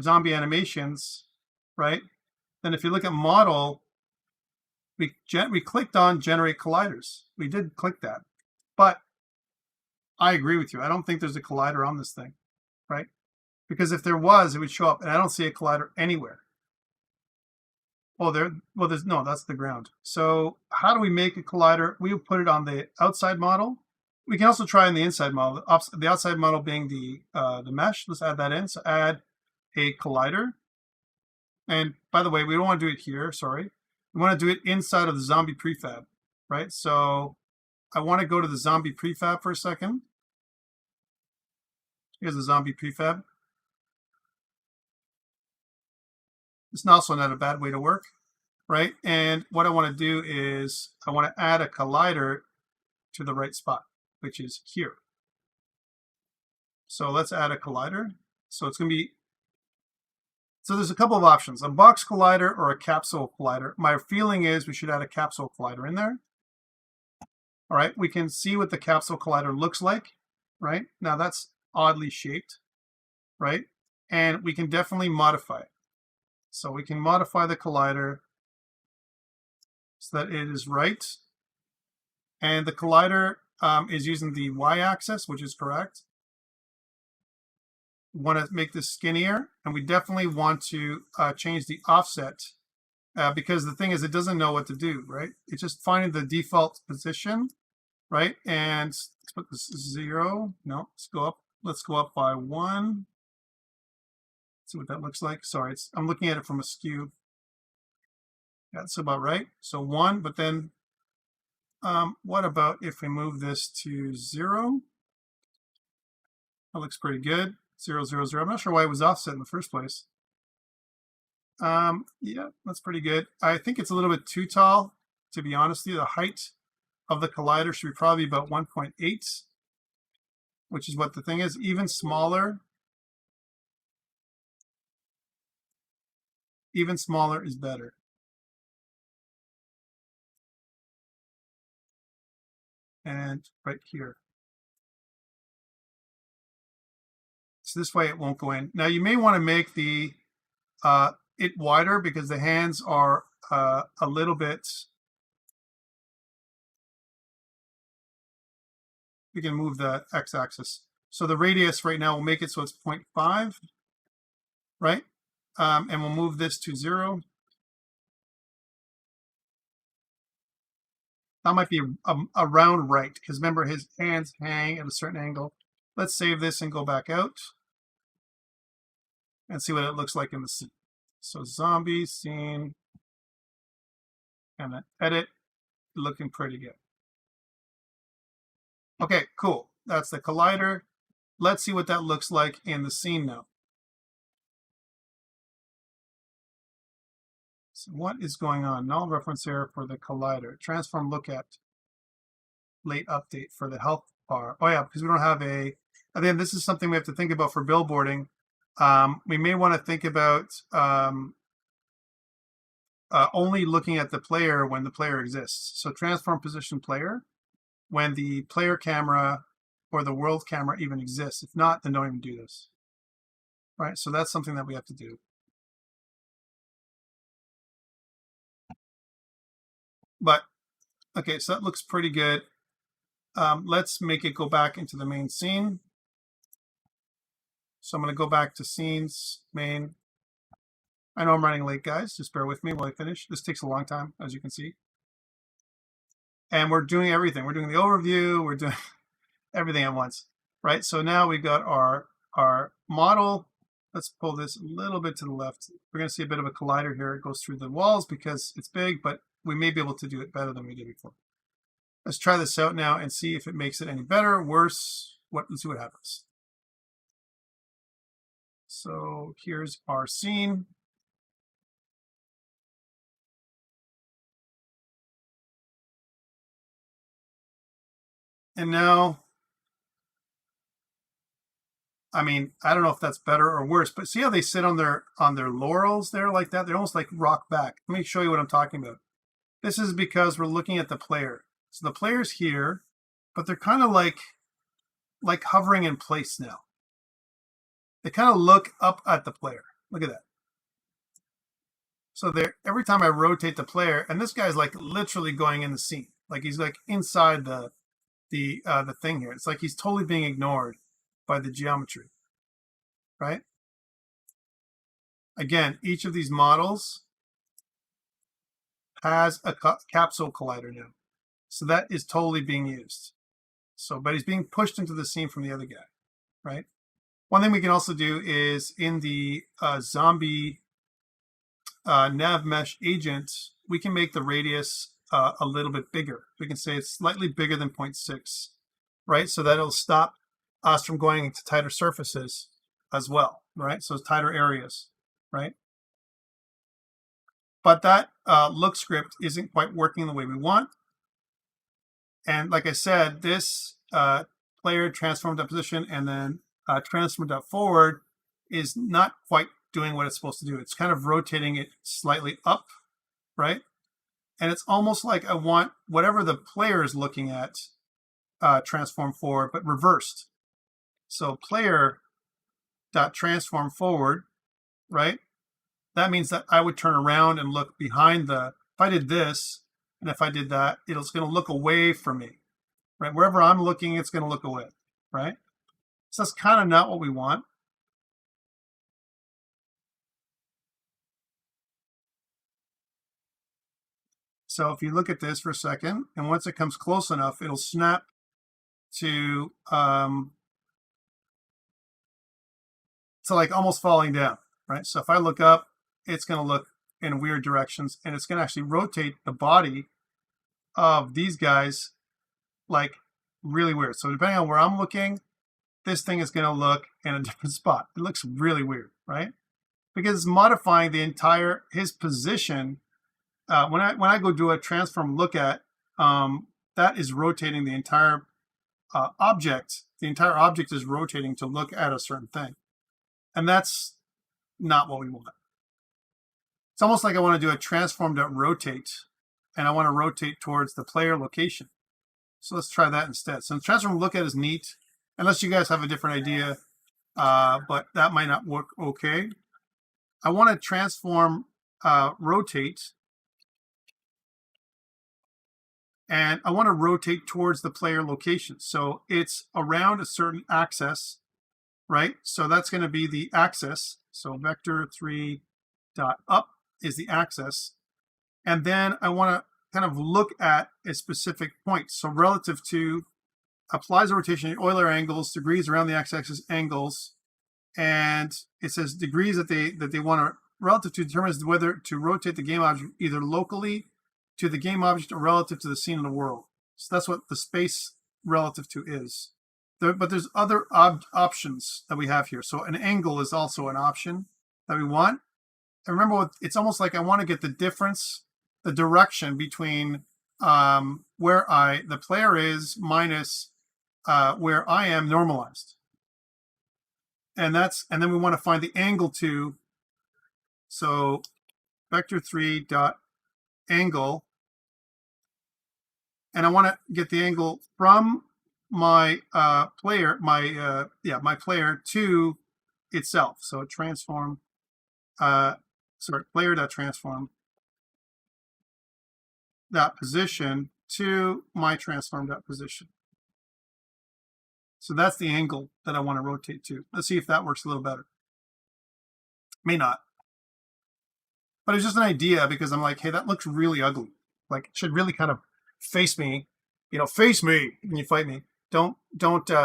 zombie animations, right? Then if you look at model, we clicked on generate colliders. We did click that, but I agree with you. I don't think there's a collider on this thing, right? Because if there was, it would show up, and I don't see a collider anywhere. Oh, there's no, that's the ground. So how do we make a collider? We will put it on the outside model. We can also try on the inside model. The outside model being the mesh. Let's add that in. So add a collider. And by the way, we don't want to do it here. Sorry, we want to do it inside of the zombie prefab, right? So I want to go to the zombie prefab for a second. Here's the zombie prefab. It's also not a bad way to work, right? And what I want to do is I want to add a collider to the right spot, which is here. So let's add a collider. So it's going to be, so there's a couple of options, a box collider or a capsule collider. My feeling is we should add a capsule collider in there. All right, we can see what the capsule collider looks like, right? Now that's oddly shaped, right? And we can definitely modify it. So we can modify the collider so that it is right. And the collider is using the y-axis, which is correct. We want to make this skinnier, and we definitely want to change the offset because the thing is, it doesn't know what to do, right? It's just finding the default position, right? And let's put this 0. No, let's go up by 1. See what that looks like. Sorry, I'm looking at it from a skew. That's about right. So 1, but then what about if we move this to 0? That looks pretty good. 0, 0, 0. I'm not sure why it was offset in the first place. Yeah, that's pretty good. I think it's a little bit too tall, to be honest with you. The height of the collider should be probably about 1.8, which is what the thing is. Even smaller is better. And right here. So this way it won't go in. Now you may want to make the it wider because the hands are a little bit. We can move the x-axis. So the radius right now will make it so it's 0.5, right? And we'll move this to 0. That might be around right, because remember his hands hang at a certain angle. Let's save this and go back out and see what it looks like in the scene. So zombie scene, and then edit, looking pretty good. Okay, cool. That's the collider. Let's see what that looks like in the scene now. So what is going on? Null reference error for the collider. Transform look at late update for the health bar. Oh yeah, because we don't have a, again, this is something we have to think about for billboarding. We may want to think about only looking at the player when the player exists. So transform position player when the player camera or the world camera even exists. If not, then don't even do this. Right, so that's something that we have to do. But, okay, so that looks pretty good. Let's make it go back into the main scene. So I'm going to go back to scenes, main. I know I'm running late, guys. Just bear with me while I finish. This takes a long time, as you can see. And we're doing everything. We're doing the overview. We're doing everything at once, right? So now we've got our model. Let's pull this a little bit to the left. We're going to see a bit of a collider here. It goes through the walls because it's big, but we may be able to do it better than we did before. Let's try this out now and see if it makes it any better or worse. Let's see what happens. So here's our scene. And now, I mean, I don't know if that's better or worse, but see how they sit on their laurels there like that? They're almost like rock back. Let me show you what I'm talking about. This is because we're looking at the player. So the player's here, but they're kind of like hovering in place now. They kind of look up at the player. Look at that. So every time I rotate the player, and this guy's like literally going in the scene, like he's like inside the thing here. It's like he's totally being ignored by the geometry, right? Again, each of these models has a capsule collider now. So that is totally being used. So, but he's being pushed into the scene from the other guy, right? One thing we can also do is in the zombie nav mesh agent, we can make the radius a little bit bigger. We can say it's slightly bigger than 0.6, right? So that it'll stop us from going into tighter surfaces as well, right? So tighter areas, right? But that look script isn't quite working the way we want. And like I said, this player transform.position and then transform.forward is not quite doing what it's supposed to do. It's kind of rotating it slightly up, right? And it's almost like I want whatever the player is looking at transform forward, but reversed. So player.transform forward, right? That means that I would turn around and look behind if I did this, and if I did that, it's going to look away from me, right? Wherever I'm looking, it's going to look away, right? So that's kind of not what we want. So if you look at this for a second, and once it comes close enough, it'll snap to like almost falling down, right? So if I look up, it's going to look in weird directions, and it's going to actually rotate the body of these guys like really weird. So depending on where I'm looking, this thing is going to look in a different spot. It looks really weird, right? Because it's modifying the entire his position. When I go do a transform look at, that is rotating the entire object. The entire object is rotating to look at a certain thing, and that's not what we want. It's almost like I want to do a transform.rotate, and I want to rotate towards the player location. So let's try that instead. So the transform look at is neat, unless you guys have a different idea, but that might not work okay. I want to transform rotate, and I want to rotate towards the player location. So it's around a certain axis, right? So that's going to be the axis. So vector3.up is the axis. And then I want to kind of look at a specific point. So relative to applies a rotation at Euler angles, degrees around the x-axis angles, and it says degrees that they want to relative to determines whether to rotate the game object either locally to the game object or relative to the scene in the world. So that's what the space relative to is. But there's other options that we have here. So an angle is also an option that we want. And remember, it's almost like I want to get the difference, the direction between where the player is minus where I am normalized. And then we want to find the angle to. So vector3 dot angle, and I want to get the angle from my player, my player to itself. So transform, player dot transform dot position to my transform dot position. So that's the angle that I want to rotate to. Let's see if that works a little better. May not. But it's just an idea because I'm like, hey, that looks really ugly. Like, it should really kind of face me, face me when you fight me. Don't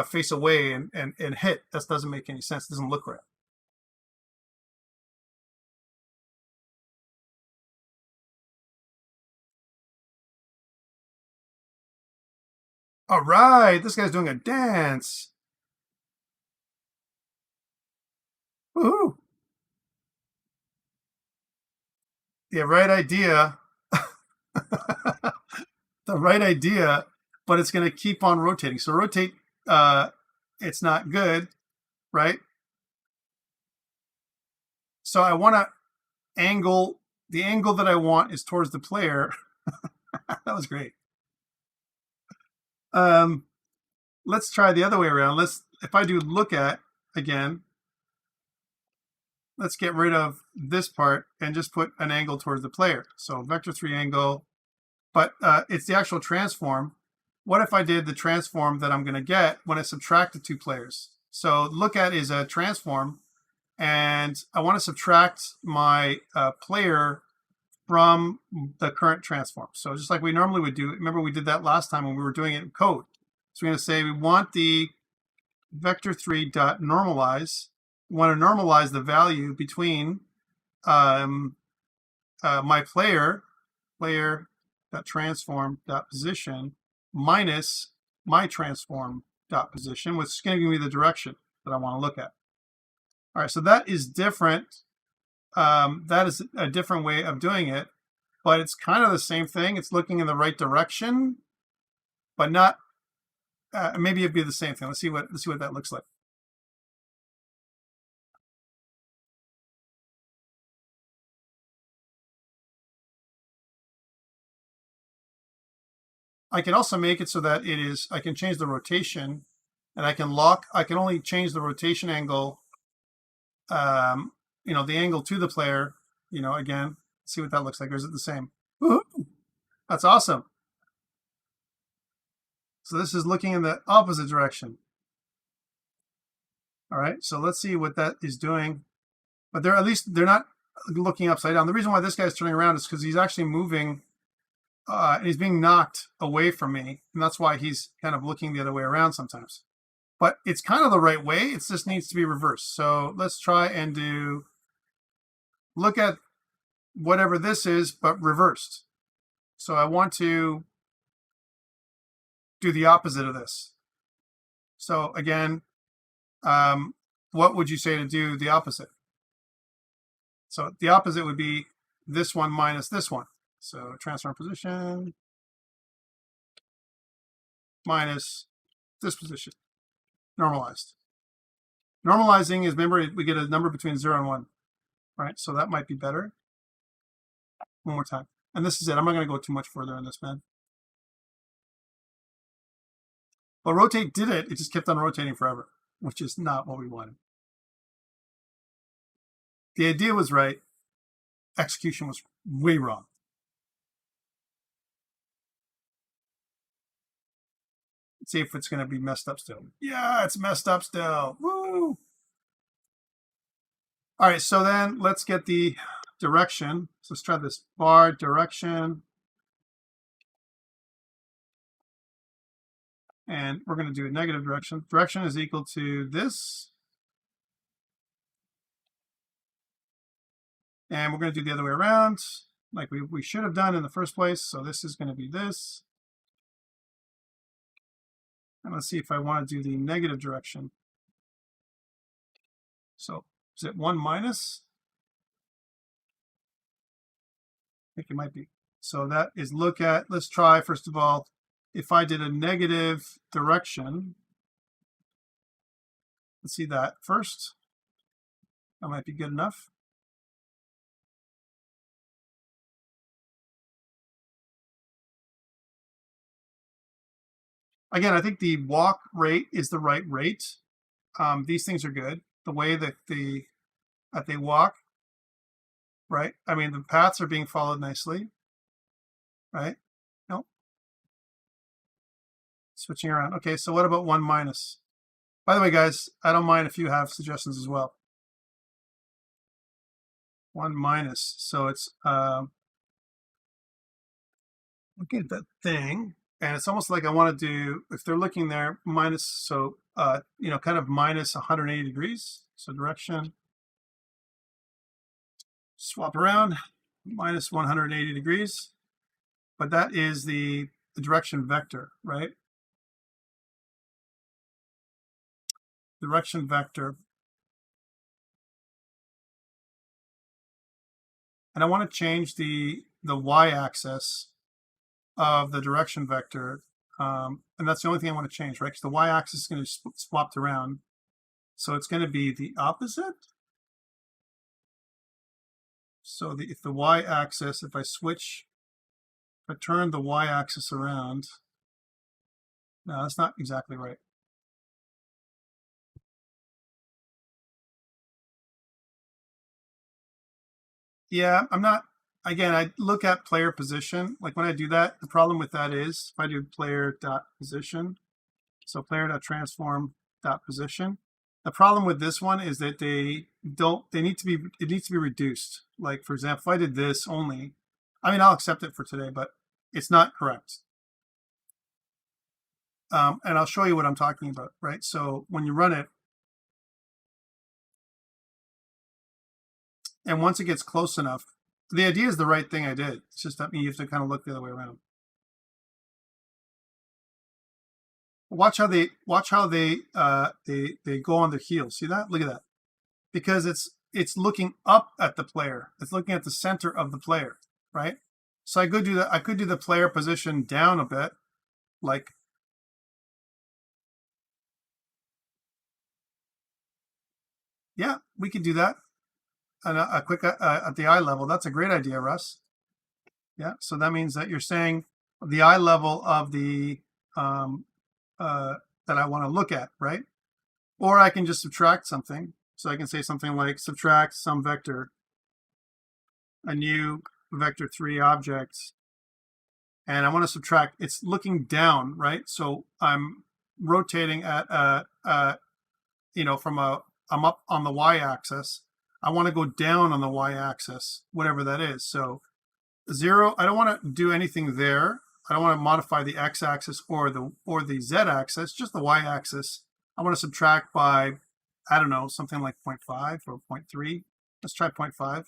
face away and hit. That doesn't make any sense. It doesn't look right. All right, this guy's doing a dance. Woohoo! The right idea. The right idea, but it's going to keep on rotating. So rotate, it's not good, right? So I want to angle, the angle that I want is towards the player. That was great. Let's try the other way around. If I do look at again, let's get rid of this part and just put an angle towards the player. So vector3 angle, but it's the actual transform. What if I did the transform that I'm going to get when I subtract the two players? So look at is a transform, and I want to subtract my player from the current transform. So just like we normally would do, remember we did that last time when we were doing it in code. So we're going to say we want the vector3 dot normalize. We want to normalize the value between my player dot transform dot position minus my transform dot position, which is going to give me the direction that I want to look at. All right, so that is different. That is a different way of doing it, but it's kind of the same thing. It's looking in the right direction, but not. Maybe it'd be the same thing. Let's see what that looks like. I can also make it so that I can change the rotation, and I can only change the rotation angle, the angle to the player, again, see what that looks like. Or is it the same? Woo-hoo! That's awesome. So this is looking in the opposite direction. All right, so let's see what that is doing. But they're not looking upside down. The reason why this guy's turning around is because he's actually moving, and he's being knocked away from me, and that's why he's kind of looking the other way around sometimes. But it's kind of the right way. It just needs to be reversed. So let's try and look at whatever this is, but reversed. So I want to do the opposite of this. So again, what would you say to do the opposite? So the opposite would be this one minus this one. So transform position minus this position, normalized. Normalizing is, remember, we get a number between 0 and 1, right? So that might be better. One more time. And this is it. I'm not going to go too much further on this, man. But rotate did it. It just kept on rotating forever, which is not what we wanted. The idea was right. Execution was way wrong. Let's see if it's going to be messed up still. Yeah, it's messed up still. Woo! All right, so then let's get the direction. So let's try this bar direction. And we're going to do a negative direction. Direction is equal to this. And we're going to do the other way around, like we should have done in the first place. So this is going to be this. And let's see if I want to do the negative direction. So is it 1 minus? I think it might be. So that is look at, let's try first of all, if I did a negative direction, let's see that first. That might be good enough. Again, I think the walk rate is the right rate. These things are good. The way that they walk, right? I mean, the paths are being followed nicely, right? Nope. Switching around. Okay, so what about 1 minus? By the way, guys, I don't mind if you have suggestions as well. 1 minus. So it's looking at that thing, and it's almost like I want to do, if they're looking there, minus, so you know, kind of minus 180 degrees. So direction, swap around, minus 180 degrees. But that is the direction vector, right? Direction vector. And I want to change the y-axis of the direction vector. And that's the only thing I want to change, right? Because the y-axis is going to be swapped around. So it's going to be the opposite. So if the y-axis, if I turn the y-axis around, no, that's not exactly right. Yeah, I'm not, again, I look at player position. Like when I do that, the problem with that is if I do player.position, so player.transform.position, the problem with this one is that it needs to be reduced. Like for example, if I did this only, I mean, I'll accept it for today, but it's not correct. And I'll show you what I'm talking about, right? So when you run it, and once it gets close enough, the idea is the right thing I did. It's just that you have to kind of look the other way around. Watch how they go on their heels. See that? Look at that. Because it's looking up at the player. It's looking at the center of the player, right? So I could do that. I could do the player position down a bit, like yeah, we could do that. And a quick at the eye level. That's a great idea, Russ. Yeah. So that means that you're saying the eye level of the that I want to look at, right? Or I can just subtract something. So I can say something like subtract some vector, a new vector 3 object, and I want to subtract. It's looking down, right? So I'm rotating at you know, I'm up on the y-axis. I want to go down on the y-axis, whatever that is. So 0, I don't want to do anything there. I don't want to modify the x-axis or the z-axis, just the y-axis. I want to subtract by, I don't know, something like 0.5 or 0.3. Let's try 0.5.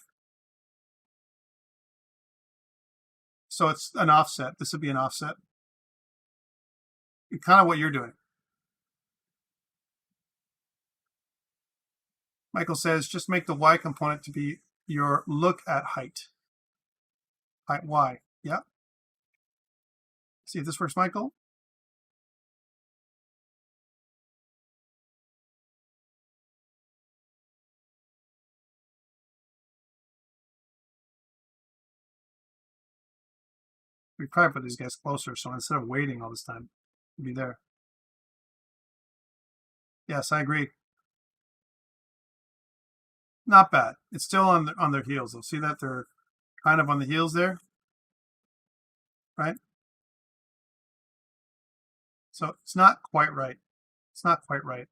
So it's an offset. This would be an offset. Kind of what you're doing. Michael says, just make the y component to be your look at height. Height y. Yeah. See if this works, Michael. We probably put these guys closer, so instead of waiting all this time, we'll be there. Yes, I agree. Not bad. It's still on their heels. You'll see that they're kind of on the heels there, right? So it's not quite right. It's not quite right.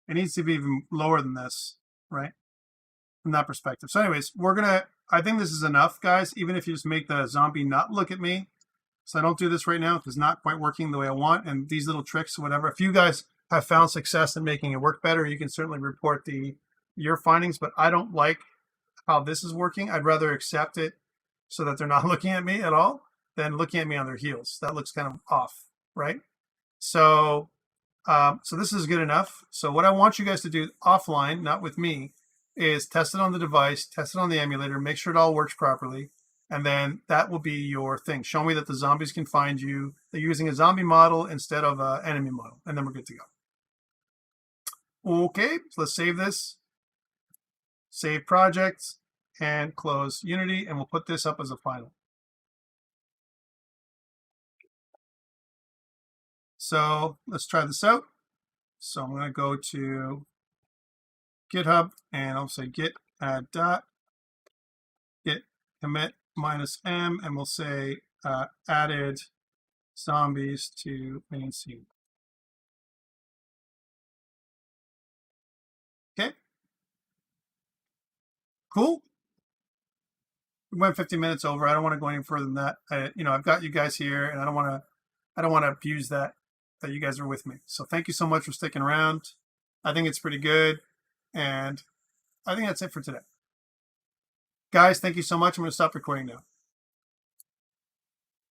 It needs to be even lower than this, right? From that perspective. So anyways, I think this is enough, guys, even if you just make the zombie not look at me. So I don't do this right now because it's not quite working the way I want. And these little tricks, whatever, if you guys have found success in making it work better, you can certainly report your findings, but I don't like how this is working. I'd rather accept it so that they're not looking at me at all than looking at me on their heels. That looks kind of off, right? So, so this is good enough. So what I want you guys to do offline, not with me, is test it on the device, test it on the emulator, make sure it all works properly. And then that will be your thing. Show me that the zombies can find you. They're using a zombie model instead of an enemy model. And then we're good to go. Okay, so let's save this. Save project and close Unity. And we'll put this up as a final. So let's try this out. So I'm going to go to GitHub and I'll say git add dot git commit -m, and we'll say added zombies to main scene. Okay, cool. We went 50 minutes over. I don't want to go any further than that. I've got you guys here, and I don't want to abuse that you guys are with me. So thank you so much for sticking around. I think it's pretty good, and I think that's it for today. Guys, thank you so much. I'm going to stop recording now.